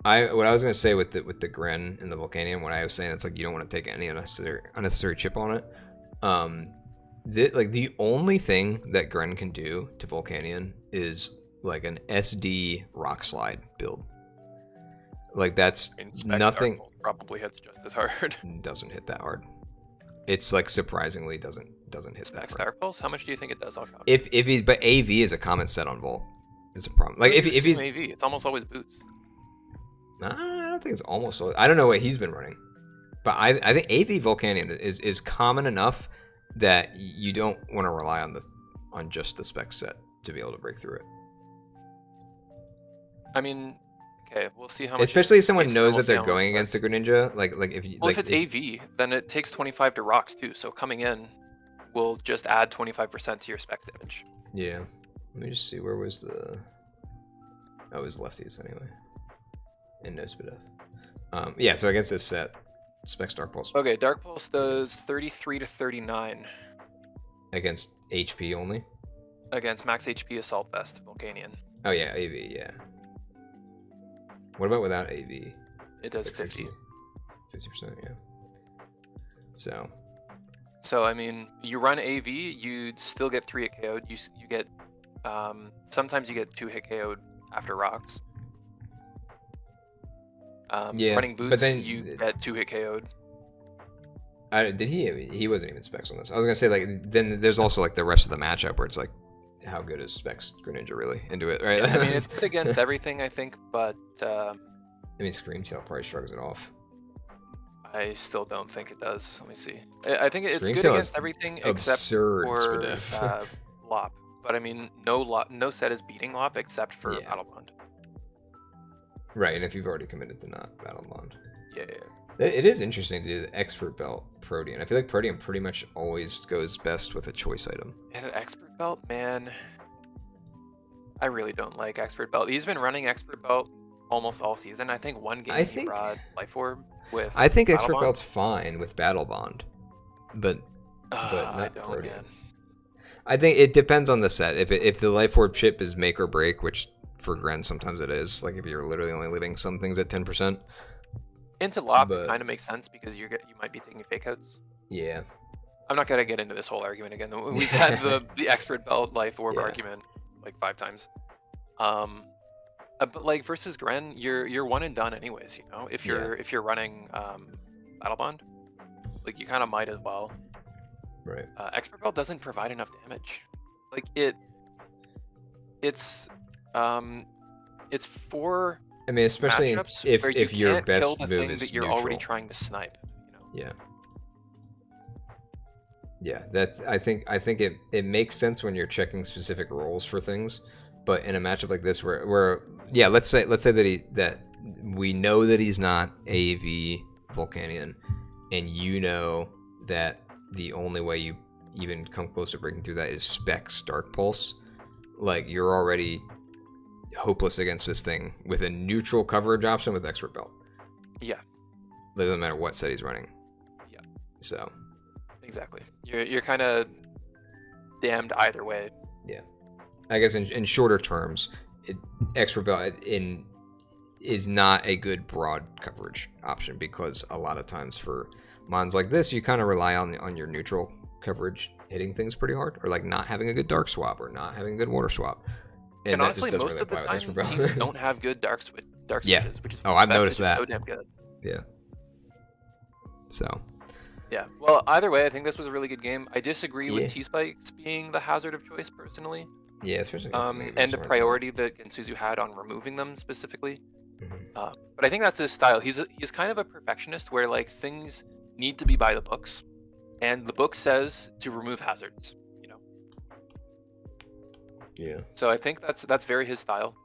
Yeah. What I was gonna say with the Gren and the Volcanion, what I was saying, it's like you don't want to take any unnecessary chip on it. The only thing that Gren can do to Volcanion is like an SD rock slide build. Like that's I mean, Specs nothing. Dark Pulse probably hits just as hard. Doesn't hit that hard. It's like surprisingly doesn't hit that Specs hard. Dark Pulse? How much do you think it does? I'll calculate. If he's but AV is a common set on Volt. Is a problem. Like if he's AV, it's almost always boots. I don't think it's almost. I don't know what he's been running, but I think AV Volcanion is common enough that you don't want to rely on just the spec set to be able to break through it. I mean, okay, we'll see how much. Especially if someone and knows we'll that see they're how much going it against the does. Greninja. Like if you Well, like if it's AV, then it takes 25 to rocks too. So coming in will just add 25% to your specs damage. yeah. Let me just see where was the. Oh, it was lefties anyway. And no Spadef. Yeah, so against this set, Specs Dark Pulse. Okay, Dark Pulse does 33 to 39 Against HP only? against max HP Assault Vest Volcanion. Oh yeah, AV, yeah. What about without AV? It does Like 50. 50%, yeah. So, So I mean, you run AV, you'd still get 3 hit KO'd. You get sometimes you get 2 hit KO'd after rocks. Yeah, Running but boots, then- you get 2 hit KO'd. did he wasn't even Specs on this. I was gonna say, like, then there's also, like, the rest of the matchup where it's like, how good is Specs Greninja really into it, right? I mean, it's good against everything, I think, but I mean, Scream Tail probably shrugs it off. I still don't think it does. Let me see. I think it's Scream good Tail against is everything except Absurd for Spadef. Lop. But I mean, no set is beating Lop except for Yeah. Battle Bond. Right, and if you've already committed to not Battle Bond. Yeah. It is interesting to do the Expert Belt Protean. I feel like Protean pretty much always goes best with a choice item. And an Expert Belt, man. I really don't like Expert Belt. He's been running Expert Belt almost all season. I think one game I he think- brought Life Orb with. I think Battle Expert Bond. Belt's fine with Battle Bond, but I not don't, Protean. man. I think it depends on the set. If the Life Orb chip is make or break, which for Gren sometimes it is, like if you're literally only leaving some things at 10%. Into Lop But- kind of makes sense because you might be taking fake outs. Yeah. I'm not gonna get into this whole argument again. We've had the Expert Belt Life Orb Yeah. argument like 5 times. But like versus Gren, you're one and done anyways. You know, if you're running Battle Bond, like you kind of might as well. Right. Expert Belt doesn't provide enough damage. Like it's for I mean, especially matchups if where you if your can't best kill the move thing is that you're neutral. already trying to snipe. You know? Yeah. Yeah, that's. I think it makes sense when you're checking specific roles for things, but in a matchup like this, where yeah, let's say that we know that he's not AV Volcanion, and you know that the only way you even come close to breaking through that is Specs Dark Pulse. Like you're already hopeless against this thing with a neutral coverage option with Expert Belt. Yeah. It doesn't matter what set he's running. Yeah. So. Exactly. You're kind of damned either way. Yeah, I guess in shorter terms, Expert Belt is not a good broad coverage option because a lot of times for mons like this, you kind of rely on your neutral coverage hitting things pretty hard, or like not having a good dark swap or not having a good water swap. And that just honestly, doesn't most really of the apply with time, Expert Belt. teams don't have good dark Yeah. switches, which is Oh, I've that's noticed just that. so damn good. Yeah. So. Yeah. Well, either way, I think this was a really good game. I disagree Yeah. with T-Spikes being the hazard of choice personally, Yeah, especially against and the Swords. priority that Gensuzu had on removing them specifically. Mhm. But I think that's his style. He's kind of a perfectionist where like things need to be by the books, and the book says to remove hazards. You know. Yeah. So I think that's very his style.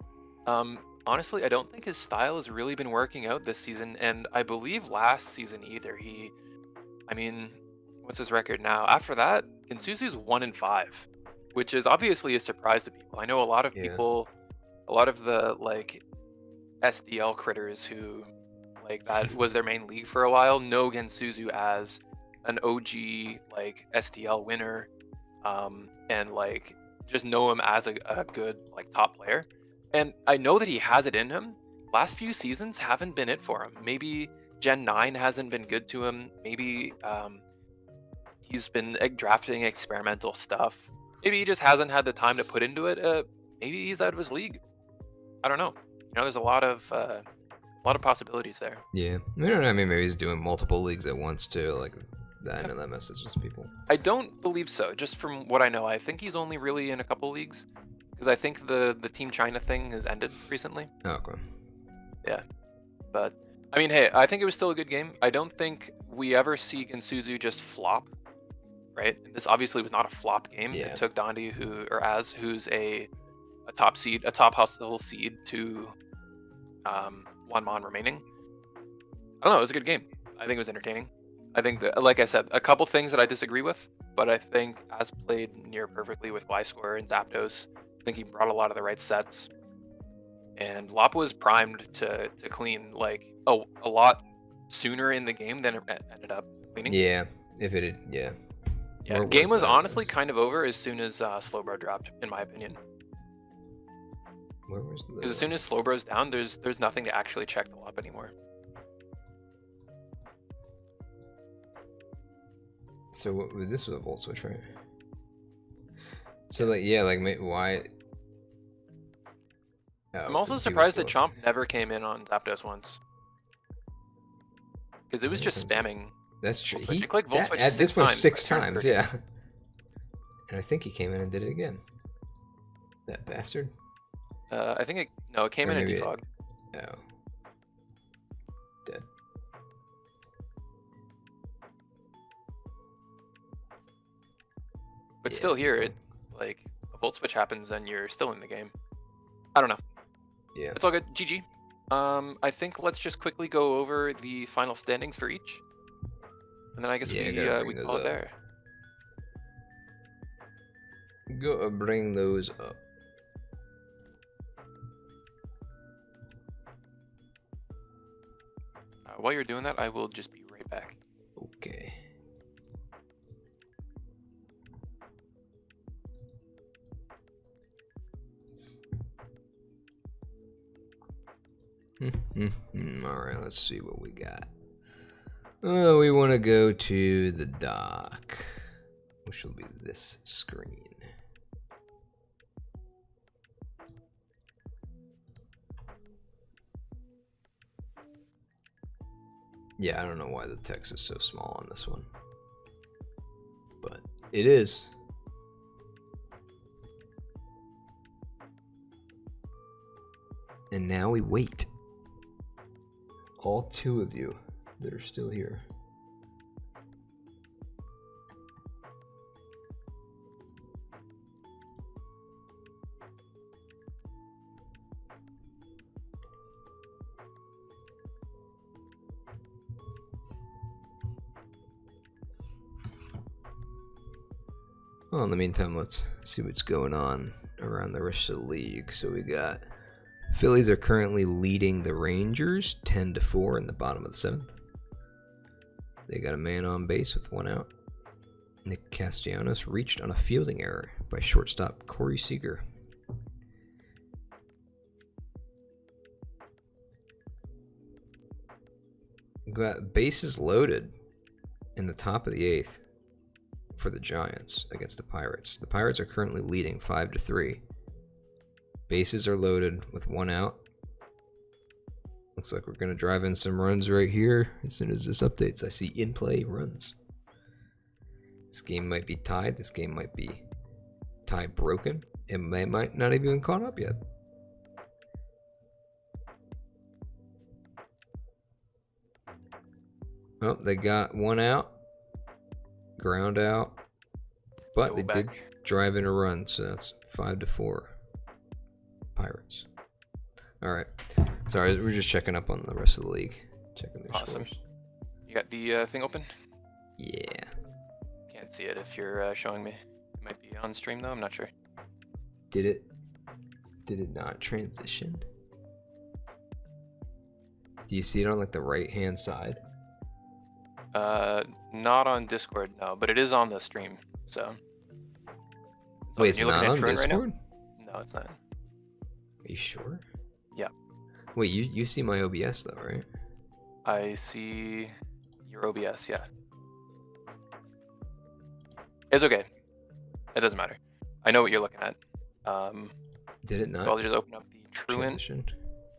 Honestly, I don't think his style has really been working out this season, and I believe last season either. I mean, what's his record now? After that, Gensuzu's 1-5, which is obviously a surprise to people. I know a lot of Yeah. people, a lot of the like SDL critters who like that was their main league for a while know Gensuzu as an OG like SDL winner, and like just know him as a good like top player. And I know that he has it in him. Last few seasons haven't been it for him. Maybe Gen 9 hasn't been good to him. Maybe he's been drafting experimental stuff. Maybe he just hasn't had the time to put into it. maybe he's out of his league. I don't know. There's a lot of possibilities there. Yeah, I don't know. I mean, maybe he's doing multiple leagues at once too. Like, I know that messes with people. I don't believe so. Just from what I know, I think he's only really in a couple leagues, because I think the Team China thing has ended recently. Oh, okay. Yeah, but I mean, hey, I think it was still a good game. I don't think we ever see Gensuzu just flop, right? This obviously was not a flop game. Yeah. It took Dondi, who's a top seed, a top hustle seed, to one mon remaining. I don't know. It was a good game. I think it was entertaining. I think that, like I said, a couple things that I disagree with, but I think as played near perfectly with Gliscor and Zapdos, I think he brought a lot of the right sets. And Lop was primed to clean like a lot sooner in the game than it ended up cleaning. Yeah, if it had, yeah. Yeah, Where game was that? honestly kind of over as soon as Slowbro dropped, in my opinion. Where was the? Because as soon as Slowbro's down, there's nothing to actually check the Lop anymore. So this was a volt switch, right? So like, yeah, like why? Oh, I'm also 'cause he was surprised that still- Chomp never came in on Zapdos once. Because it was Yeah, just that's- spamming. That's true. Volt switch. He It clicked volt switch at this six point times. 6 I turned times, for- yeah. And I think he came in and did it again. That bastard. I think it came Or in and maybe defogged. Oh. Dead. But Yeah, still here, cool. it like a volt switch happens and you're still in the game. I don't know. Yeah. It's all good. GG. I think let's just quickly go over the final standings for each, and then I guess Yeah, I gotta we bring call those it up. there. Go bring those up. While you're doing that, I will just be right back. Okay. Alright, let's see what we got. We want to go to the dock, which will be this screen. Yeah, I don't know why the text is so small on this one, but it is. And now we wait. All 2 of you that are still here. Well, in the meantime, let's see what's going on around the rest of the league. So we got Phillies are currently leading the Rangers 10-4 in the bottom of the 7th. They got a man on base with 1 out. Nick Castellanos reached on a fielding error by shortstop Corey Seager. Got bases loaded in the top of the 8th for the Giants against the Pirates. The Pirates are currently leading 5-3. Bases are loaded with 1 out. Looks like we're going to drive in some runs right here as soon as this updates. I see in-play runs. This game might be tied. This game might be tie broken. It might not even been caught up yet. Oh, they got 1 out. Ground out. But Go they did back. drive in a run, so that's 5-4. Pirates. Alright. Sorry, we're just checking up on the rest of the league. Checking their Awesome. scores. You got the thing open? Yeah. Can't see it if you're showing me. It might be on stream though. I'm not sure. Did it not transition? Do you see it on like the right hand side? Not on Discord, no, but it is on the stream. So. Wait, it's you're looking not at on Troy right now? Discord? No, it's not. Are you sure? Yeah. Wait, you see my OBS though, right? I see your OBS. Yeah. It's okay. It doesn't matter. I know what you're looking at. Did it So I'll not just open up the Truant, transition?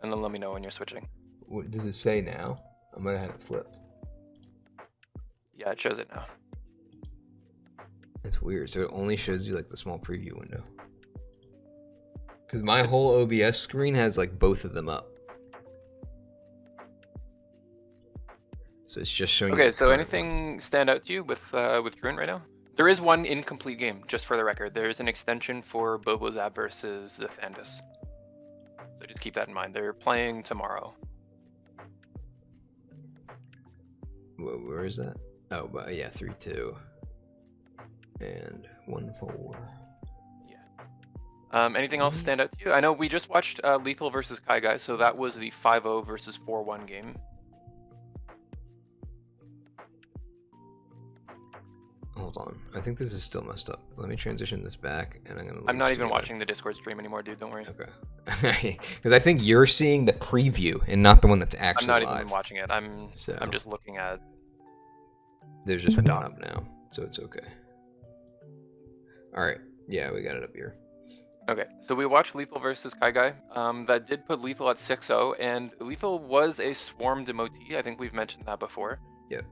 and then let me know when you're switching. What does it say now? I might have had it flipped. Yeah, it shows it now. It's weird. So it only shows you like the small preview window. Because my whole OBS screen has like both of them up. So it's just showing you Okay, the so current anything stand out to you with Truant right now? There is one incomplete game, just for the record. There's an extension for Bobozab versus Thandis. So just keep that in mind. They're playing tomorrow. Where is that? Oh, but yeah, 3-2 and 1-4. Anything else stand out to you? I know we just watched Lethal versus Kai Guy, so that was the 5-0 versus 4-1 game. Hold on, I think this is still messed up. Let me transition this back, and I'm gonna. I'm not even watching the Discord stream anymore, dude. Don't worry. Okay. Because I think you're seeing the preview and not the one that's actually I'm not live. even watching it. I'm just looking at. There's just one up now, so it's okay. All right. Yeah, we got it up here. Okay, so we watched Lethal versus Kai Guy. That did put Lethal at 6-0, and Lethal was a Swarm devotee. I think we've mentioned that before. Yep.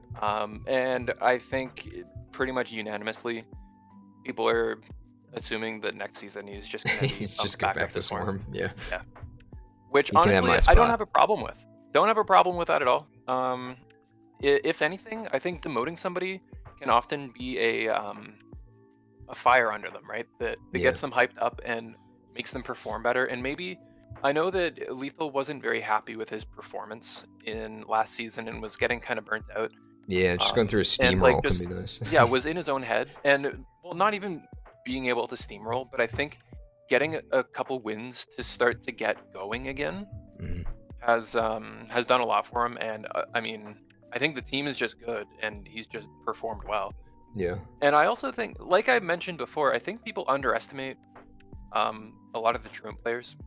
And I think pretty much unanimously, people are assuming that next season he's just going to be He's just going back to Swarm. Yeah. Which You can have honestly, my I spot. don't have a problem with. Don't have a problem with that at all. If anything, I think demoting somebody can often be a fire under them, right? That gets them hyped up and makes them perform better. And maybe, I know that Lethal wasn't very happy with his performance in last season and was getting kind of burnt out. Yeah, just going through a and, like, steamroll just- can be nice. Yeah, was in his own head. And, well, not even being able to steamroll, but I think getting a couple wins to start to get going again Mhm. has done a lot for him. And, I mean, I think the team is just good, and he's just performed well. Yeah. And I also think, like I mentioned before, I think people underestimate a lot of the Truant players.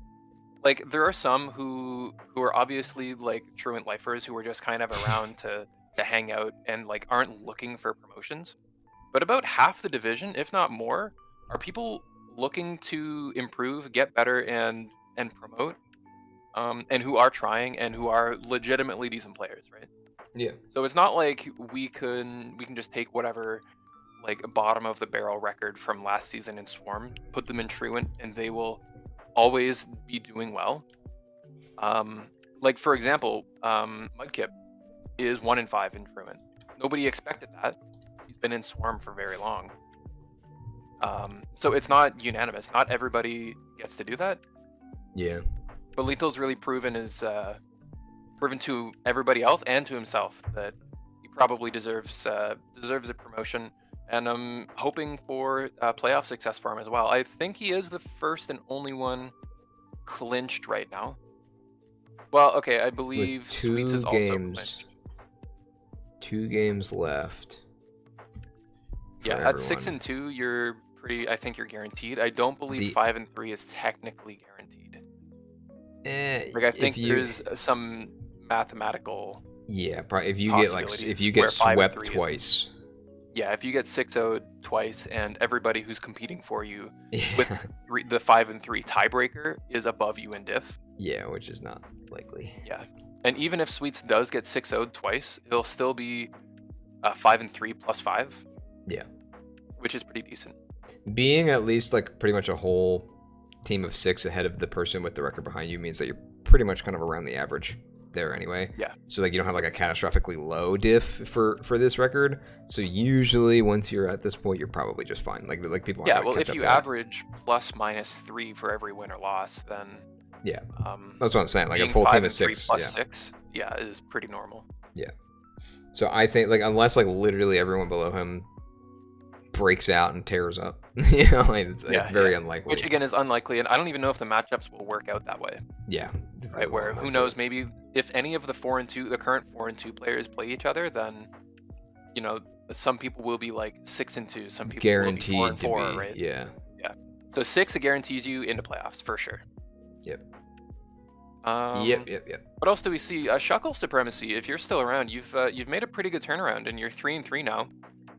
Like, there are some who are obviously like Truant lifers who are just kind of around to hang out and like aren't looking for promotions. But about half the division, if not more, are people looking to improve, get better, and promote, and who are trying and who are legitimately decent players, right? Yeah. So it's not like we can just take whatever like bottom of the barrel record from last season in Swarm, put them in Truant, and they will always be doing well. Like for example, Mudkip is 1-5 in Truant. Nobody expected that. He's been in Swarm for very long. So it's not unanimous. Not everybody gets to do that. Yeah. But Lethal's really proven to everybody else and to himself that he probably deserves a promotion, and I'm hoping for playoff success for him as well. I think he is the first and only one clinched right now. Well, okay, I believe Sweets is also clinched. 2 games left. Yeah, for at everyone. 6-2, you're pretty. I think you're guaranteed. I don't believe 5-3 is technically guaranteed. Like I think there's some mathematical. Yeah, probably if you get swept twice. Yeah, if you get 6-0 twice, and everybody who's competing for you Yeah. with the 5-3 tiebreaker is above you in diff. Yeah, which is not likely. Yeah, and even if Sweets does get 6-0 twice, he'll still be 5-3 plus 5. Yeah, which is pretty decent. Being at least like pretty much a whole team of 6 ahead of the person with the record behind you means that you're pretty much kind of around the average there anyway. Yeah. So like you don't have like a catastrophically low diff for this record. So usually once you're at this point, you're probably just fine. Like people. Yeah. Well, if you average ±3 for every win or loss, then. Yeah. That's what I'm saying. Like a full team of 6. Plus 6. Yeah, is pretty normal. Yeah. So I think like unless like literally everyone below him breaks out and tears up, you know, like, it's very unlikely. Which again is unlikely, and I don't even know if the matchups will work out that way. Yeah. Right. Where who knows? Maybe if any of the 4-2, the current 4-2 players play each other, then you know some people will be like 6-2. Some people guaranteed will be 4-4, to be, right? Yeah. Yeah. So 6 guarantees you into playoffs for sure. Yep. Yep. What else do we see? Shuckle supremacy. If you're still around, you've made a pretty good turnaround, and you're 3-3 now,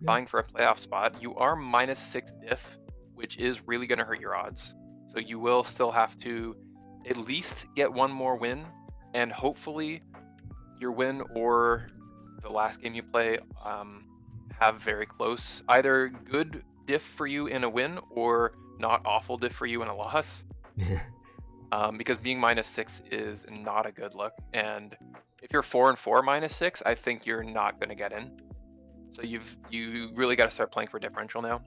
vying for a playoff spot. You are -6 diff, which is really going to hurt your odds. So you will still have to at least get one more win, and hopefully your win or the last game you play have very close, either good diff for you in a win or not awful diff for you in a loss. Because being -6 is not a good look, and if you're 4-4 -6, I think you're not going to get in. So you really got to start playing for differential now.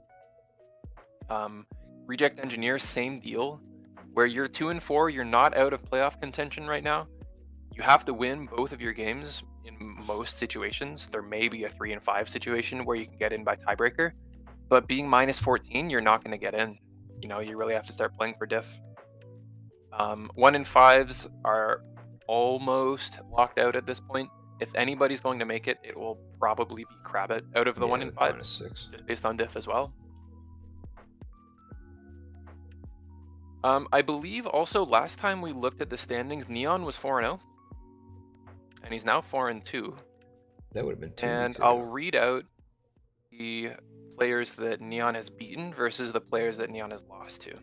Reject Engineer, same deal. Where you're 2-4, you're not out of playoff contention right now. You have to win both of your games in most situations. There may be a 3-5 situation where you can get in by tiebreaker, but being -14, you're not going to get in. You know, you really have to start playing for diff. 1-5s are almost locked out at this point. If anybody's going to make it, it will probably be Krabbit out of the 1-5s, -6. just based on diff as well. I believe also last time we looked at the standings, Neon was 4-0, and he's now 4-2. That would have been 2 And weeks I'll ago. read out the players that Neon has beaten versus the players that Neon has lost to.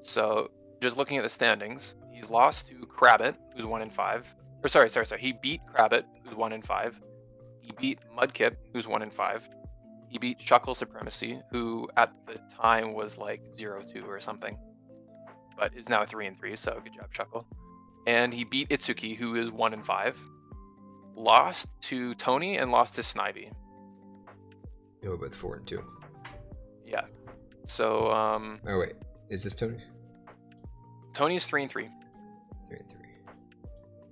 So just looking at the standings, he's lost to Krabbit, who's 1-5. Or sorry. He beat Krabbit, who's 1-5. He beat Mudkip, who's 1-5. He beat Shuckle Supremacy, who at the time was like 0-2 or something, but is now 3-3. So good job, Shuckle. And he beat Itsuki, who is 1-5. Lost to Tony and lost to Snivy. They were both 4-2. Yeah. So Oh wait, is this Tony? Tony's 3-3. 3-3.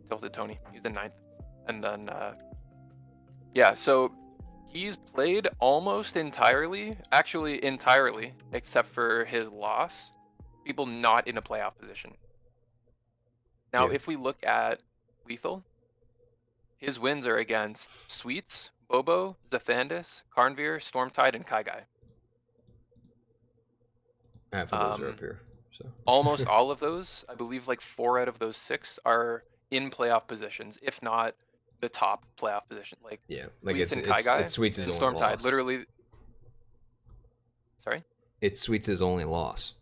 Tilted Tony. He's in 9th. And then yeah, so he's played almost entirely, actually entirely, except for his loss, people not in a playoff position. Now, Yeah. if we look at Lethal, his wins are against Sweets, Bobo, Zathandis, Carnveer, Stormtide, and Kaigai. Half of those are up here. So Almost all of those, I believe like 4 out of those 6 are in playoff positions, if not the top playoff position. Like yeah, like Sweets it's and Kaigai it's Sweets' and only Stormtide, loss. literally. Sorry? It's Sweets' only loss.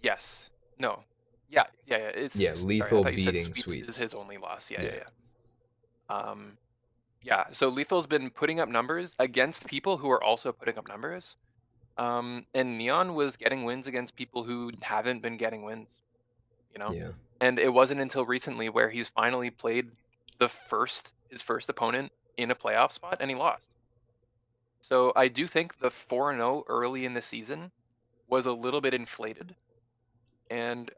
Yes. No. Yeah. It's sorry, Lethal I thought you said beating Sweets Sweets. is his only loss. Yeah. Yeah. So Lethal's been putting up numbers against people who are also putting up numbers. And Neon was getting wins against people who haven't been getting wins. You know? Yeah. And it wasn't until recently where he's finally played his first opponent in a playoff spot and he lost. So I do think the 4-0 early in the season was a little bit inflated. And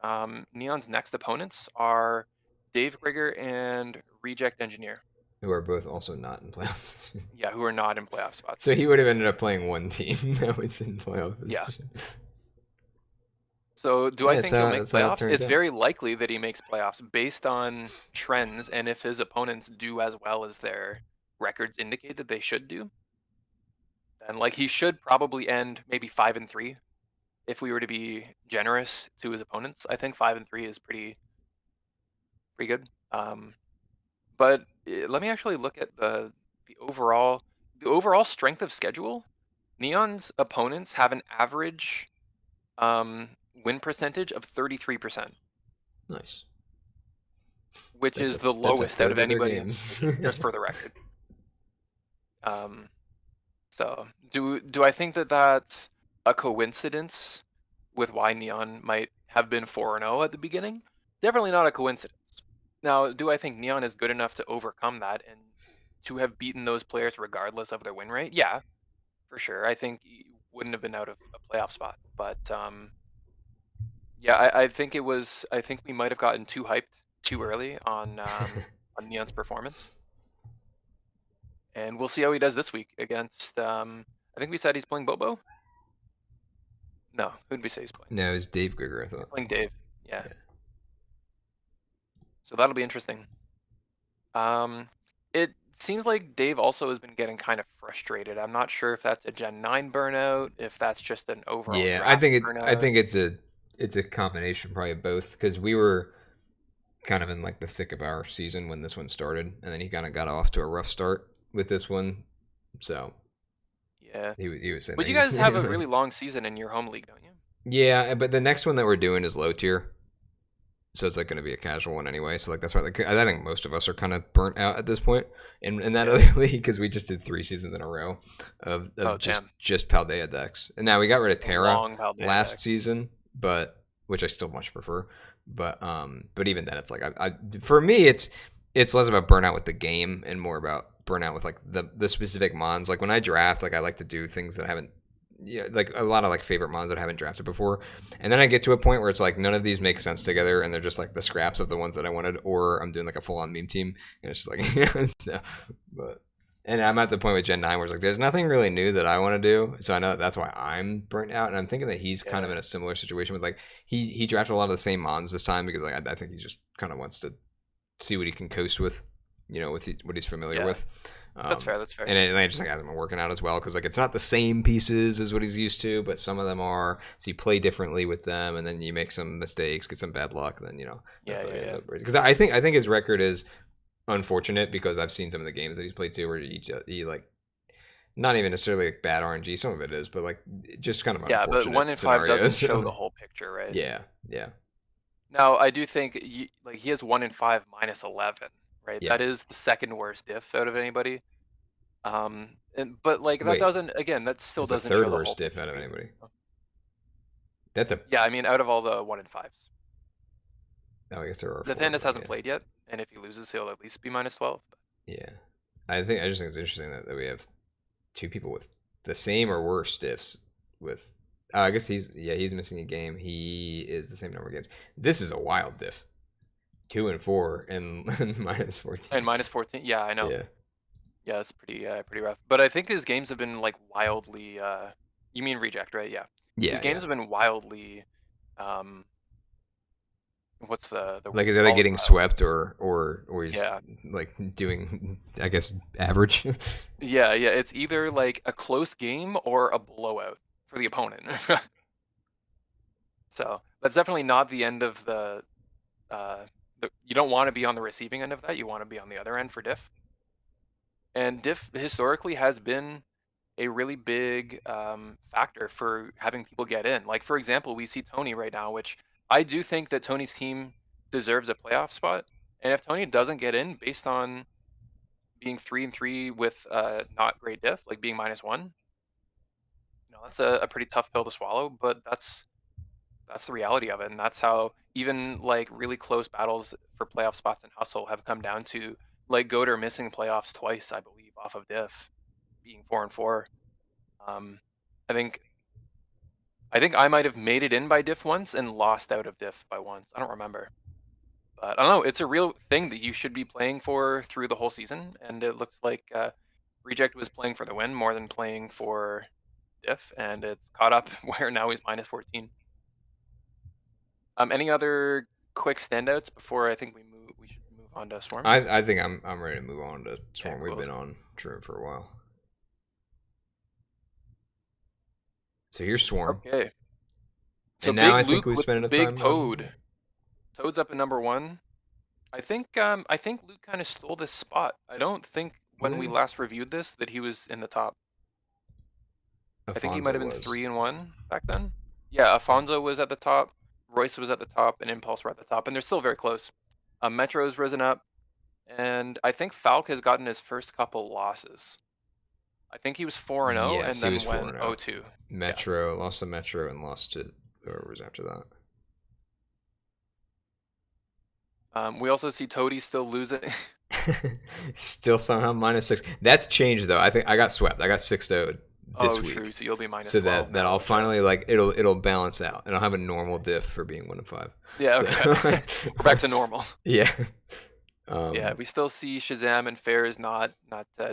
Neon's next opponents are Dave Grigger and Reject Engineer. Who are both also not in playoffs. Yeah, who are not in playoff spots. So he would have ended up playing one team that was in playoff position. Yeah. So do I think he'll make that's how it playoffs? turns It's out. very likely that he makes playoffs based on trends and if his opponents do as well as their records indicate that they should do. Then like he should probably end maybe 5-3 if we were to be generous to his opponents. I think 5-3 is pretty good. But let me actually look at the overall strength of schedule. Neon's opponents have an average win percentage of 33%, Nice. which That's is a- the that's a lowest out third of of their anybody in games. the league, just for the record. So do I think that that's a coincidence with why Neon might have been 4-0 at the beginning? Definitely not a coincidence. Now, do I think Neon is good enough to overcome that and to have beaten those players regardless of their win rate? Yeah, for sure. I think he wouldn't have been out of a playoff spot. But yeah, I think it was. I think we might have gotten too hyped too early on Neon's performance, and we'll see how he does this week against. I think we said he's playing Bobo. No, who'd we say he's playing? No, it was Dave Grigger, I thought. Playing Dave. Yeah. Yeah. So that'll be interesting. It seems like Dave also has been getting kind of frustrated. I'm not sure if that's a Gen 9 burnout, if that's just an overall Yeah, draft I burnout. think it's a combination probably of both because we were kind of in like the thick of our season when this one started, and then he kind of got off to a rough start with this one. So Yeah. he was saying But that you he's- guys have a really long season in your home league, don't you? Yeah, but the next one that we're doing is low tier. So it's like going to be a casual one anyway. So like that's why like, I think most of us are kind of burnt out at this point in that Yeah. other league because we just did 3 seasons in a row of Oh, just damn. Paldea decks. And now we got rid of A Terra long Paldea last deck. season, but which I still much prefer. But even then, it's like for me, it's less about burnout with the game and more about burnout with like the specific mons. Like when I draft, like I like to do things that I haven't. Yeah, like a lot of like favorite mons that I haven't drafted before, and then I get to a point where it's like none of these make sense together, and they're just like the scraps of the ones that I wanted, or I'm doing like a full on meme team, and it's just like so, but and I'm at the point with Gen 9 where it's like there's nothing really new that I want to do, so I know that's why I'm burnt out, and I'm thinking that he's kind of Yeah. in a similar situation with like he drafted a lot of the same mons this time because like I think he just kind of wants to see what he can coast with, with what he's familiar Yeah. with. That's fair. That's fair. And it just like hasn't been working out as well because like it's not the same pieces as what he's used to, but some of them are. So you play differently with them, and then you make some mistakes, get some bad luck, and then Yeah, yeah. Because I think his record is unfortunate because I've seen some of the games that he's played too where he like not even necessarily like bad RNG. Some of it is, but like just kind of Yeah, but unfortunate 1 in 5 doesn't scenarios. show the whole picture, right? Yeah, yeah, Now, I do think like he has 1 in 5 minus 11, right? yeah. That is the second worst diff out of anybody. But like that Wait, doesn't again that still it's the doesn't third show the whole worst diff out picture of either. anybody. That's a. Yeah, I mean out of all the 1 in 5s. Oh, I guess there are four. Nathanias But hasn't yeah. played yet, and if he loses, he'll at least be minus 12. Yeah, I just think it's interesting that we have two people with the same or worse stiffs. With I guess he's missing a game. He is the same number of games. This is a wild diff. 2 and 4 and minus 14. And minus 14. Yeah, I know. Yeah, Yeah, it's pretty rough. But I think his games have been like wildly. You mean reject, right? Yeah. yeah, His games yeah. have been wildly. What's the Like is either getting volatile. swept or he's Yeah. like doing I guess average. Yeah, yeah. It's either like a close game or a blowout for the opponent. So that's definitely not the end of you don't want to be on the receiving end of that. You want to be on the other end for diff. And diff historically has been a really big factor for having people get in. Like for example, we see Tony right now, which I do think that Tony's team deserves a playoff spot. And if Tony doesn't get in based on being 3-3 with not great diff, like being -1, that's a pretty tough pill to swallow. But that's the reality of it, and that's how even like really close battles for playoff spots in Hustle have come down to like Goater missing playoffs twice, I believe, off of diff, being 4-4. Um, I think I might have made it in by diff once and lost out of diff by once. I don't remember, but I don't know. It's a real thing that you should be playing for through the whole season, and it looks like Reject was playing for the win more than playing for diff, and it's caught up where now he's -14. Any other quick standouts before I think we should move on to Swarm? I think I'm ready to move on to Yeah, Swarm. cool. We've been on Druid for a while. So here's Swarm. Okay. So And now I Big think Luke we've with spent the enough big time on- Toad. Toad's up at number 1. I think Luke kind of stole this spot. I don't think when we Yeah. last reviewed this that he was in the top. I think he might have been was. 3-1 back then. Yeah, Afonso was at the top, Royce was at the top, and Impulse were at the top, and they're still very close. Metro's risen up, and I think Falk has gotten his first couple losses. I think he was 4-0 Yes, and he then was went 4-0. 0-2. Metro lost to Metro and lost to whoever was after that. We also see Toady still losing. Still somehow -6. That's changed though. I think I got swept. I got 6-0 this week. True. So you'll be -12. So that now, I'll which finally like it'll balance out and I'll have a normal diff for being 1 in 5. Yeah. Okay. We're back to normal. Yeah. Yeah. We still see Shazam and Fair is not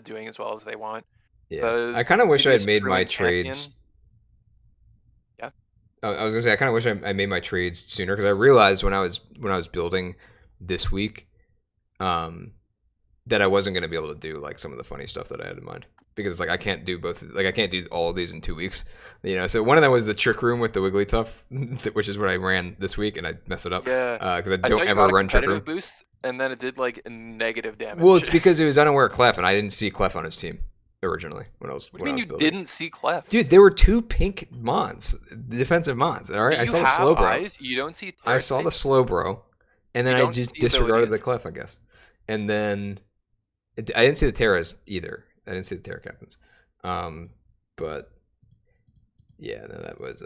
doing as well as they want. Yeah. I kind of wish I had previous made my Truant champion- trades. Yeah. I was gonna say I kind of wish I made my trades sooner because I realized when I was building this week, that I wasn't gonna be able to do like some of the funny stuff that I had in mind because it's like I can't do both. Like I can't do all of these in 2 weeks. So one of them was the trick room with the Wigglytuff, which is what I ran this week, and I messed it up. Yeah. Because I I saw don't you ever got a run trick room. competitive boost, and then it did like negative damage. Well, it's because it was unaware Clef, and I didn't see Clef on his team. originally when I was What do you mean you building. didn't see Clef? Dude, there were 2 pink Mons, defensive Mons. All right, Do I you saw the have slow bro. eyes? You don't see I Terra saw the types? slow bro, and then You I don't just see disregarded the abilities. Clef, I guess. And then I didn't see the Terras either. I didn't see the Terra captains. But yeah, no, that was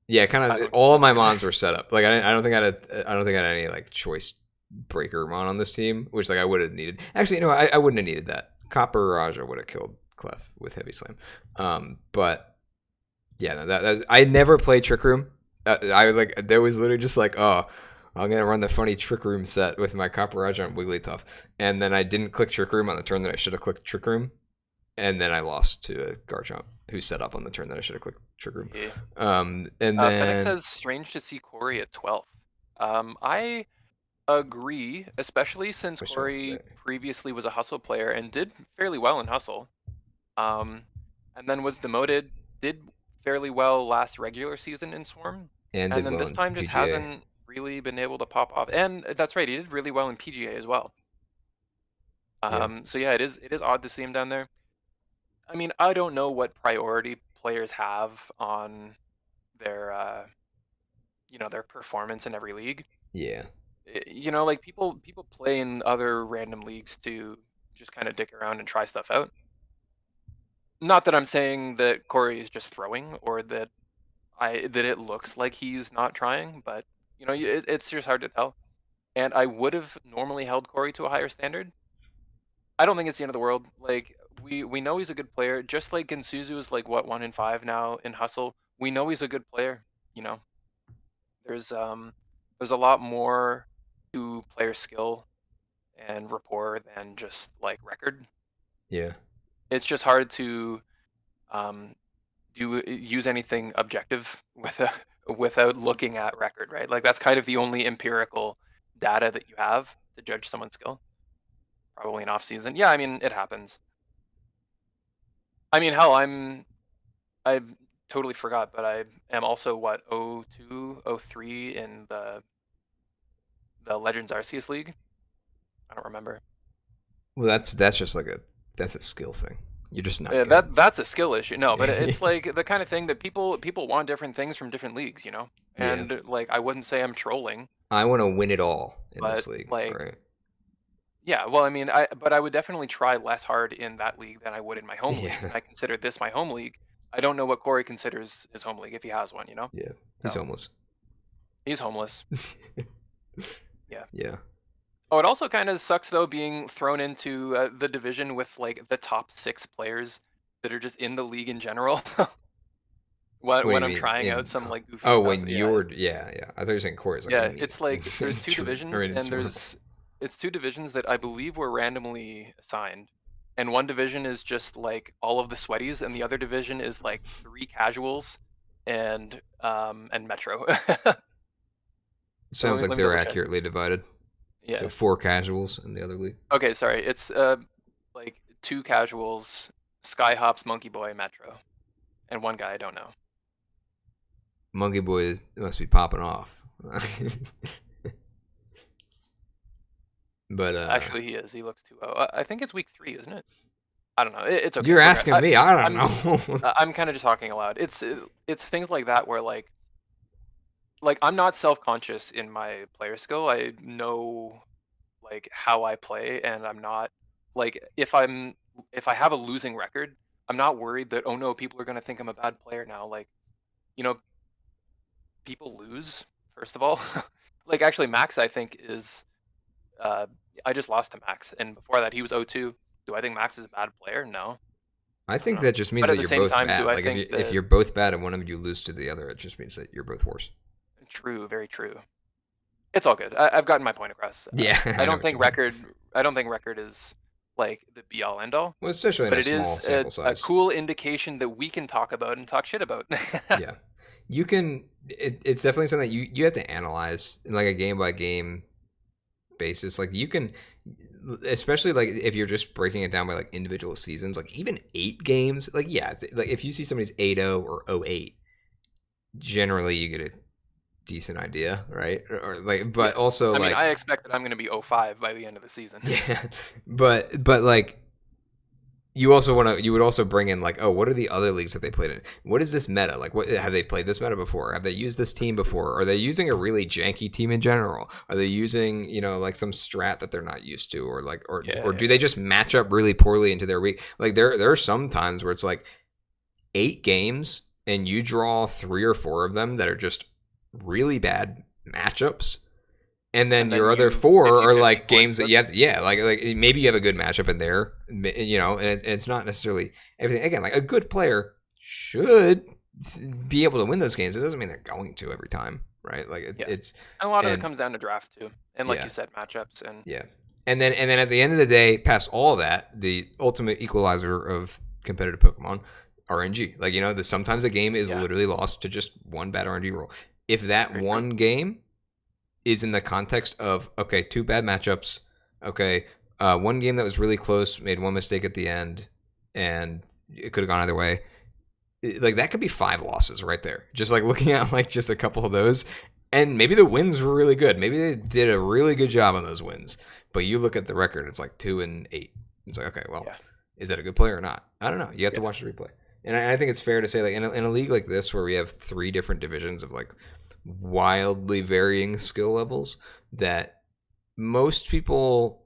yeah, kind I of would all of my do that. Mons were set up. Like I don't think I don't think I had any like choice breaker Mon on this team, which like I would have needed. Actually, no, I wouldn't have needed that. Copper Raja would have killed Clef with Heavy Slam. But yeah, no, that I never played Trick Room. I like there was literally just like, oh, I'm gonna run the funny Trick Room set with my Copper Raja on Wigglytuff, and then I didn't click Trick Room on the turn that I should have clicked Trick Room, and then I lost to Garchomp, who set up on the turn that I should have clicked Trick Room. Yeah. And Fennec then says strange to see Corey at 12th. I agree, especially since Which 12th Corey day? previously was a Hustle player and did fairly well in Hustle. And then was demoted, did fairly well last regular season in Swarm, And and did then well this in time just PGA. hasn't really been able to pop off. And that's right, he did really well in PGA as well. So yeah, it is odd to see him down there. I mean, I don't know what priority players have on their their performance in every league. Yeah. Like people play in other random leagues to just kind of dick around and try stuff out. Not that I'm saying that Corey is just throwing or that it looks like he's not trying, but it's just hard to tell. And I would have normally held Corey to a higher standard. I don't think it's the end of the world. Like we know he's a good player, just like Gensuzu is like what 1 in 5 now in Hustle. We know he's a good player. There's a lot more to player skill and rapport than just like record. Yeah. It's just hard to use anything objective without looking at record, right? Like that's kind of the only empirical data that you have to judge someone's skill. Probably in off season. Yeah, I mean it happens. I mean hell, I totally forgot, but I am also what 02, 03 in the Legends Arceus League. I don't remember. Well, that's just like that's a skill thing. You're just not good. That's a skill issue. No, but it's like the kind of thing that people want different things from different leagues, Yeah. And like I wouldn't say I'm trolling. I want to win it all in But, this league, like, right? Yeah, well, I mean, I would definitely try less hard in that league than I would in my home league. Yeah. And I consider this my home league. I don't know what Corey considers his home league if he has one. Yeah. He's So, homeless. He's homeless. Yeah. Yeah. Oh, it also kind of sucks though being thrown into the division with like the top 6 players that are just in the league in general. What do when you I'm mean? trying out some like goofy Oh, stuff. when Yeah. you're yeah. I thought you were saying Corey's like, what Yeah, do you mean? it's like there's two True. divisions, Or in and Swarm. it's 2 divisions that I believe were randomly assigned. And one division is just like all of the sweaties, and the other division is like 3 casuals and Metro. Sounds let like me they're double check. accurately divided. Yeah. So 4 casuals in the other league. Okay, sorry. It's like 2 casuals, Skyhops, Monkey Boy, Metro, and one guy I don't know. Monkey Boy must be popping off. But Actually, he is. He looks 2-0. I think it's week 3, isn't it? I don't know. It's okay. You're asking me. I don't know. I'm kind of just talking aloud. It's things like that where like I'm not self-conscious in my player skill. I know like how I play, and I'm not like if I have a losing record, I'm not worried that, oh no, people are gonna think I'm a bad player now. Like, people lose, first of all. Like actually Max I think is I just lost to Max, and before that he was 0-2. Do I think Max is a bad player? No. I think don't know. that just means But that at the you're same both time, bad. do I Like think if that you're both bad and one of you lose to the other, it just means that you're both worse. True, very true. It's all good. I've gotten my point across. Yeah, I don't think record is like the be all end all. Well, especially in But a it small is sample a size. cool indication that we can talk about and talk shit about. Yeah, you can. It's definitely something that you have to analyze in like a game by game basis. Like you can, especially like if you're just breaking it down by like individual seasons, like even 8 games. Like yeah, like if you see somebody's 8-0 or 0-8, generally you get a decent idea, right? Or like, but Yeah. also I mean, like, I expect that I'm going to be 0-5 by the end of the season. yeah, but like you would also bring in like, oh, what are the other leagues that they played in? What is this meta? Like, what have they played this meta before? Have they used this team before? Are they using a really janky team in general? Are they using, like some strat that they're not used to, or like, or do they just match up really poorly into their week? Like there are some times where it's like 8 games and you draw 3 or 4 of them that are just really bad matchups, and then your other 4 are like games that you have to, like maybe you have a good matchup in there, and it's not necessarily everything. Again, like a good player should be able to win those games. It doesn't mean they're going to every time, right? Like it's and a lot of it comes down to draft too, and like you said, matchups and and then at the end of the day, past all that, the ultimate equalizer of competitive Pokemon, RNG. Like sometimes a game is literally lost to just one bad RNG roll. If that one game is in the context of, okay, 2 bad matchups, okay, one game that was really close, made one mistake at the end, and it could have gone either way. Like that could be 5 losses right there. Just like looking at like just a couple of those, and maybe the wins were really good. Maybe they did a really good job on those wins. But you look at the record, it's like 2-8. It's like, okay, well, is that a good player or not? I don't know. You have to watch the replay. And I think it's fair to say, like in a league like this where we have 3 different divisions of like wildly varying skill levels, that most people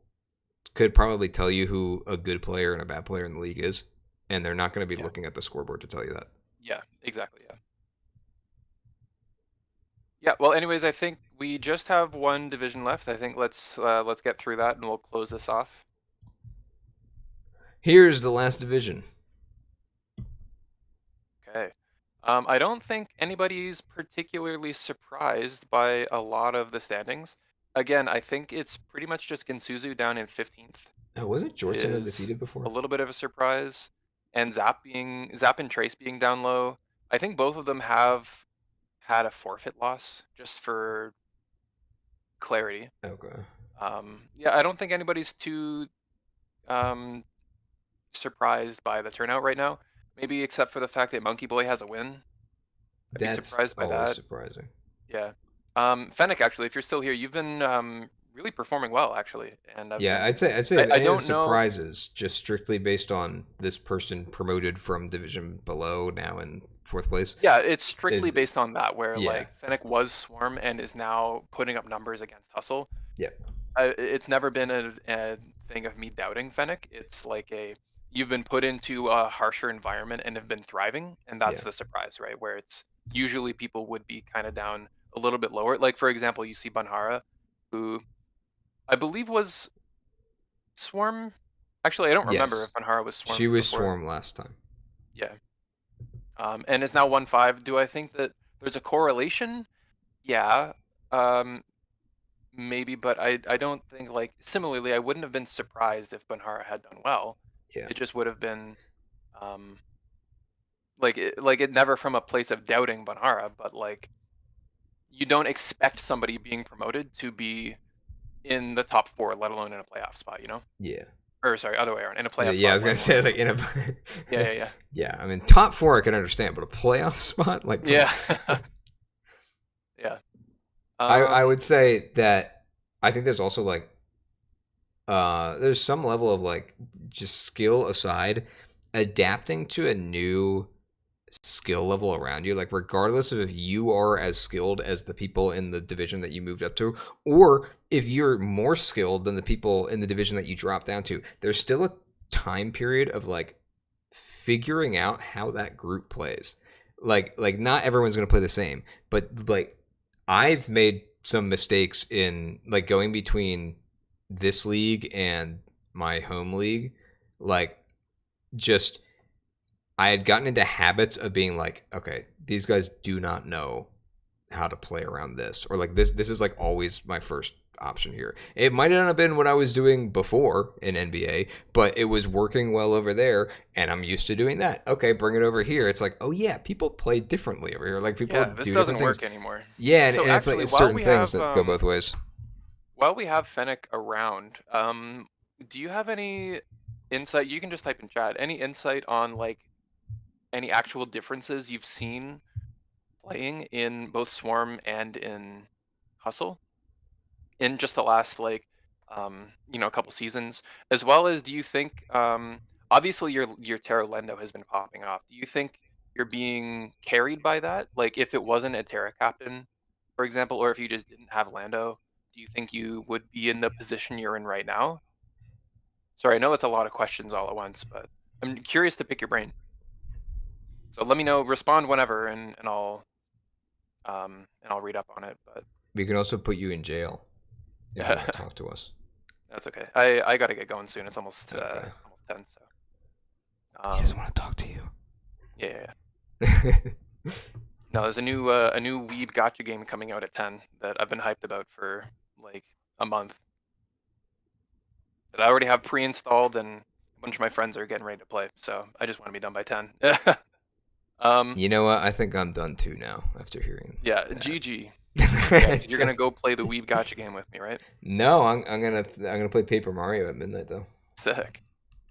could probably tell you who a good player and a bad player in the league is, and they're not going to be looking at the scoreboard to tell you that. Yeah, exactly. Yeah, well, anyways, I think we just have one division left. I think let's get through that and we'll close this off. Here's the last division. Okay. I don't think anybody's particularly surprised by a lot of the standings. Again, I think it's pretty much just Ginsuzu down in 15th. Oh, wasn't Jorson undefeated before? A little bit of a surprise. And Zap and Trace being down low. I think both of them have had a forfeit loss, just for clarity. Okay. I don't think anybody's too surprised by the turnout right now. Maybe except for the fact that Monkey Boy has a win. I'd be surprised by that. Surprising. Yeah. Fennec, actually, if you're still here, you've been really performing well, actually. And I'd say I don't know surprises, just strictly based on this person promoted from division below now in 4th place. Yeah, it's strictly based on that, where like Fennec was Swarm and is now putting up numbers against Hustle. Yeah. It's never been a thing of me doubting Fennec. It's like you've been put into a harsher environment and have been thriving, and that's the surprise, right? Where it's usually people would be kind of down a little bit lower. Like, for example, you see Banhara, who I believe was Swarm. Actually, I don't remember if Banhara was Swarm. She was Swarm last time. Yeah. And is now 1-5. Do I think that there's a correlation? Yeah. Maybe, but I don't think, like, similarly, I wouldn't have been surprised if Banhara had done well. Yeah. It just would have been like it never from a place of doubting Banhara, but like you don't expect somebody being promoted to be in the top 4, let alone in a playoff spot, you know? Yeah. Or sorry, other way around, in a playoff spot. Yeah, I was gonna say like in a. Yeah. Yeah, I mean top 4 I can understand, but a playoff spot, like. Yeah. Yeah. I would say that I think there's also like there's some level of like just skill aside, adapting to a new skill level around you, like regardless of if you are as skilled as the people in the division that you moved up to, or if you're more skilled than the people in the division that you dropped down to, there's still a time period of like figuring out how that group plays. Like not everyone's going to play the same, but like I've made some mistakes in like going between this league and my home league. Like just I had gotten into habits of being like, okay, these guys do not know how to play around this, or like this is like always my first option here. It might not have been what I was doing before in NBA, but it was working well over there, and I'm used to doing that. Okay, bring it over here. It's like, oh yeah, people play differently over here. Like people this doesn't work anymore. Yeah, and it's like certain things that go both ways. While we have Fennec around, do you have any insight? You can just type in chat. Any insight on like any actual differences you've seen playing in both Swarm and in Hustle in just the last like a couple seasons, as well as do you think obviously your Terra Lendo has been popping off. Do you think you're being carried by that? Like if it wasn't a Terra captain, for example, or if you just didn't have Lando, do you think you would be in the position you're in right now? Sorry, I know that's a lot of questions all at once, but I'm curious to pick your brain. So let me know, respond whenever, and I'll read up on it. But We can also put you in jail if you want to talk to us. that's okay. I gotta get going soon. It's almost Okay. it's almost 10. So He doesn't want to talk to you. yeah. No, there's a new Weeb Gotcha game coming out at 10 that I've been hyped about for like a month. That I already have pre-installed, and a bunch of my friends are getting ready to play. So I just want to be done by 10. You know what? I think I'm done too now after hearing. Yeah, that. GG. Yeah, you're gonna go play the Weeb Gotcha game with me, right? No, I'm gonna play Paper Mario at midnight though, Sick.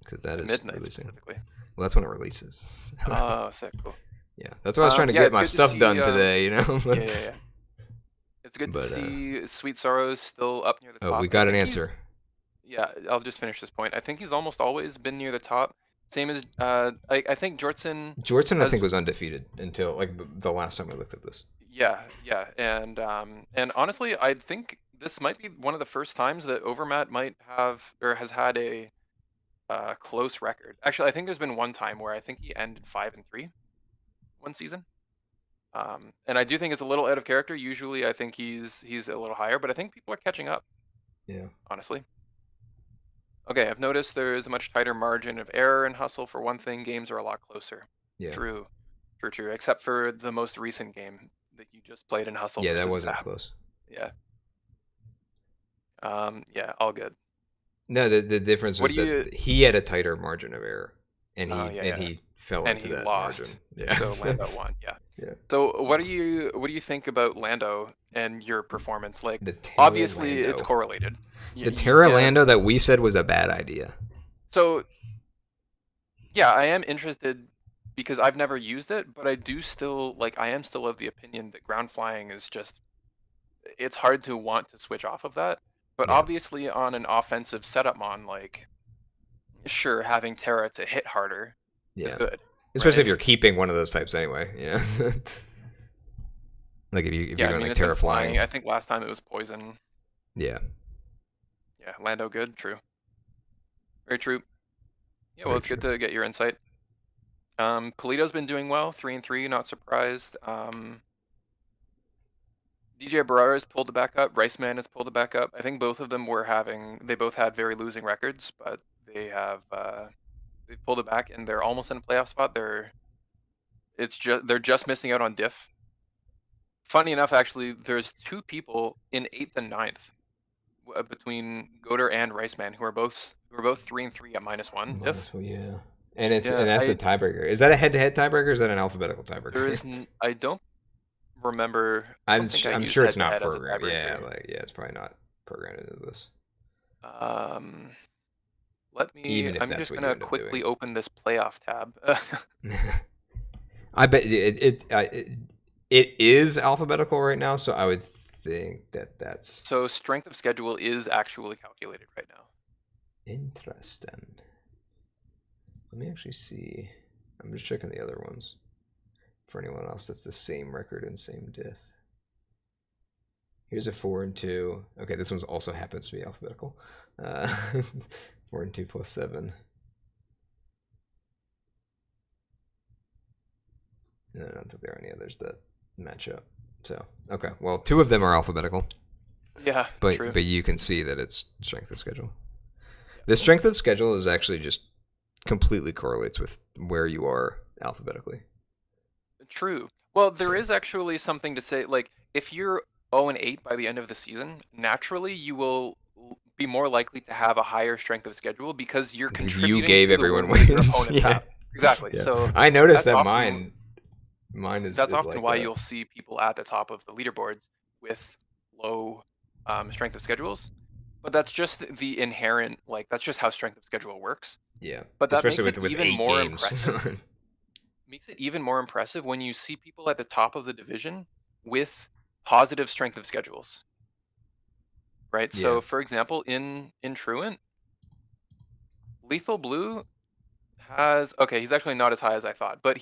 because that is Midnight releasing. specifically. Well, that's when it releases. Oh, sick. Cool. Yeah, that's why I was trying to yeah, get it's my good to stuff see, done today. You know. Yeah. It's good But, to see Sweet Sorrows still up near the top. Oh, we I got an think he's- answer. Yeah, I'll just finish this point. I think he's almost always been near the top. Same as I think Jortson. Jortson, I has- think, was undefeated until like the last time I looked at this. Yeah, and honestly, I think this might be one of the first times that Overmat might have or has had a close record. Actually, I think there's been one time where I think he ended 5-3 one season. And I do think it's a little out of character. Usually, I think he's a little higher, but I think people are catching up. Yeah. Honestly. Okay, I've noticed there is a much tighter margin of error in Hustle. For one thing, games are a lot closer. Yeah. True. Except for the most recent game that you just played in Hustle. Yeah, that versus wasn't Zap. close. Yeah. Yeah, all good. No, the difference What was do you- that he had a tighter margin of error, and Oh, yeah. he fell And into he that lost. margin. Yeah. So Lando won. Yeah. Yeah. So what do you think about Lando and your performance? Like, The Terra obviously, Lando. it's correlated. The Terra Lando that we said was a bad idea. So, yeah, I am interested because I've never used it, but I do still I am still of the opinion that ground flying is just it's hard to want to switch off of that. But Yeah. obviously on an offensive setup mon, sure, having Terra to hit harder is Yeah. good. Especially right? if you're keeping one of those types anyway. Yeah. Like if you're going like it's been Terra flying. I think last time it was poison. Yeah. Yeah, Lando good, true. Very true. Yeah, well, Very it's good to get your insight. Polito's been doing well, 3-3, not surprised. DJ Barrera's pulled it back up. Riceman has pulled it back up. I think both of them they both had very losing records, but they've pulled it back and they're almost in a playoff spot. They're just missing out on diff. Funny enough, actually, there's two people in 8th and 9th between Goder and Riceman who are both 3-3 at -1 diff. Yeah. And it's Yeah, and that's the tiebreaker. Is that a head-to-head tiebreaker or is that an alphabetical tiebreaker? There is I don't remember. I I'm don't think I I'm used sure it's not head-to-head as a programmed. Yeah, tiebreaker. it's probably not programmed into this. Let me. Even if I'm that's just what you gonna end up quickly doing. open this playoff tab. I bet it is alphabetical right now, so I would think that's So strength of schedule is actually calculated right now. interesting. Let me actually see. I'm just checking the other ones for anyone else that's the same record and same diff. Here's a 4-2. Okay, this one's also happens to be alphabetical. 4-2 plus 7. And I don't think there are any others that match up. So okay, well, 2 of them are alphabetical. Yeah, But true. but you can see that it's strength of schedule. The strength of schedule is actually just completely correlates with where you are alphabetically. True. Well, there is actually something to say. If you're 0-8 by the end of the season, naturally you will be more likely to have a higher strength of schedule because you're Because contributing you gave to the everyone wins that your wins. opponents Yeah. have. Exactly. Yeah. So I noticed that's that often- mine is. that's is often like why that. you'll see people at the top of the leaderboards with low strength of schedules. But that's just the inherent, that's just how strength of schedule works. Yeah, But that especially makes it with even 8 more games. impressive. Makes it even more impressive when you see people at the top of the division with positive strength of schedules. Right? So Yeah. for example, in Truant, Lethal Blue has okay. He's actually not as high as I thought, but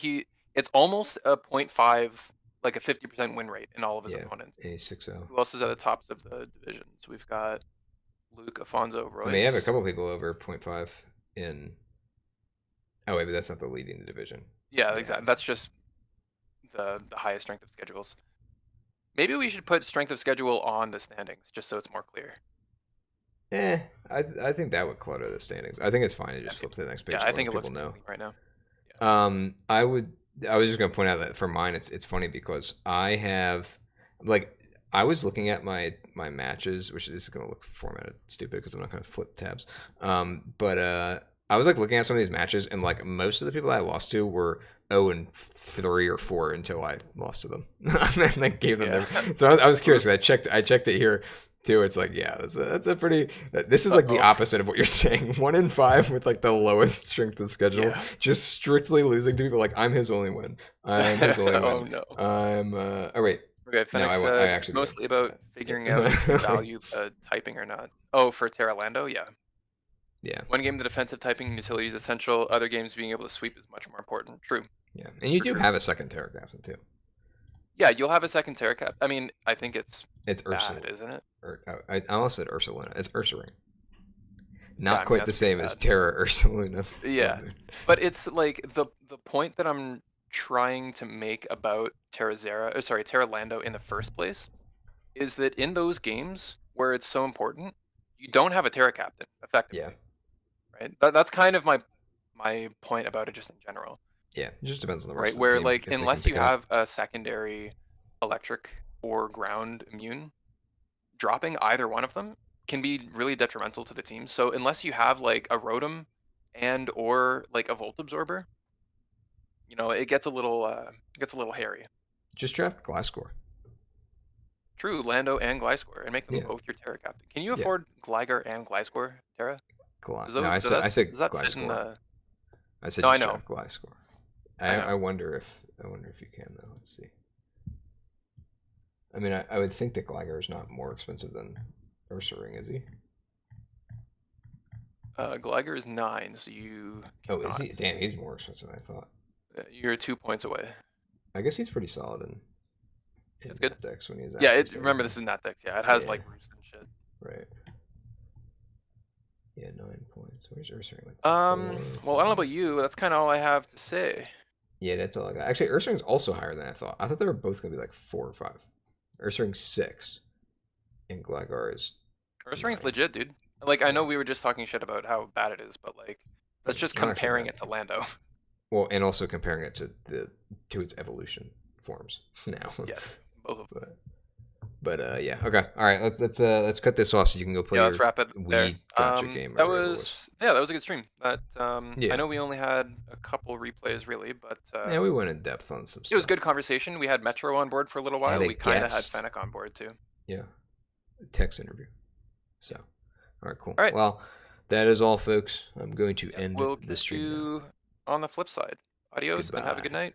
it's almost a 0.5, like a 50% win rate in all of his Yeah, opponents. a 6-0. Who else is at the tops of the divisions? We've got Luke, Afonso, I mean, you have a Royce. couple people over 0.5 in. Oh wait, but that's not the leading the division. Yeah, Yeah. exactly. That's just the highest strength of schedules. Maybe we should put strength of schedule on the standings just so it's more clear. Eh, I think that would clutter the standings. I think it's fine to I just think, flip to the next page yeah, and I let think it looks people pretty know. clean right now. Yeah. I would. I was just gonna point out that for mine, it's funny because I have like I was looking at my matches, which is gonna look formatted stupid because I'm not gonna flip tabs. But I was like looking at some of these matches, and like most of the people I lost to were 0-3 or 4 until I lost to them, and like gave them Yeah. their. So I was curious. 'Cause I checked it here too. It's like, yeah, that's a pretty. This is like the Uh-oh. opposite of what you're saying. 1-5 with like the lowest strength of schedule, Yeah. just strictly losing to people. Like I'm his only win. I'm his only Oh win. no. I'm. Oh wait, Okay, no, Fennec I said actually beat him. mostly about figuring out if you value the typing or not. Oh, for Terra Lando, yeah. Yeah, One game, the defensive typing utility is essential. Other games, being able to sweep is much more important. True. yeah, and you For do sure. have a second Terra Captain too. Yeah, you'll have a second Terra Cap. I mean, I think it's It's bad, Ursula. isn't it? Or I almost said Ursulina. It's Ursaring. Yeah, Not I mean quite the that's pretty same as bad. Terra Ursulina. Yeah, but it's like the point that I'm trying to make about Terra Lando in the first place is that in those games where it's so important, you don't have a Terra Captain Yeah, effectively, right? That's kind of my point about it just in general, yeah. It just depends on the right? rest of the Where team like if they can unless you pick it up. have a secondary electric or ground immune, dropping either one of them can be really detrimental to the team. So unless you have like a Rotom and or like a Volt Absorber, it gets a little hairy. Just draft Glasscore. True, Lando and Gliscor, and make them Yeah, both your Terra captain. Can you yeah. afford Gligar and Gliscor, Terra? No, I said Does that fit in Glasscore. the? I said No, I just know, draft Glasscore. I know. I wonder if you can though. Let's see. I mean, I would think that Gligar is not more expensive than Ursaring, is he? Gligar is 9, so you Oh, is cannot. he? Damn, he's more expensive than I thought. You're 2 points away. I guess he's pretty solid in That's good. that decks when he's Yeah, actually starting remember to. this is Natdex. Yeah, it has Yeah, like roost and shit. right. Yeah, 9 points. Where's Ursaring? Like Well, I don't know 4, 5? about you. That's kind of all I have to say. Yeah, that's all I got. Actually, Ursaring's also higher than I thought. I thought they were both gonna be like 4 or 5. Ursaring's 6, and Gligar is Ursaring's 9. legit, dude. Like I know Yeah, we were just talking shit about how bad it is, but like yeah, that's just it's not actually comparing bad. it to Lando. Well, and also comparing it to its evolution forms now. Yeah, both of them. Yeah, okay, all right. Let's cut this off so you can go play Yeah, let's your wrap it there. Wii gotcha game or whatever it was. That was a good stream. That I Yeah, know we only had a couple replays really, but yeah, we went in depth on some it was stuff. good conversation. We had Metro on board for a little And while. a We kind of had guest. Fennec on board too. Yeah, text interview. So, all right, cool. All right. Well, that is all, folks. I'm going to Yeah, end we'll the catch stream now. you on the flip side. Adios and have a Goodbye. good night.